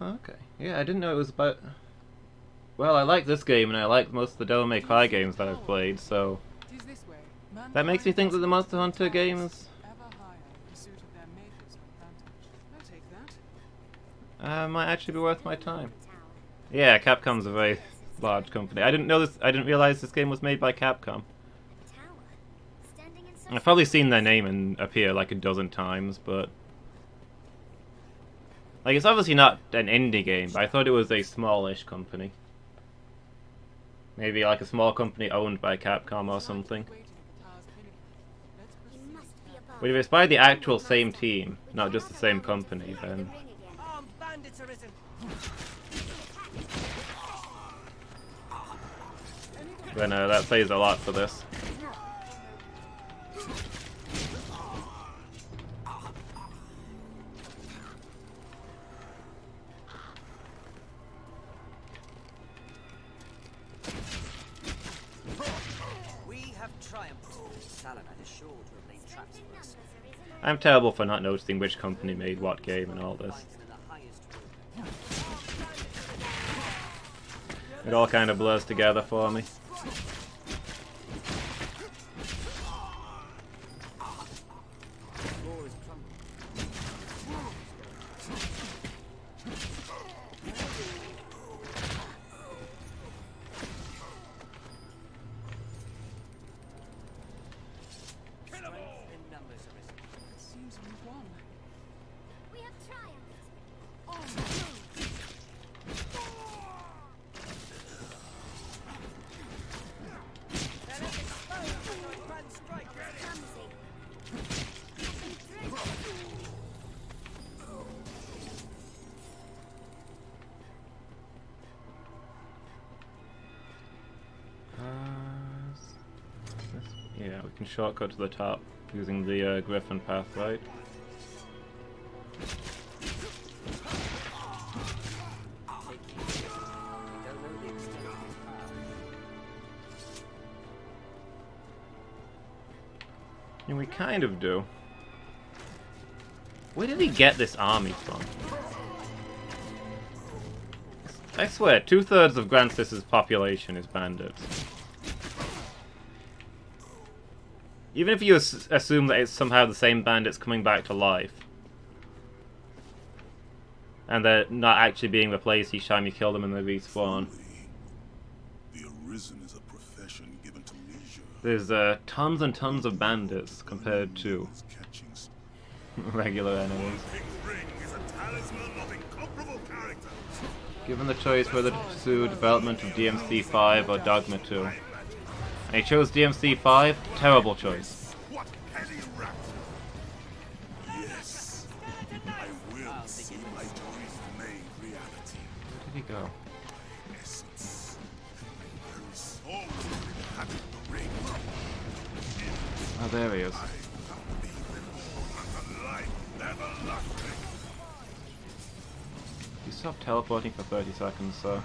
Okay. Yeah, I didn't know it was about... Well, I like this game, and I like most of the Devil May Cry games that I've played, so... That makes me think that the Monster Hunter games... might actually be worth my time. Yeah, Capcom's a very large company. I didn't know this... I didn't realize this game was made by Capcom. I've probably seen their name appear like a dozen times, but... Like, it's obviously not an indie game, but I thought it was a smallish company. Maybe like a small company owned by Capcom or something. But if it's by the actual same team, not just the same company, then... Then that says a lot for this. I'm terrible for not noticing which company made what game and all this. It all kind of blurs together for me. shortcut to the top using the Griffin path, right? And we kind of do. Where did he get this army from? I swear, 2/3 of Grancis' population is bandits. Even if you assume that it's somehow the same bandits coming back to life, and they're not actually being replaced each time you kill them and they respawn. The Arisen is a profession given to leisure. There's tons and tons of bandits compared to regular enemies. Given the choice whether to pursue development of DMC5 or Dogma 2. And he chose DMC5, terrible choice. Yes, I will see my dreams made reality. Where did he go? Essence, my very soul inhabit the ring. Oh, there he is. You stop teleporting for 30 seconds, sir.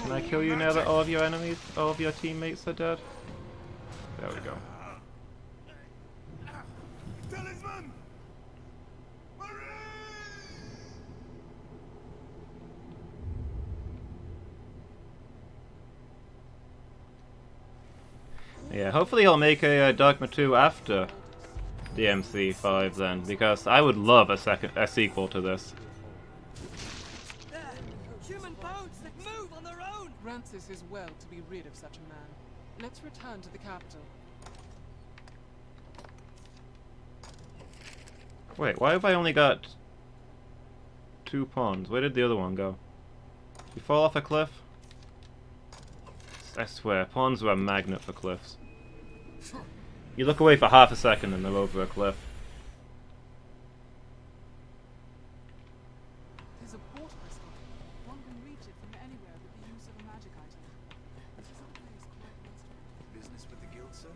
Can I kill you now that all of your enemies, all of your teammates are dead? There we go. Yeah, hopefully he'll make a Dogma 2 after DMC5 then, because I would love a sequel to this. Human bones that move on their own! Francis is well to be rid of such a man. Let's return to the capital. Wait, why have I only got 2 pawns? Where did the other one go? Did he fall off a cliff? I swear, pawns are a magnet for cliffs. You look away for half a second and they're over a cliff. There's a port crystal. One can reach it from anywhere with the use of a magic item. This is a place quite mystery. Business with the guild, sir?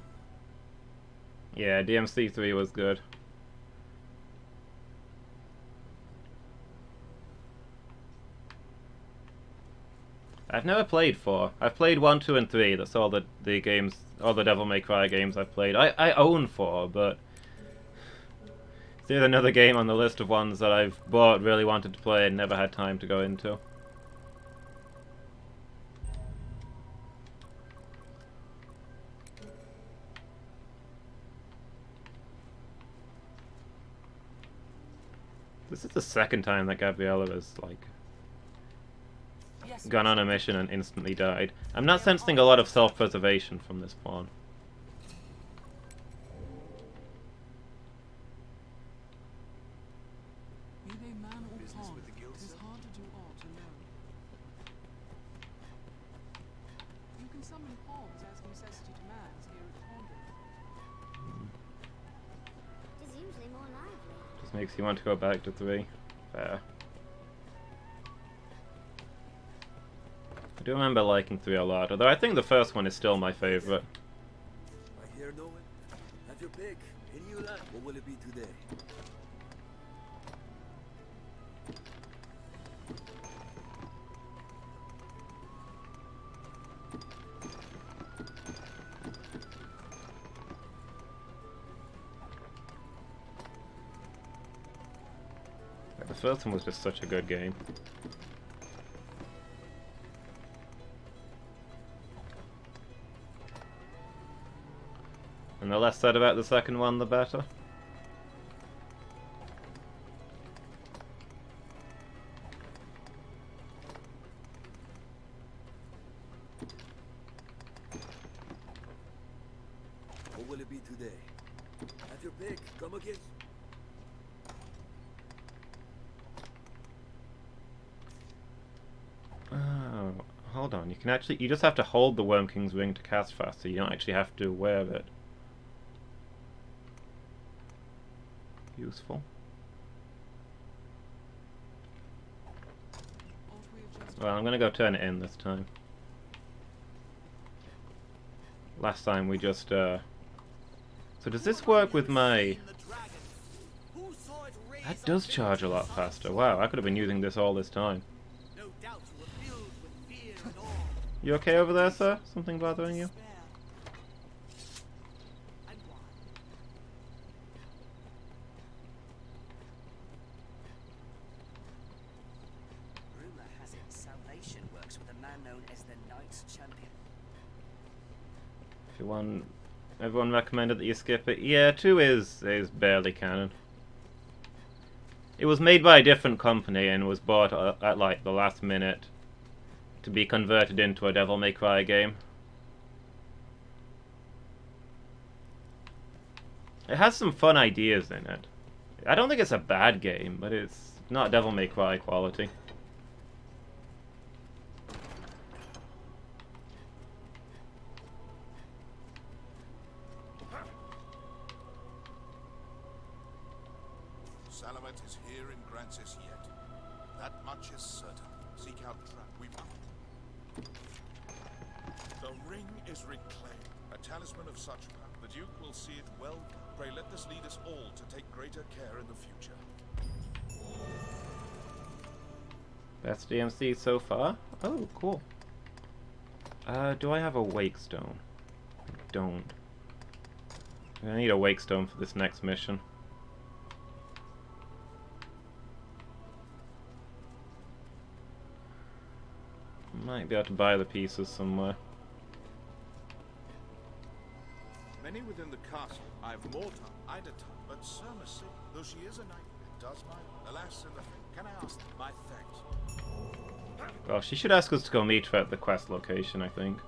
Yeah, DMC3 was good. I've never played 4. I've played 1, 2, and 3. That's all the games, all the Devil May Cry games I've played. I own 4, but there's another game on the list of ones that I've bought, really wanted to play, and never had time to go into. This is the second time that Gabriella has, like, gone on a mission and instantly died. I'm not sensing a lot of self-preservation from this pawn. Be they man or pawn, it is hard to do aught alone. You can summon pawns as necessity demands here at Condor. It is usually more lively. Just makes you want to go back to 3. Fair. I do remember liking 3 a lot, although I think the first one is still my favorite. I hear no one. Have your pick. Any you like. What will it be today? The first one was just such a good game. And the less said about the second one, the better. What will it be today? Have your pick. Come again. Oh, hold on. You just have to hold the Worm King's ring to cast faster. You don't actually have to wear it. Useful. Well, I'm gonna go turn it in this time. Last time we just, So does this work with my... That does charge a lot faster. Wow, I could have been using this all this time. You okay over there, sir? Something bothering you? Rumor has it salvation works with a man known as the Knights Champion. If you want... Everyone recommended that you skip it. Yeah, 2 is barely canon. It was made by a different company and was bought at like the last minute to be converted into a Devil May Cry game. It has some fun ideas in it. I don't think it's a bad game, but it's not Devil May Cry quality. Salamet is here in Grancis yet. That much is certain. Seek out trap. We must. The ring is reclaimed. A talisman of such power. The Duke will see it well. Pray let this lead us all to take greater care in the future. Best DMC so far? Oh, cool. Do I have a Wake Stone? I don't. I need a Wake Stone for this next mission. Might be able to buy the pieces somewhere. Many within the castle. I have more time. I'd a time. But Sir Mercy, though she is a knight, does my alas in the can I ask my thanks? Well, she should ask us to go meet her at the quest location, I think.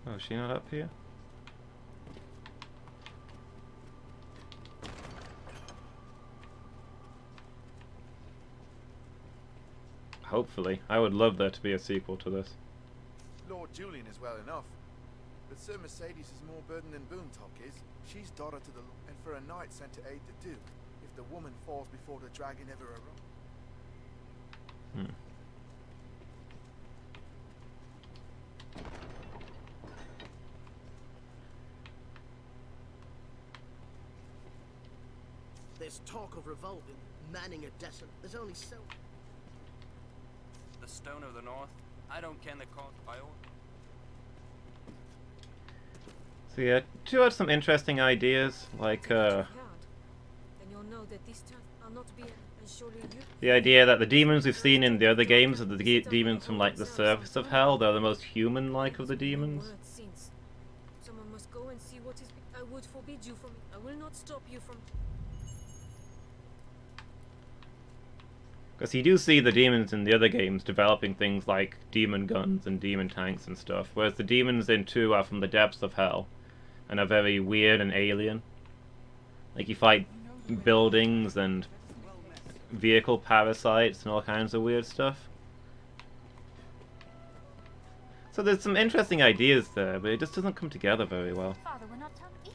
Oh, is she not up here? Hopefully. I would love there to be a sequel to this. Lord Julian is well enough, but Sir Mercedes is more burden than Boontock is. She's daughter to the and for a knight sent to aid the Duke, if the woman falls before the dragon ever arrives. There's talk of revolt and manning a desert. There's only so... The Stone of the North. I don't ken the cost by all. So yeah, 2 had some interesting ideas, like Then you'll know that these times are not to be, and surely you... the idea that the demons we've seen in the other games are the demons from like the surface of hell. They're the most human-like of the demons. Someone must go and see what is... I would forbid you from... I will not stop you from... Because you do see the demons in the other games developing things like demon guns and demon tanks and stuff, whereas the demons in 2 are from the depths of hell and are very weird and alien. Like you fight buildings and vehicle parasites and all kinds of weird stuff. So there's some interesting ideas there, but it just doesn't come together very well. Father, we're not even...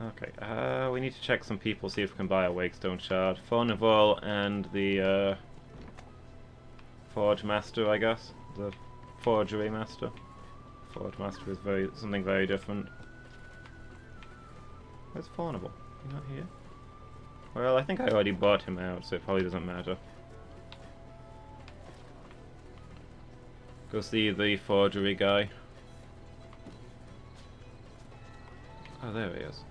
Okay, we need to check some people, see if we can buy a Wakestone Shard. Fornival and the Forge Master, I guess. The Forgery Master. Forge Master is something very different. Where's Fornival? Is he not here? Well, I think I already bought him out, so it probably doesn't matter. Go see the Forgery guy. Oh, there he is.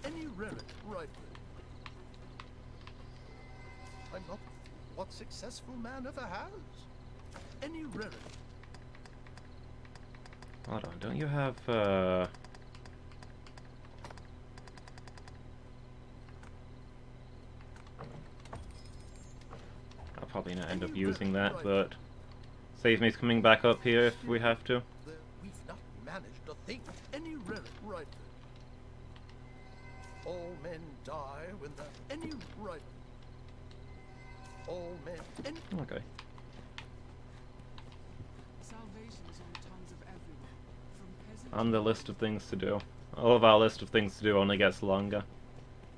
Any relic, right? I'm not what successful man ever has. Any relic. Hold on, don't you have I'll probably not end up using that, but save me's coming back up here if we have to. We've not managed to think of any relic right. All men die when the any right. All men any Okay. Salvation is on the tongues of everyone, from peasant On the list of things to do. All of our list of things to do only gets longer.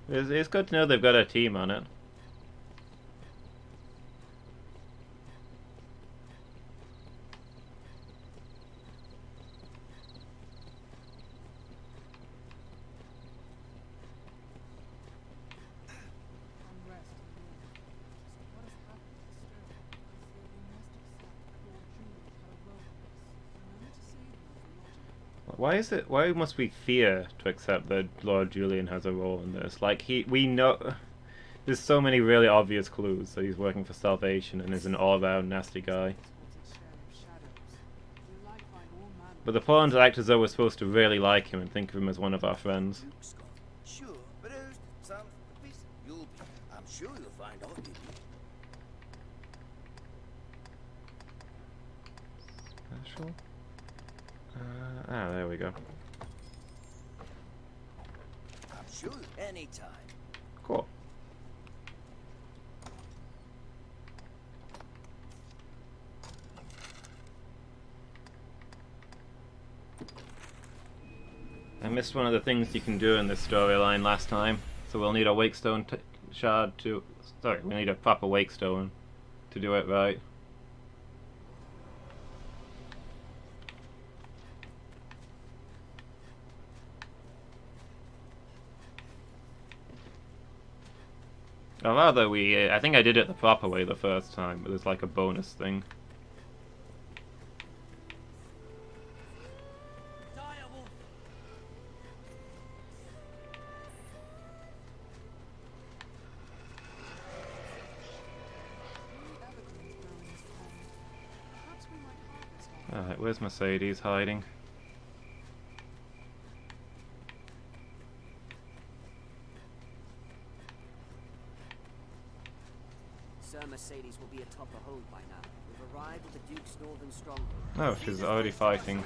It's good to know they've got a team on it. Why must we fear to accept that Lord Julian has a role in this? Like, we know, there's so many really obvious clues that he's working for Salvation and is an all-round nasty guy. But the pawns act as though we're supposed to really like him and think of him as one of our friends. Sure, but I'm sure you'll find out. Special? There we go. I'm sure anytime. Cool. I missed one of the things you can do in this storyline last time, so we'll need a Wakestone shard to... Sorry, we need a proper Wakestone to do it right. Or rather, I think I did it the proper way the first time, but there's like a bonus thing. Alright, where's Mercedes hiding? Sir Mercedes will be atop the hold by now. We've arrived at the Duke's northern stronghold. Oh, she's already fighting.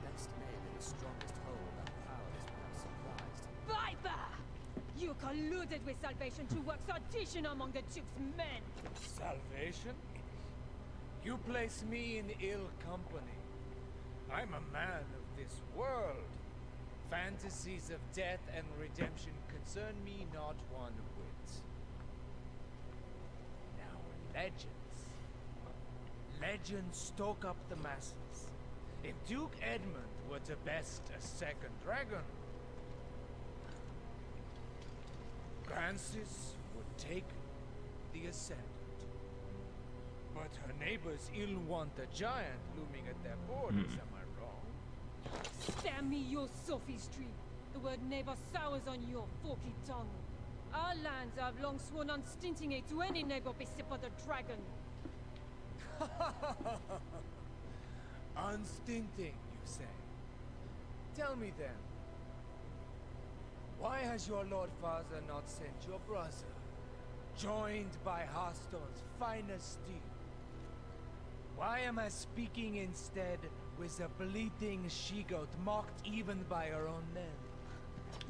Best men in the strongest hold are powerless without surprised. Viper! You colluded with Salvation to work sedition among the Duke's men! Salvation? You place me in ill company. I'm a man of this world. Fantasies of death and redemption concern me not one whit. Now, legends stoke up the masses. If Duke Edmund were to best a second dragon, Francis would take the ascendant. But her neighbors ill want a giant looming at their borders, am I wrong? Spare me your sophistry. The word neighbor sours on your forky tongue. Our lands have long sworn unstinting aid to any neighbor beset by the dragon. Unstinting, you say? Tell me then, why has your Lord Father not sent your brother, joined by Hearthstone's finest steel? Why am I speaking instead with a bleating she-goat mocked even by her own men?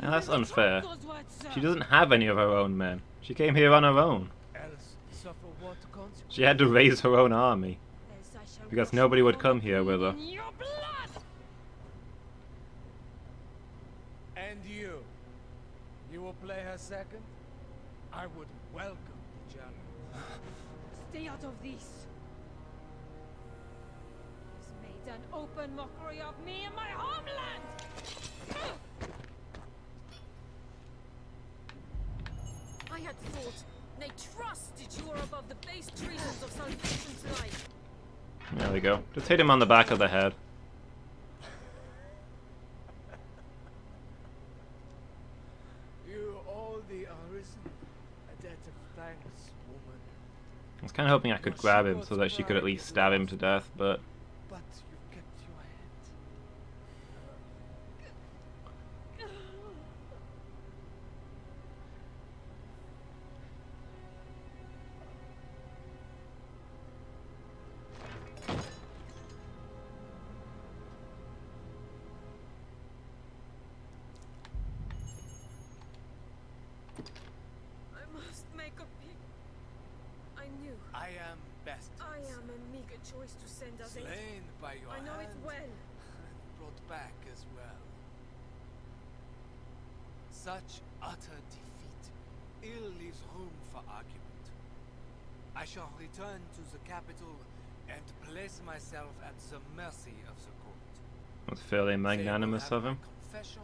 Now that's unfair. She doesn't have any of her own men. She came here on her own. Else suffer what consequence? She had to raise her own army. Because nobody would come here with her. And you? You will play her second? I would welcome the challenge. Stay out of this. He's made an open mockery of me and my homeland! I had thought, nay trusted you were above the base treasons of Salvation's life. There we go. Just hit him on the back of the head. You owe the Arisen a debt of thanks, woman. I was kind of hoping I could grab him so that she could at least stab him to death, but... But you kept your head. I must make a pick. I knew. I am best. I am a meager choice to send us Slain by your I know it hand. well. Brought back as well. Such utter defeat ill leaves room for argument. I shall return to the capital and place myself at the mercy of the court. That's fairly magnanimous of him. Confession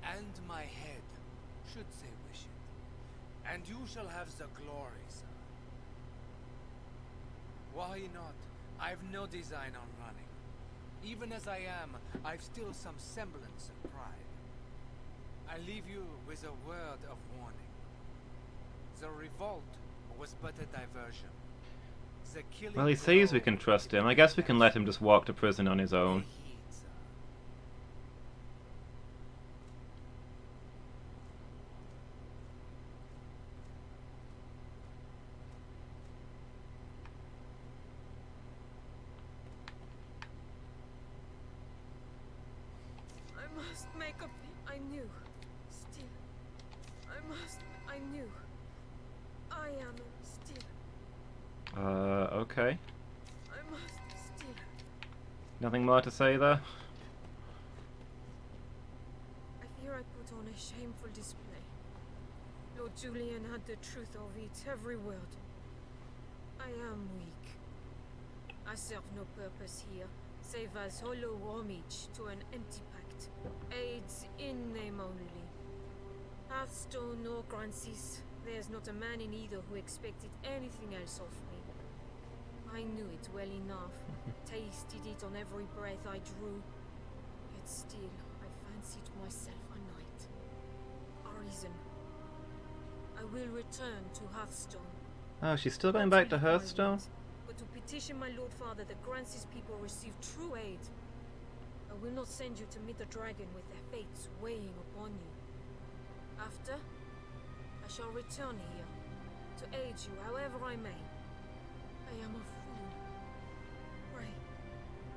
and my head, should they wish it. And you shall have the glory, sir. Why not? I've no design on running. Even as I am, I've still some semblance of pride. I leave you with a word of warning. The revolt was but a diversion. The killing Well, he says we can trust him. I guess we can let him just walk to prison on his own. I must make a pick. I knew. Still. I knew. I am still. Okay. I must still. Nothing more to say there? I fear I put on a shameful display. Lord Julian had the truth of it, every word. I am weak. I serve no purpose here, save as hollow homage to an empty pact. Aids in name only. Hearthstone or Grancis, there's not a man in either who expected anything else of me. I knew it well enough, tasted it on every breath I drew. Yet still, I fancied myself a knight. Arisen. I will return to Hearthstone. Oh, she's still going back to Hearthstone? But to petition my Lord Father that Grancis people receive true aid. I will not send you to meet the dragon with their fates weighing upon you. After, I shall return here, to aid you however I may. I am a fool. Pray,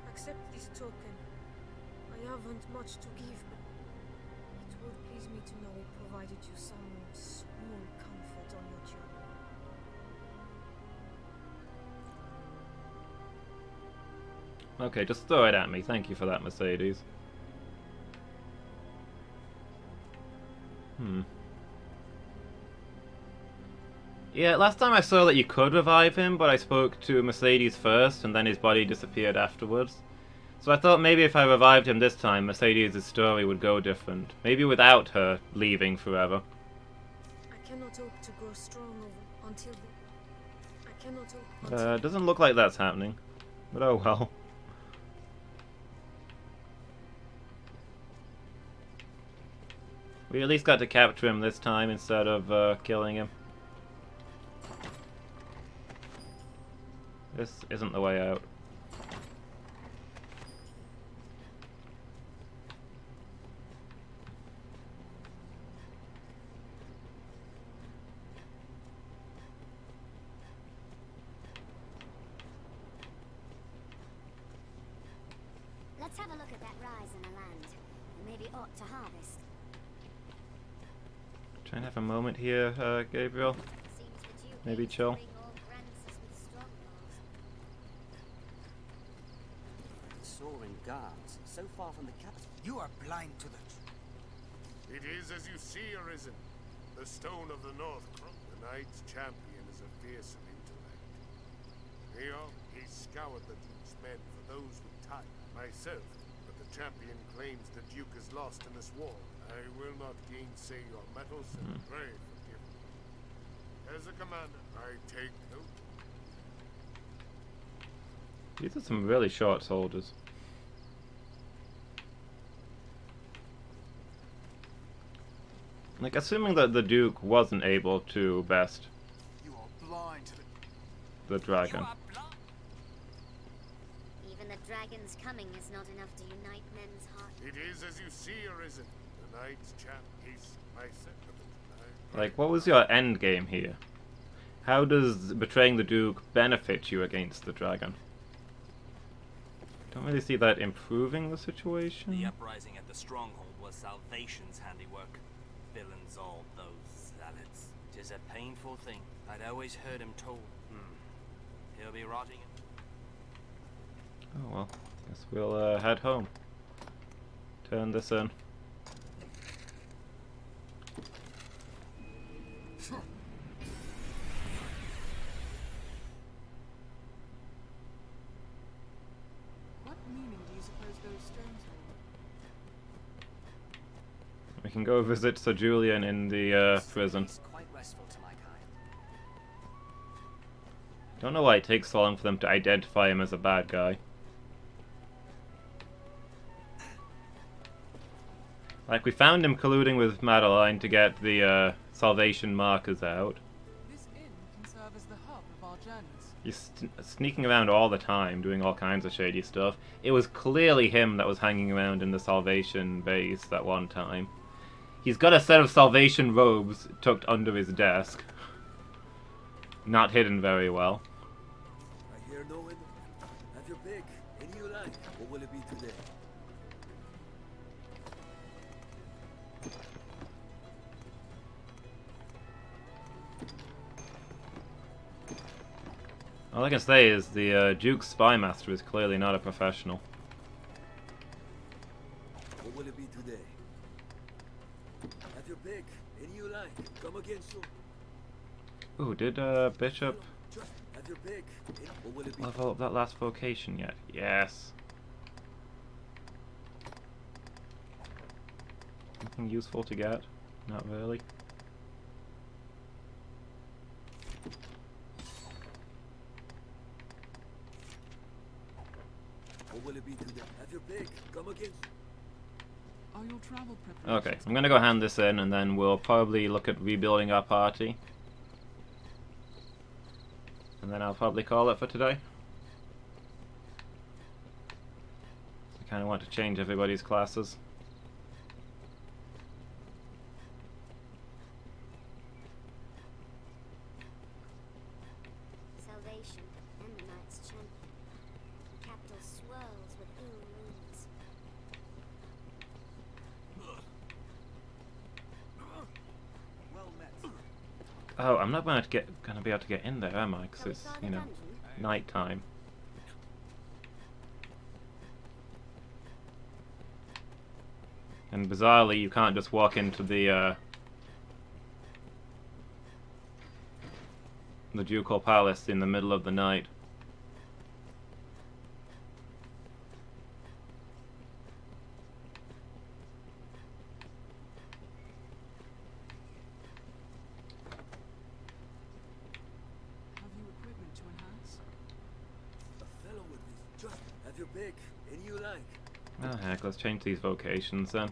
accept this token. I haven't much to give, but it would please me to know it provided you some small comfort on your journey. Okay, just throw it at me. Thank you for that, Mercedes. Yeah, last time I saw that you could revive him, but I spoke to Mercedes first, and then his body disappeared afterwards. So I thought maybe if I revived him this time, Mercedes' story would go different. Maybe without her leaving forever. I cannot hope to grow strong until the... I cannot hope until... Doesn't look like that's happening. But oh well. We at least got to capture him this time instead of killing him. This isn't the way out. Let's have a look at that rise in the land. We maybe ought to harvest. Try and have a moment here, Gabriel. Maybe chill. Soaring guards, so far from the capital. You are blind to the truth. It is as you see, Arisen. The Stone of the North. The Knight's champion is a fearsome intellect. He scoured the Duke's men for those with type. Myself, but the champion claims the Duke is lost in this war. I will not gainsay your mettle, so pray forgive me. As a commander, I take note. These are some really short soldiers. Like, assuming that the Duke wasn't able to best You are blind to the dragon. Even the dragon's coming is not enough to unite men's hearts. It is as you see, Arisen. The Knight's champ is my second. Like, what was your end game here? How does betraying the Duke benefit you against the dragon? Don't really see that improving the situation. The uprising at the stronghold was Salvation's handiwork. Villains all those zealots. 'Tis a painful thing. I'd always heard him told. He'll be rotting. Oh well, guess we'll head home. Turn this in. What meaning do you suppose those stones hold? We can go visit Sir Julian in the prison. Quite restful to my kind. Don't know why it takes so long for them to identify him as a bad guy. Like, we found him colluding with Madeline to get the Salvation markers out. This inn can serve as the hub of our journeys. He's sneaking around all the time, doing all kinds of shady stuff. It was clearly him that was hanging around in the Salvation base that one time. He's got a set of Salvation robes tucked under his desk. Not hidden very well. I hear no one. Have your pick. Any you like. What will it be today? All I can say is the Duke's Spymaster is clearly not a professional. What will it be today? Have your pick. Any you like. Come again soon. Ooh, did Bishop Have your pick. What will it be? level up that last vocation yet? Yes. Anything useful to get? Not really. What will it be today? Have your pick. Come again. Are your travel preparations? Okay, I'm gonna go hand this in and then we'll probably look at rebuilding our party. And then I'll probably call it for today. I kinda want to change everybody's classes. Salvation and the Knight's champion. The capital swirls with ill rumors. Well met. Oh, I'm not gonna be able to get in there, am I? Because it's, you know, night time. And bizarrely, you can't just walk into the Ducal Palace in the middle of the night. Have you equipment to enhance? A fellow with this. Just have your pick. Any you like. Oh heck, let's change these vocations then.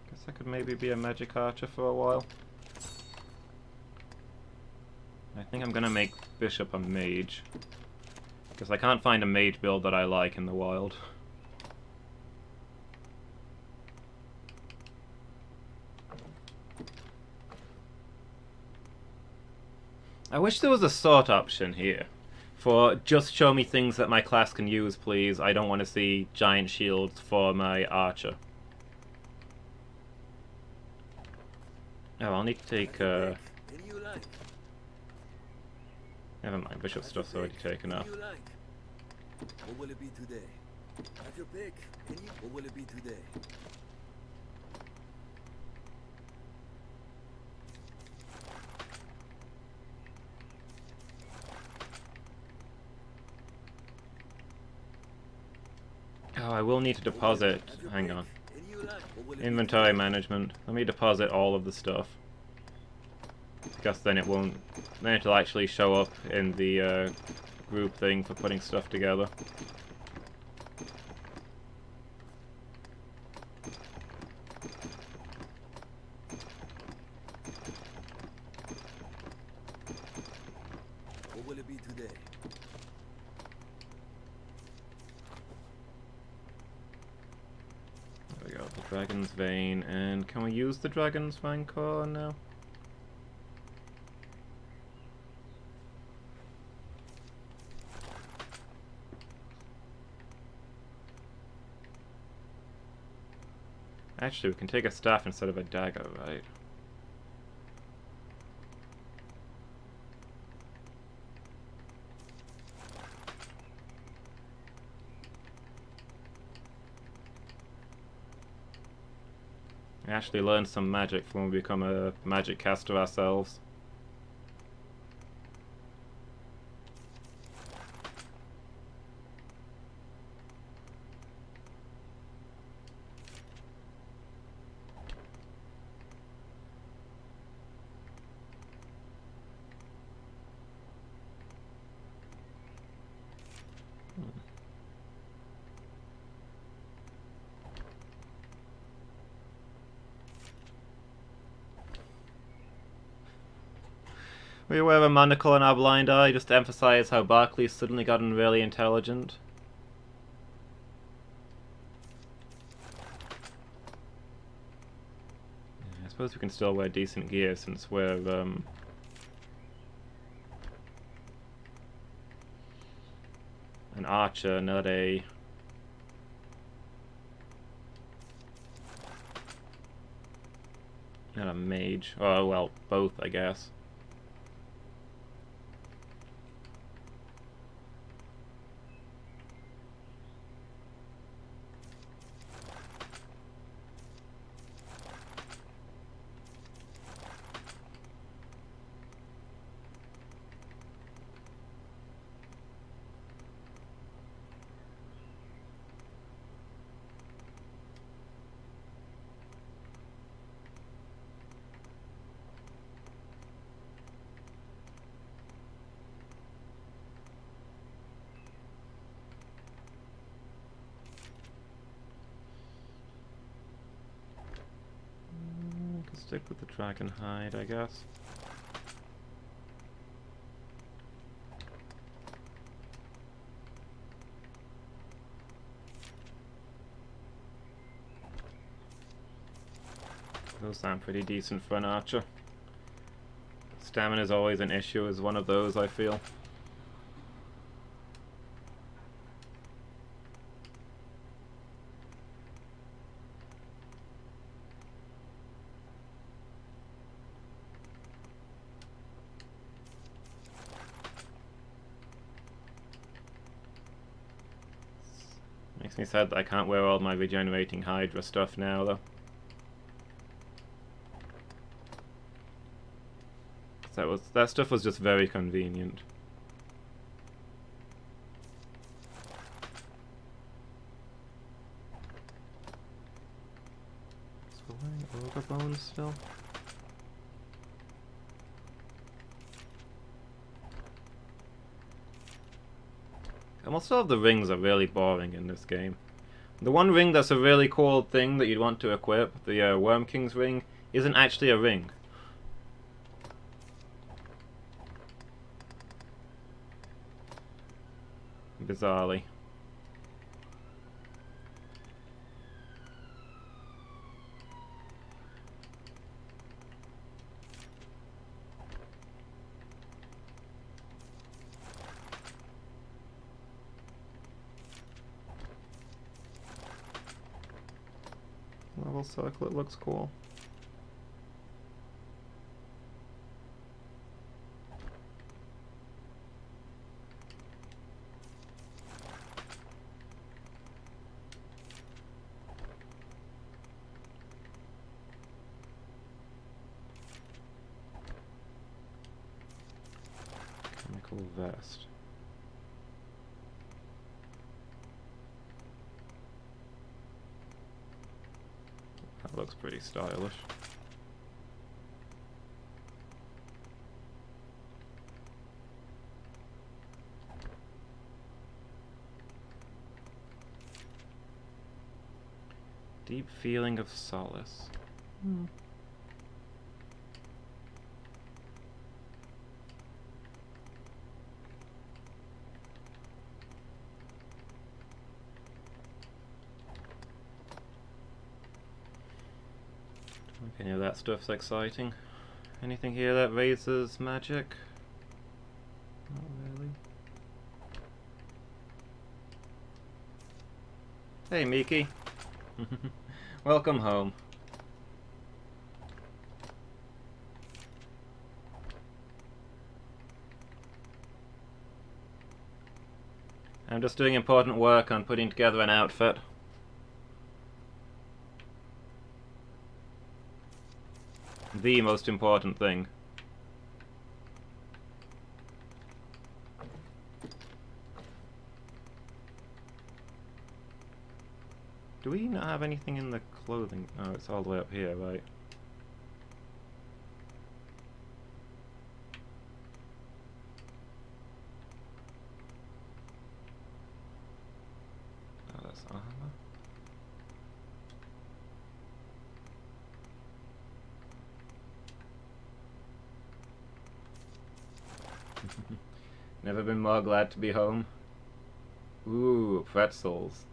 Guess I could maybe be a magic archer for a while. I think I'm gonna make Bishop a mage. Because I can't find a mage build that I like in the wild. I wish there was a sort option here. For just show me things that my class can use, please. I don't want to see giant shields for my archer. Oh, I'll need to take, never mind, Bishop stuff's already taken off. What will it be today? Have your pick. What will it be today? Oh, I will need to deposit. Hang on. Inventory management. Let me deposit all of the stuff. Because then it won't... Then it'll actually show up in the group thing for putting stuff together. What will it be today? There we go, the Dragon's Vein. And can we use the Dragon's Rancor now? Actually, we can take a staff instead of a dagger, right? We actually learn some magic from when we become a magic caster ourselves. We wear a monocle in our blind eye just to emphasize how Barkley's suddenly gotten really intelligent. I suppose we can still wear decent gear since we're an archer, not a mage. Oh well, both I guess. Stick with the dragon hide, I guess. Those sound pretty decent for an archer. Stamina is always an issue as one of those, I feel. Makes me sad that I can't wear all my regenerating Hydra stuff now, though. That stuff was just very convenient. So we're wearing ogre bones still. Almost all of the rings are really boring in this game. The one ring that's a really cool thing that you'd want to equip, the Worm King's ring, isn't actually a ring. Bizarrely. Level circlet looks cool. Chemical vest. looks pretty stylish. Deep feeling of solace. Any of that stuff's exciting. Anything here that raises magic? Not really. Hey, Miki. Welcome home. I'm just doing important work on putting together an outfit. The most important thing. Do we not have anything in the clothing? Oh, it's all the way up here, right? Oh, that's armor. Never been more glad to be home. Ooh, pretzels.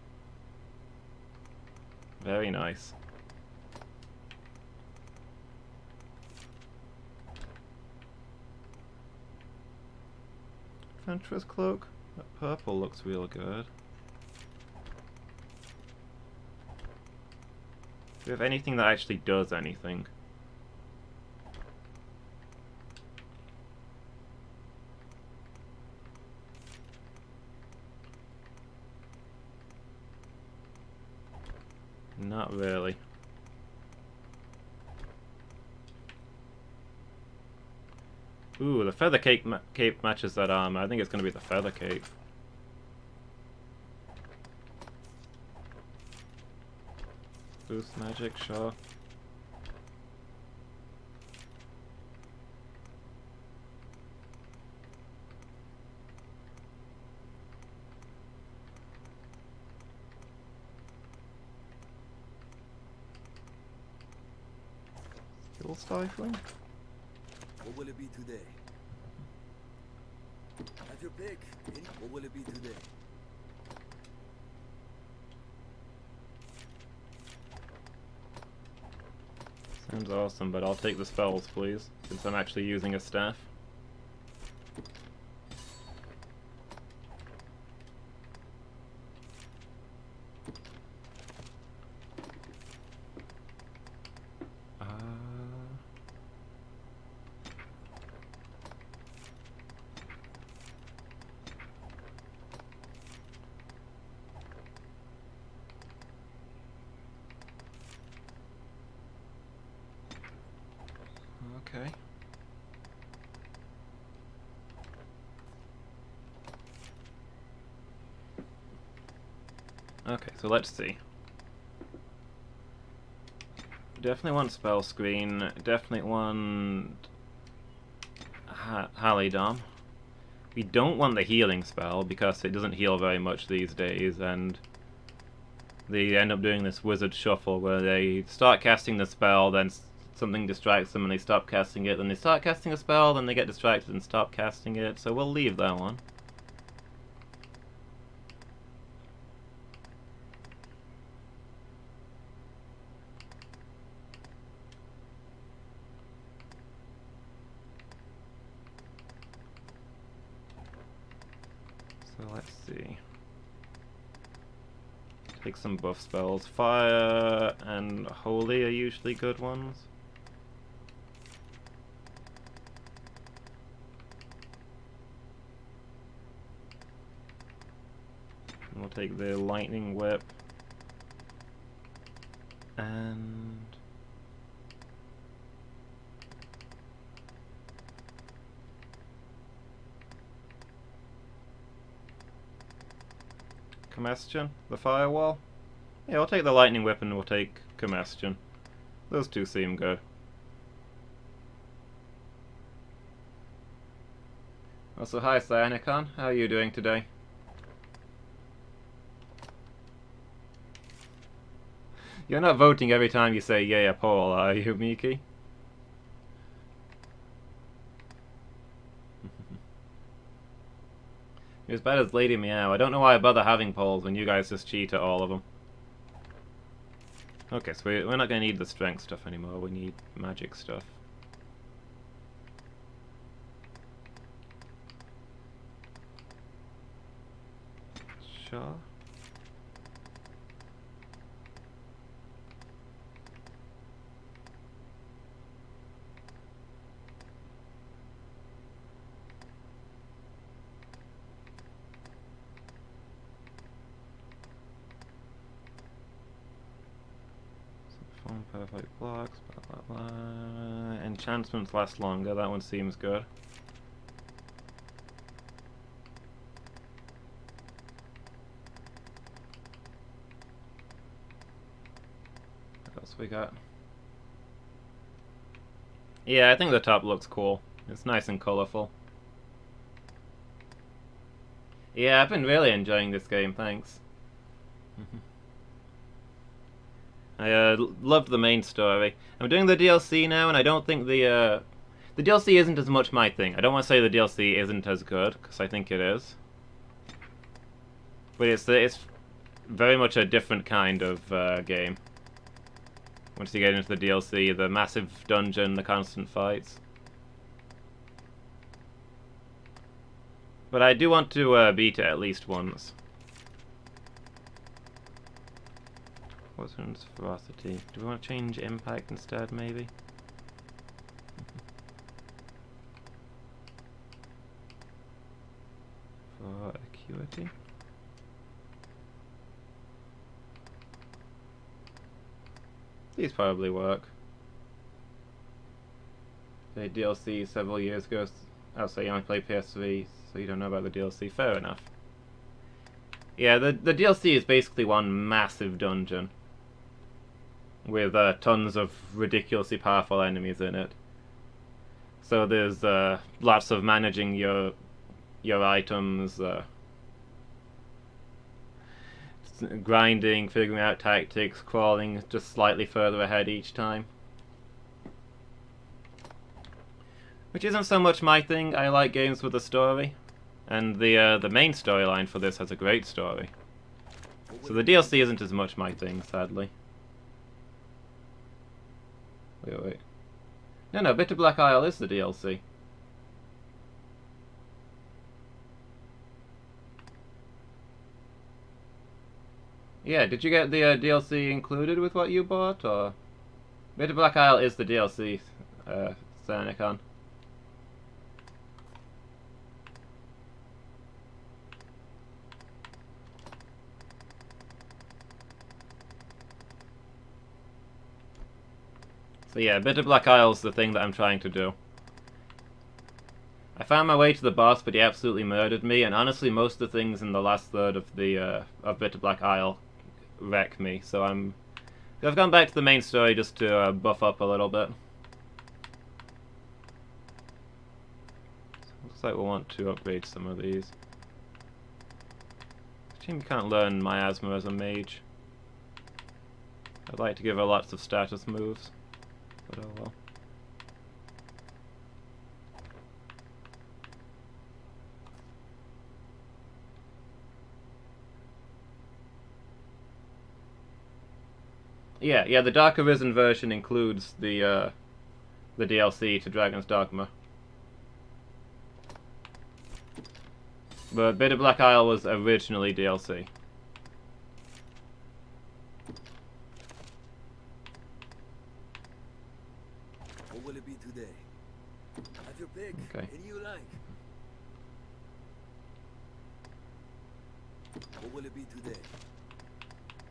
Very nice. Adventurous cloak? That purple looks real good. Do we have anything that actually does anything? Not really. Ooh, the feather cape matches that armor. I think it's going to be the feather cape. Boost magic, sure. Skill stifling? What will it be today? Have your pick. What will it be today? Sounds awesome, but I'll take the spells, please, since I'm actually using a staff. Okay. Okay, so let's see. Definitely want spell screen. Definitely want Halidom. We don't want the healing spell because it doesn't heal very much these days, and they end up doing this wizard shuffle where they start casting the spell, then something distracts them and they stop casting it, then they start casting a spell, then they get distracted and stop casting it, so we'll leave that one. So let's see. Take some buff spells. Fire and Holy are usually good ones. And we'll take the Lightning Whip. And Combustion, the Firewall. Yeah, we'll take the Lightning Whip and we'll take Combustion. Those two seem good. Also, hi Cyanicon, how are you doing today? You're not voting every time you say yay a poll, are you, Miki? You're as bad as Lady Meow. I don't know why I bother having polls when you guys just cheat at all of them. Okay, so we're not going to need the strength stuff anymore, we need magic stuff. Sure. Form perfect blocks, blah blah blah. Enchantments last longer, that one seems good. What else we got? Yeah, I think the top looks cool. It's nice and colorful. Yeah, I've been really enjoying this game, thanks. I loved the main story. I'm doing the DLC now, and I don't think the DLC isn't as much my thing. I don't want to say the DLC isn't as good, because I think it is. But it's very much a different kind of game. Once you get into the DLC, the massive dungeon, the constant fights. But I do want to beat it at least once. What's ferocity? Do we want to change impact instead, maybe? For acuity? These probably work. The DLC several years ago. Oh, so you only play PS3, so you don't know about the DLC. Fair enough. Yeah, the DLC is basically one massive dungeon with tons of ridiculously powerful enemies in it. So there's lots of managing your items, grinding, figuring out tactics, crawling just slightly further ahead each time. Which isn't so much my thing. I like games with a story, and the main storyline for this has a great story. So the DLC isn't as much my thing, sadly. Wait. No, Bitter Black Isle is the DLC. Yeah, did you get the DLC included with what you bought, or? Bitter Black Isle is the DLC, Cernicon. So yeah, Bitter Black Isle's the thing that I'm trying to do. I found my way to the boss, but he absolutely murdered me, and honestly most of the things in the last third of the of Bitter Black Isle wreck me, so I've gone back to the main story just to buff up a little bit. Looks like we'll want to upgrade some of these. Shame you can't learn Miasma as a mage. I'd like to give her lots of status moves. But oh well. Yeah, the Dark Arisen version includes the DLC to Dragon's Dogma. But Bitter Black Isle was originally DLC. What will it be today? Have your pick. Okay. Any you like. What will it be today?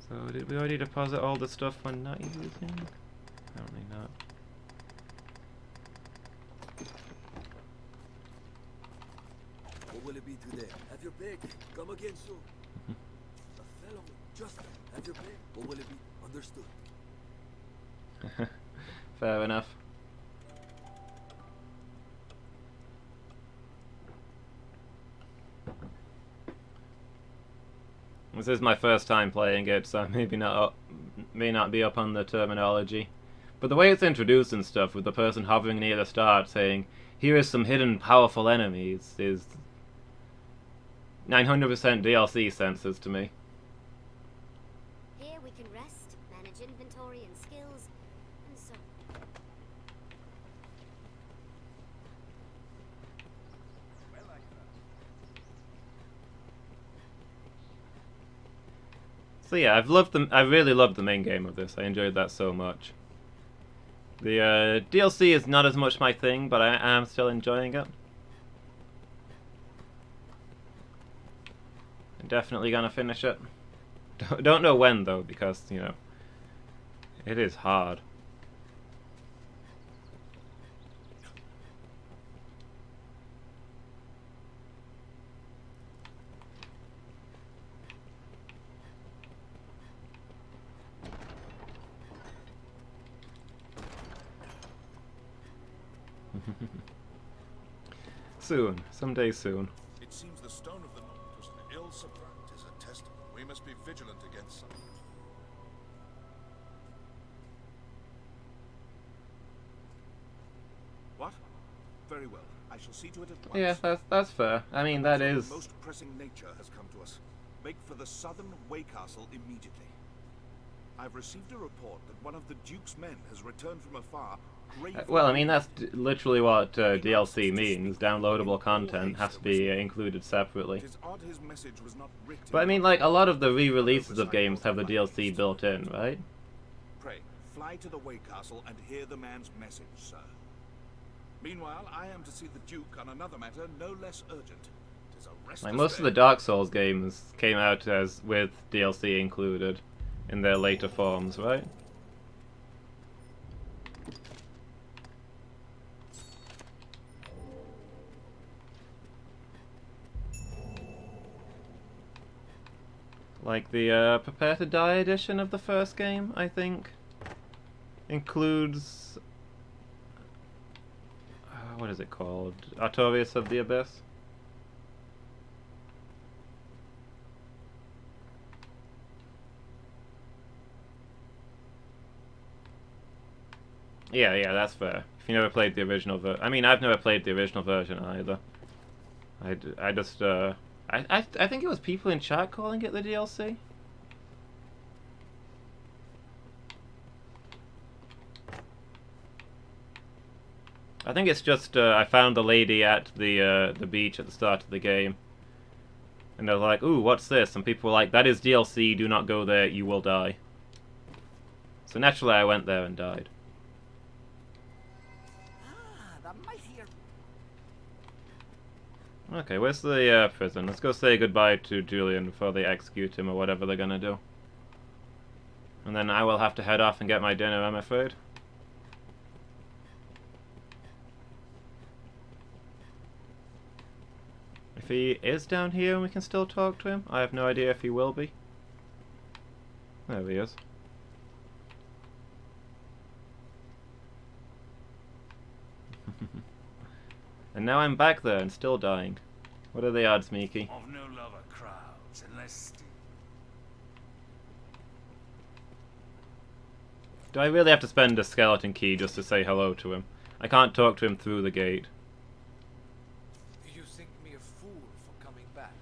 So did we already deposit all the stuff when not using? Apparently not. What will it be today? Have your pick. Come again soon. A fellow, just have your pick. What will it be? Understood. fair enough. This is my first time playing it, so I may not be up on the terminology. But the way it's introduced and stuff, with the person hovering near the start saying, "Here is some hidden powerful enemies," is 900% DLC senses to me. Here we can rest, manage inventory and skills, and so on. So yeah, I really loved the main game of this. I enjoyed that so much. The DLC is not as much my thing, but I am still enjoying it. I'm definitely gonna finish it. Don't know when though, because, you know, it is hard. Soon. Someday soon. It seems the stone of the North was an ill surprise. It is a testament. We must be vigilant against something. What? Very well. I shall see to it at once. Yeah, that's fair. I mean, that is... The most pressing nature has come to us. Make for the southern way castle immediately. I've received a report that one of the Duke's men has returned from afar. Well, I mean, that's literally what DLC means. Downloadable content has to be included separately. But I mean, like, a lot of the re-releases of games have the DLC built in, right? Pray, fly to the way castle and hear the man's message, sir. Meanwhile, I am to see the Duke on another matter no less urgent. Tis a restless Like, most day. of the Dark Souls games came out as with DLC included in their later forms, right? Like the Prepare to Die edition of the first game, I think, includes... what is it called? Artorias of the Abyss? Yeah, that's fair. If you never played the original I mean, I've never played the original version either. I just, I think it was people in chat calling it the DLC. I think it's just, I found the lady at the beach at the start of the game. And I was like, ooh, what's this? And people were like, that is DLC, do not go there, you will die. So naturally I went there and died. Okay, where's the prison? Let's go say goodbye to Julian before they execute him or whatever they're gonna do. And then I will have to head off and get my dinner, I'm afraid. If he is down here and we can still talk to him, I have no idea if he will be. There he is. And now I'm back there and still dying. What are the odds, Miki? Of no love of crowds, unless... Do I really have to spend a skeleton key just to say hello to him? I can't talk to him through the gate. Do you think me a fool for coming back?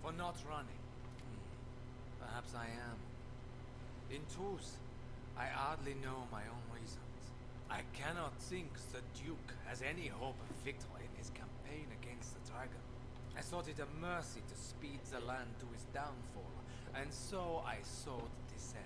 For not running? Perhaps I am. In truth, I hardly know my own reasons. I cannot think the Duke has any hope of victory in his campaign against the dragon. I thought it a mercy to speed the land to his downfall, and so I sowed dissent.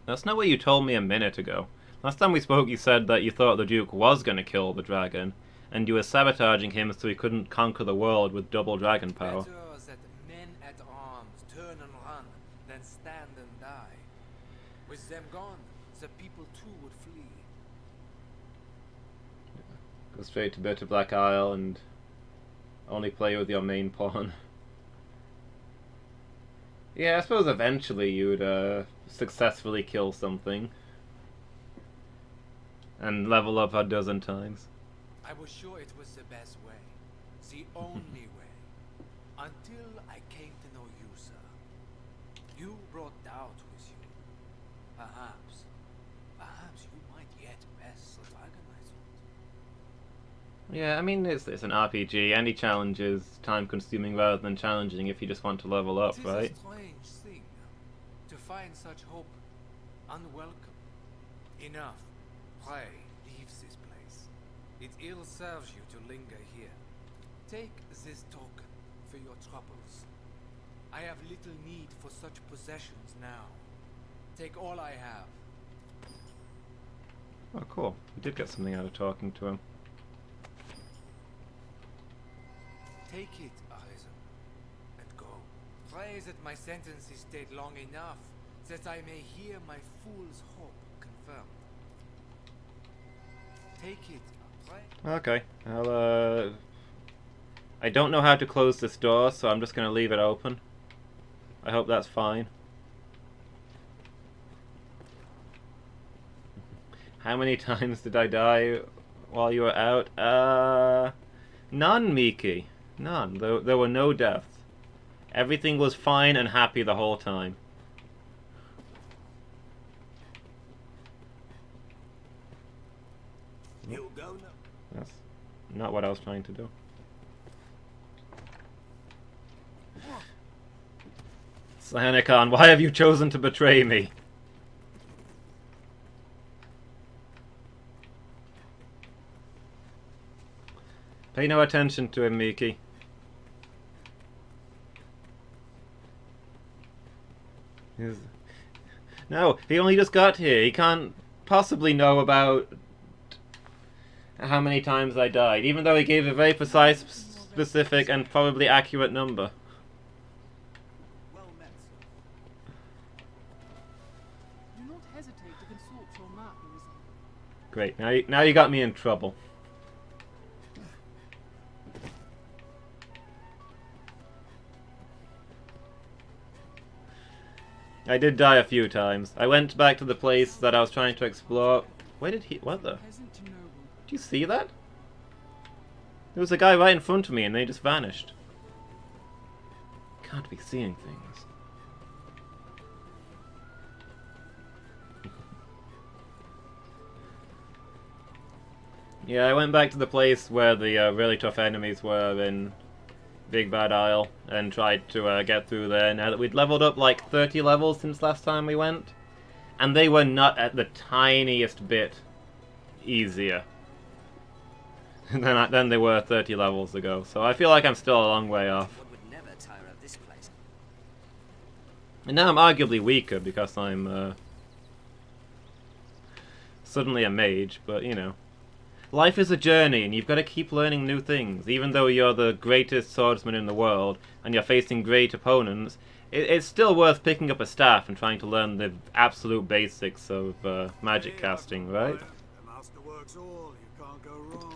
That's not what you told me a minute ago. Last time we spoke you said that you thought the Duke was going to kill the dragon, and you were sabotaging him so he couldn't conquer the world with double dragon power. Better that men at arms turn and run than stand and die. With them gone, the people too would flee. Go straight to Bitter Black Isle and only play with your main pawn. Yeah, I suppose eventually you'd successfully kill something. and level up a dozen times. I was sure it was the best way. The only way. Until I came to know you, sir. You brought doubt with you. Perhaps you might yet best the dragon, I thought. Yeah, I mean, it's an RPG. Any challenge is time-consuming rather than challenging if you just want to level up, right? It is a strange thing to find such hope unwelcome. Enough. Pray, leave this place. It ill serves you to linger here. Take this token for your troubles. I have little need for such possessions now. Take all I have. Oh, cool. We did get something out of talking to him. Take it, Arisen, and go. Pray that my sentence is stayed long enough, that I may hear my fool's hope confirmed. Take it, pray. Okay. I don't know how to close this door, so I'm just going to leave it open. I hope that's fine. How many times did I die while you were out? None, Miki. None. There were no deaths. Everything was fine and happy the whole time. You'll go now. That's not what I was trying to do. Cyanican, why have you chosen to betray me? Pay no attention to him, Miki. No, he only just got here. He can't possibly know about how many times I died, even though he gave a very precise, specific, and probably accurate number. Well met, sir. Do not hesitate to consult your map, Arisen. Great, now you got me in trouble. I did die a few times. I went back to the place that I was trying to explore. Where did he... What the... Did you see that? There was a guy right in front of me and they just vanished. Can't be seeing things. Yeah, I went back to the place where the really tough enemies were in Big Bad Isle and tried to get through there now that we'd leveled up like 30 levels since last time we went. And they were not at the tiniest bit easier than they were 30 levels ago. So I feel like I'm still a long way off. One would never tire of this place. And now I'm arguably weaker because I'm suddenly a mage, but you know. Life is a journey, and you've got to keep learning new things. Even though you're the greatest swordsman in the world, and you're facing great opponents, it's still worth picking up a staff and trying to learn the absolute basics of magic casting, right? The master works all, you can't go wrong.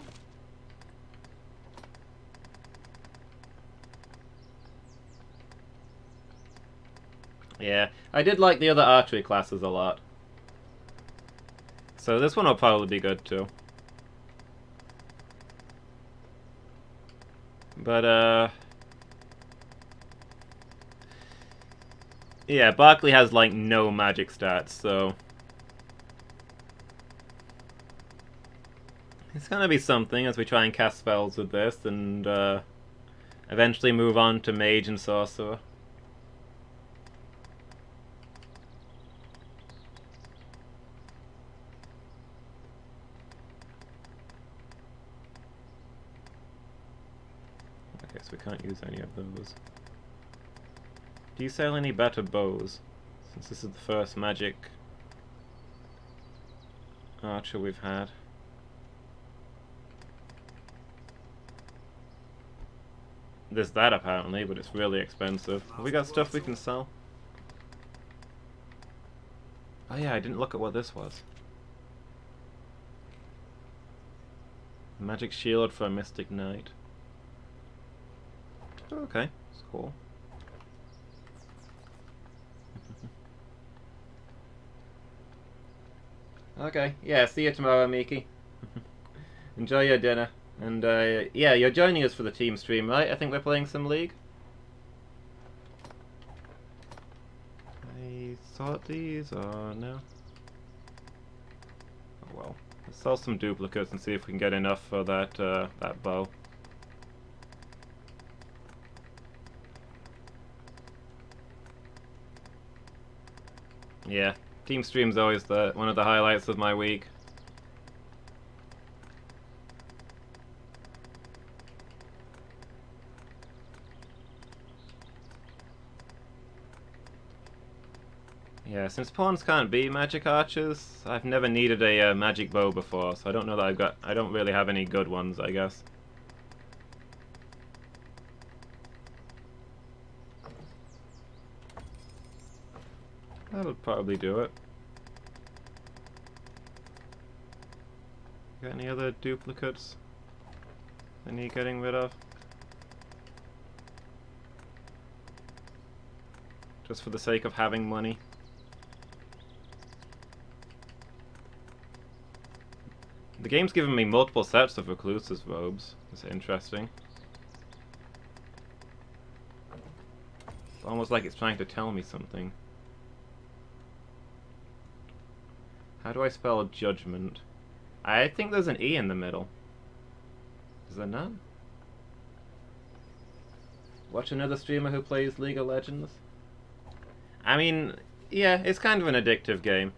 Yeah, I did like the other archery classes a lot. So this one will probably be good too. But, yeah, Barkley has, like, no magic stats, so... It's gonna be something as we try and cast spells with this, and, eventually move on to Mage and Sorcerer. So we can't use any of those. Do you sell any better bows? Since this is the first magic archer we've had. There's that apparently, but it's really expensive. Have we got stuff we can sell? Oh yeah, I didn't look at what this was. Magic shield for a Mystic Knight. Okay, it's cool. Okay, yeah, see you tomorrow, Miki. Enjoy your dinner. And, yeah, you're joining us for the team stream, right? I think we're playing some League. I sort these, or no? Oh well. Let's sell some duplicates and see if we can get enough for that, that bow. Yeah, team stream's always one of the highlights of my week. Yeah, since pawns can't be magic archers, I've never needed a magic bow before, so I don't know that I don't really have any good ones, I guess. That'll probably do it. Got any other duplicates I need getting rid of? Just for the sake of having money. The game's given me multiple sets of Recluse's robes. It's interesting. It's almost like it's trying to tell me something. How do I spell judgment? I think there's an E in the middle. Is there none? Watch another streamer who plays League of Legends? I mean, yeah, it's kind of an addictive game.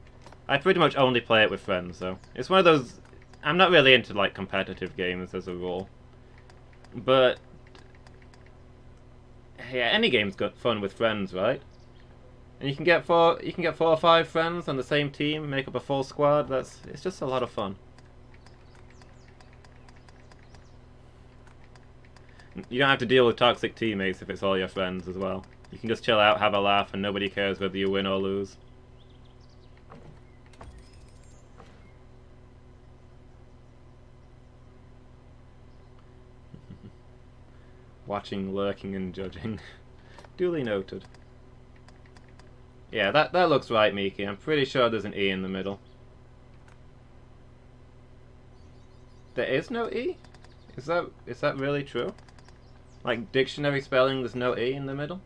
I pretty much only play it with friends, though. It's one of those... I'm not really into, like, competitive games as a rule. But... yeah, any game's got fun with friends, right? And you can get four or five friends on the same team, make up a full squad. It's just a lot of fun. You don't have to deal with toxic teammates if it's all your friends as well. You can just chill out, have a laugh, and nobody cares whether you win or lose. Watching, lurking, and judging. Duly noted. Yeah, that looks right, Miki. I'm pretty sure there's an E in the middle. There is no E? Is that really true? Like dictionary spelling, there's no E in the middle?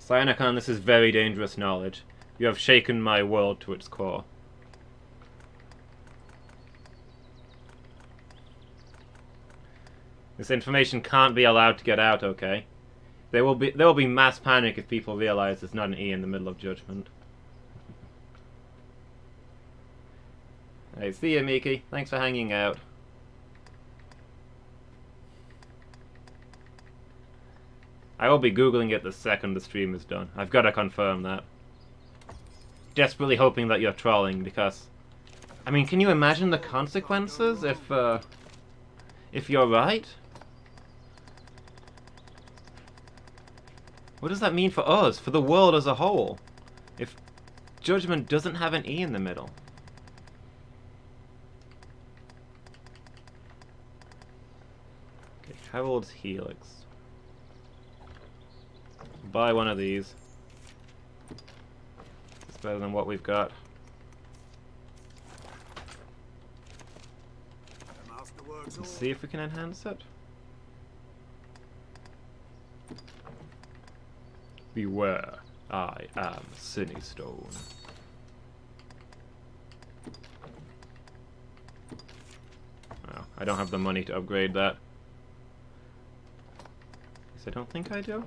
Cyanocon, this is very dangerous knowledge. You have shaken my world to its core. This information can't be allowed to get out, okay? There will be mass panic if people realize there's not an E in the middle of judgment. Hey, see ya, Miki. Thanks for hanging out. I will be googling it the second the stream is done. I've got to confirm that. Desperately hoping that you're trolling, because... I mean, can you imagine the consequences if you're right? What does that mean for us, for the world as a whole, if judgment doesn't have an E in the middle? Okay, Harold's Helix. Buy one of these. It's better than what we've got. Let's see if we can enhance it. Beware, I am Sinistone. Oh, I don't have the money to upgrade that. I don't think I do.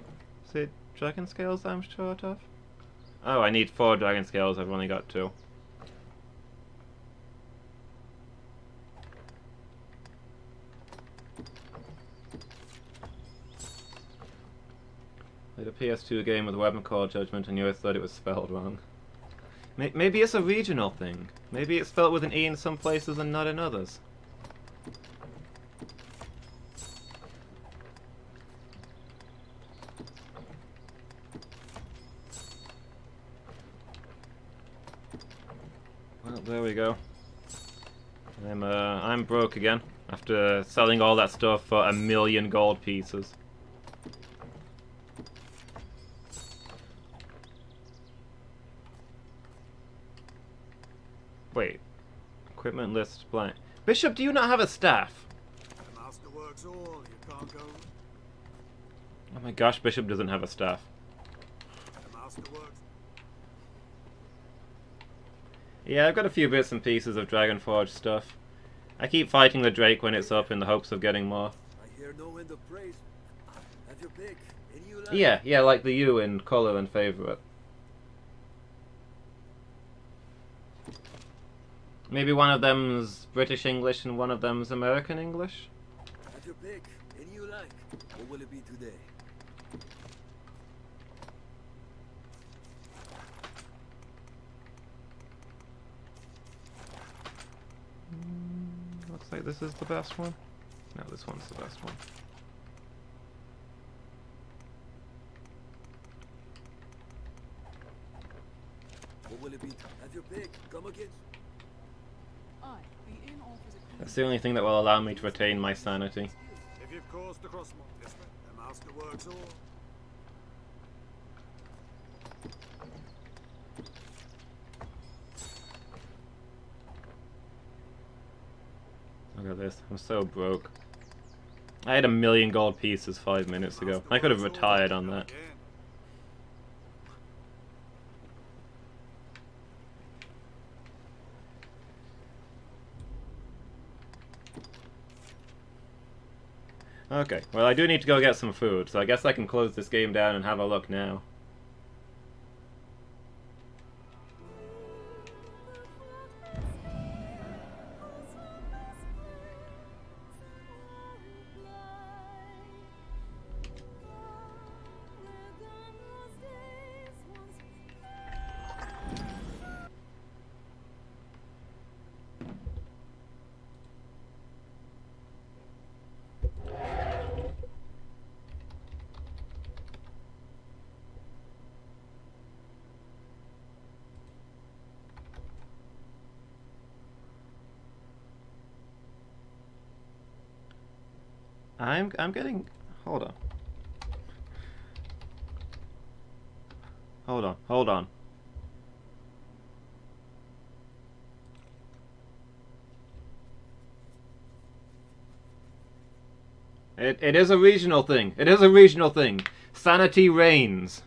Is it dragon scales I'm short of? Oh, I need 4 dragon scales, I've only got 2. Played a PS2 game with weapon call judgment and you always thought it was spelled wrong. Maybe it's a regional thing. Maybe it's spelled with an E in some places and not in others. Well, there we go. I'm broke again after selling all that stuff for 1,000,000 gold pieces. Wait. Equipment list blank. Bishop, do you not have a staff? The master works all, you can't go. Oh my gosh, Bishop doesn't have a staff. The master works. Yeah, I've got a few bits and pieces of Dragonforge stuff. I keep fighting the Drake when it's up in the hopes of getting more. I hear no end of praise. Have your pick. Any you like? Yeah, like the U in colour and favourite. Maybe one of them's British English and one of them's American English? Have your pick. Any you like. What will it be today? Looks like this is the best one. No, this one's the best one. What will it be? Have your pick. Come again. That's the only thing that will allow me to retain my sanity. If you've caused the crossmark, the master works all. Look at this, I'm so broke. I had 1,000,000 gold pieces 5 minutes ago. I could have retired on that. Okay, well I do need to go get some food, so I guess I can close this game down and have a look now. I'm getting... Hold on. Hold on. It is a regional thing. It is a regional thing. Sanity reigns.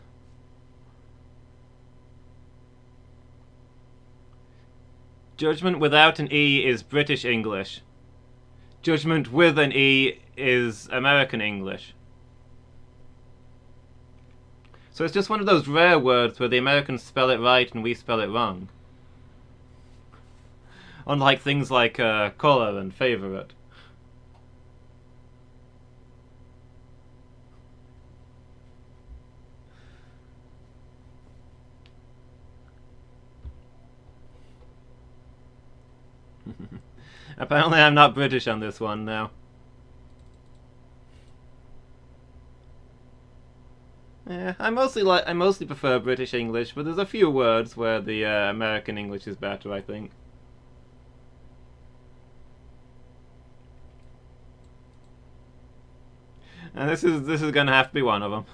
Judgment without an E is British English. Judgment with an E is American English. So it's just one of those rare words where the Americans spell it right and we spell it wrong. Unlike things like colour and favourite. Apparently I'm not British on this one now. Yeah, I mostly prefer British English, but there's a few words where the American English is better, I think. And this is gonna have to be one of them.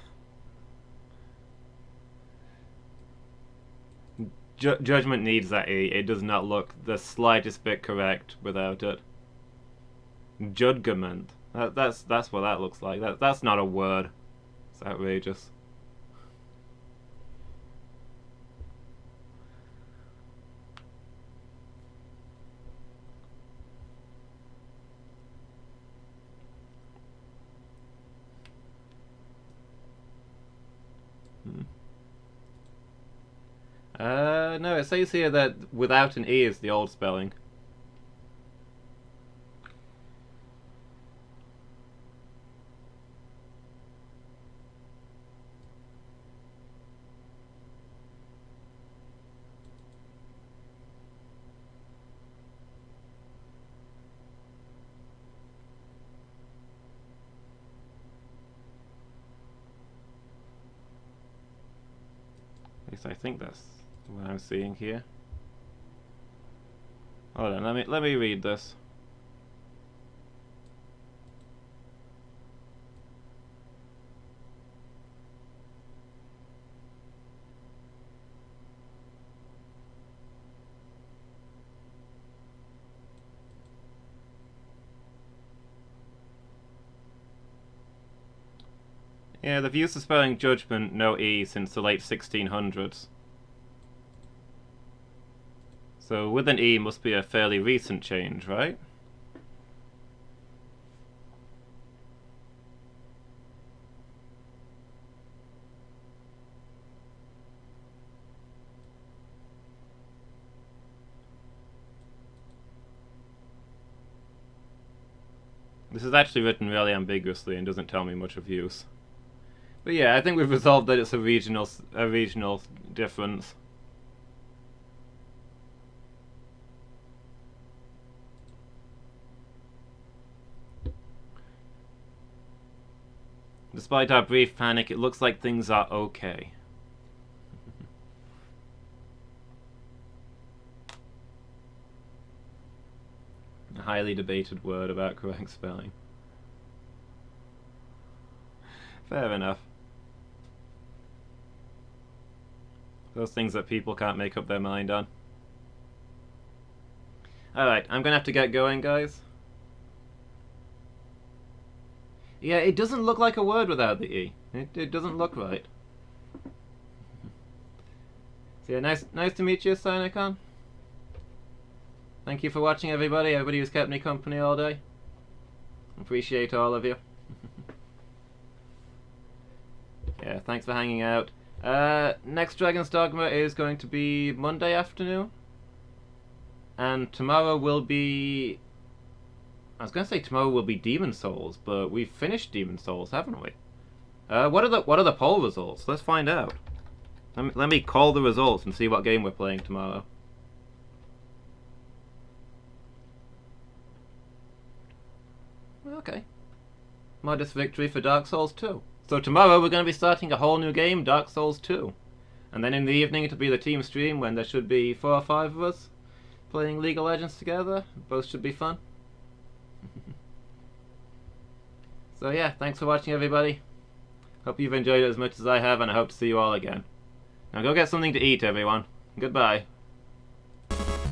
Judgment needs that E. It does not look the slightest bit correct without it. Judgment. That's what that looks like. That's not a word. It's outrageous. No, it says here that without an E is the old spelling. At least I think that's what I'm seeing here. Hold on, let me read this. Yeah, they've used the spelling judgment, no E, since the late 1600s. So with an E must be a fairly recent change, right? This is actually written really ambiguously and doesn't tell me much of use. But yeah, I think we've resolved that it's a regional difference. Despite our brief panic, it looks like things are okay. A highly debated word about correct spelling. Fair enough. Those things that people can't make up their mind on. Alright, I'm gonna have to get going, guys. Yeah, it doesn't look like a word without the E. It doesn't look right. So yeah, nice to meet you, Sinacon. Thank you for watching, everybody. Everybody who's kept me company all day. Appreciate all of you. Yeah, thanks for hanging out. Next Dragon's Dogma is going to be Monday afternoon. And tomorrow will be... I was going to say tomorrow will be Demon Souls, but we've finished Demon Souls, haven't we? What are the poll results? Let's find out. Let me call the results and see what game we're playing tomorrow. Okay. Modest victory for Dark Souls 2. So tomorrow we're going to be starting a whole new game, Dark Souls 2. And then in the evening it'll be the team stream when there should be 4 or 5 of us playing League of Legends together. Both should be fun. So yeah, thanks for watching, everybody. Hope you've enjoyed it as much as I have, and I hope to see you all again. Now go get something to eat, everyone. Goodbye.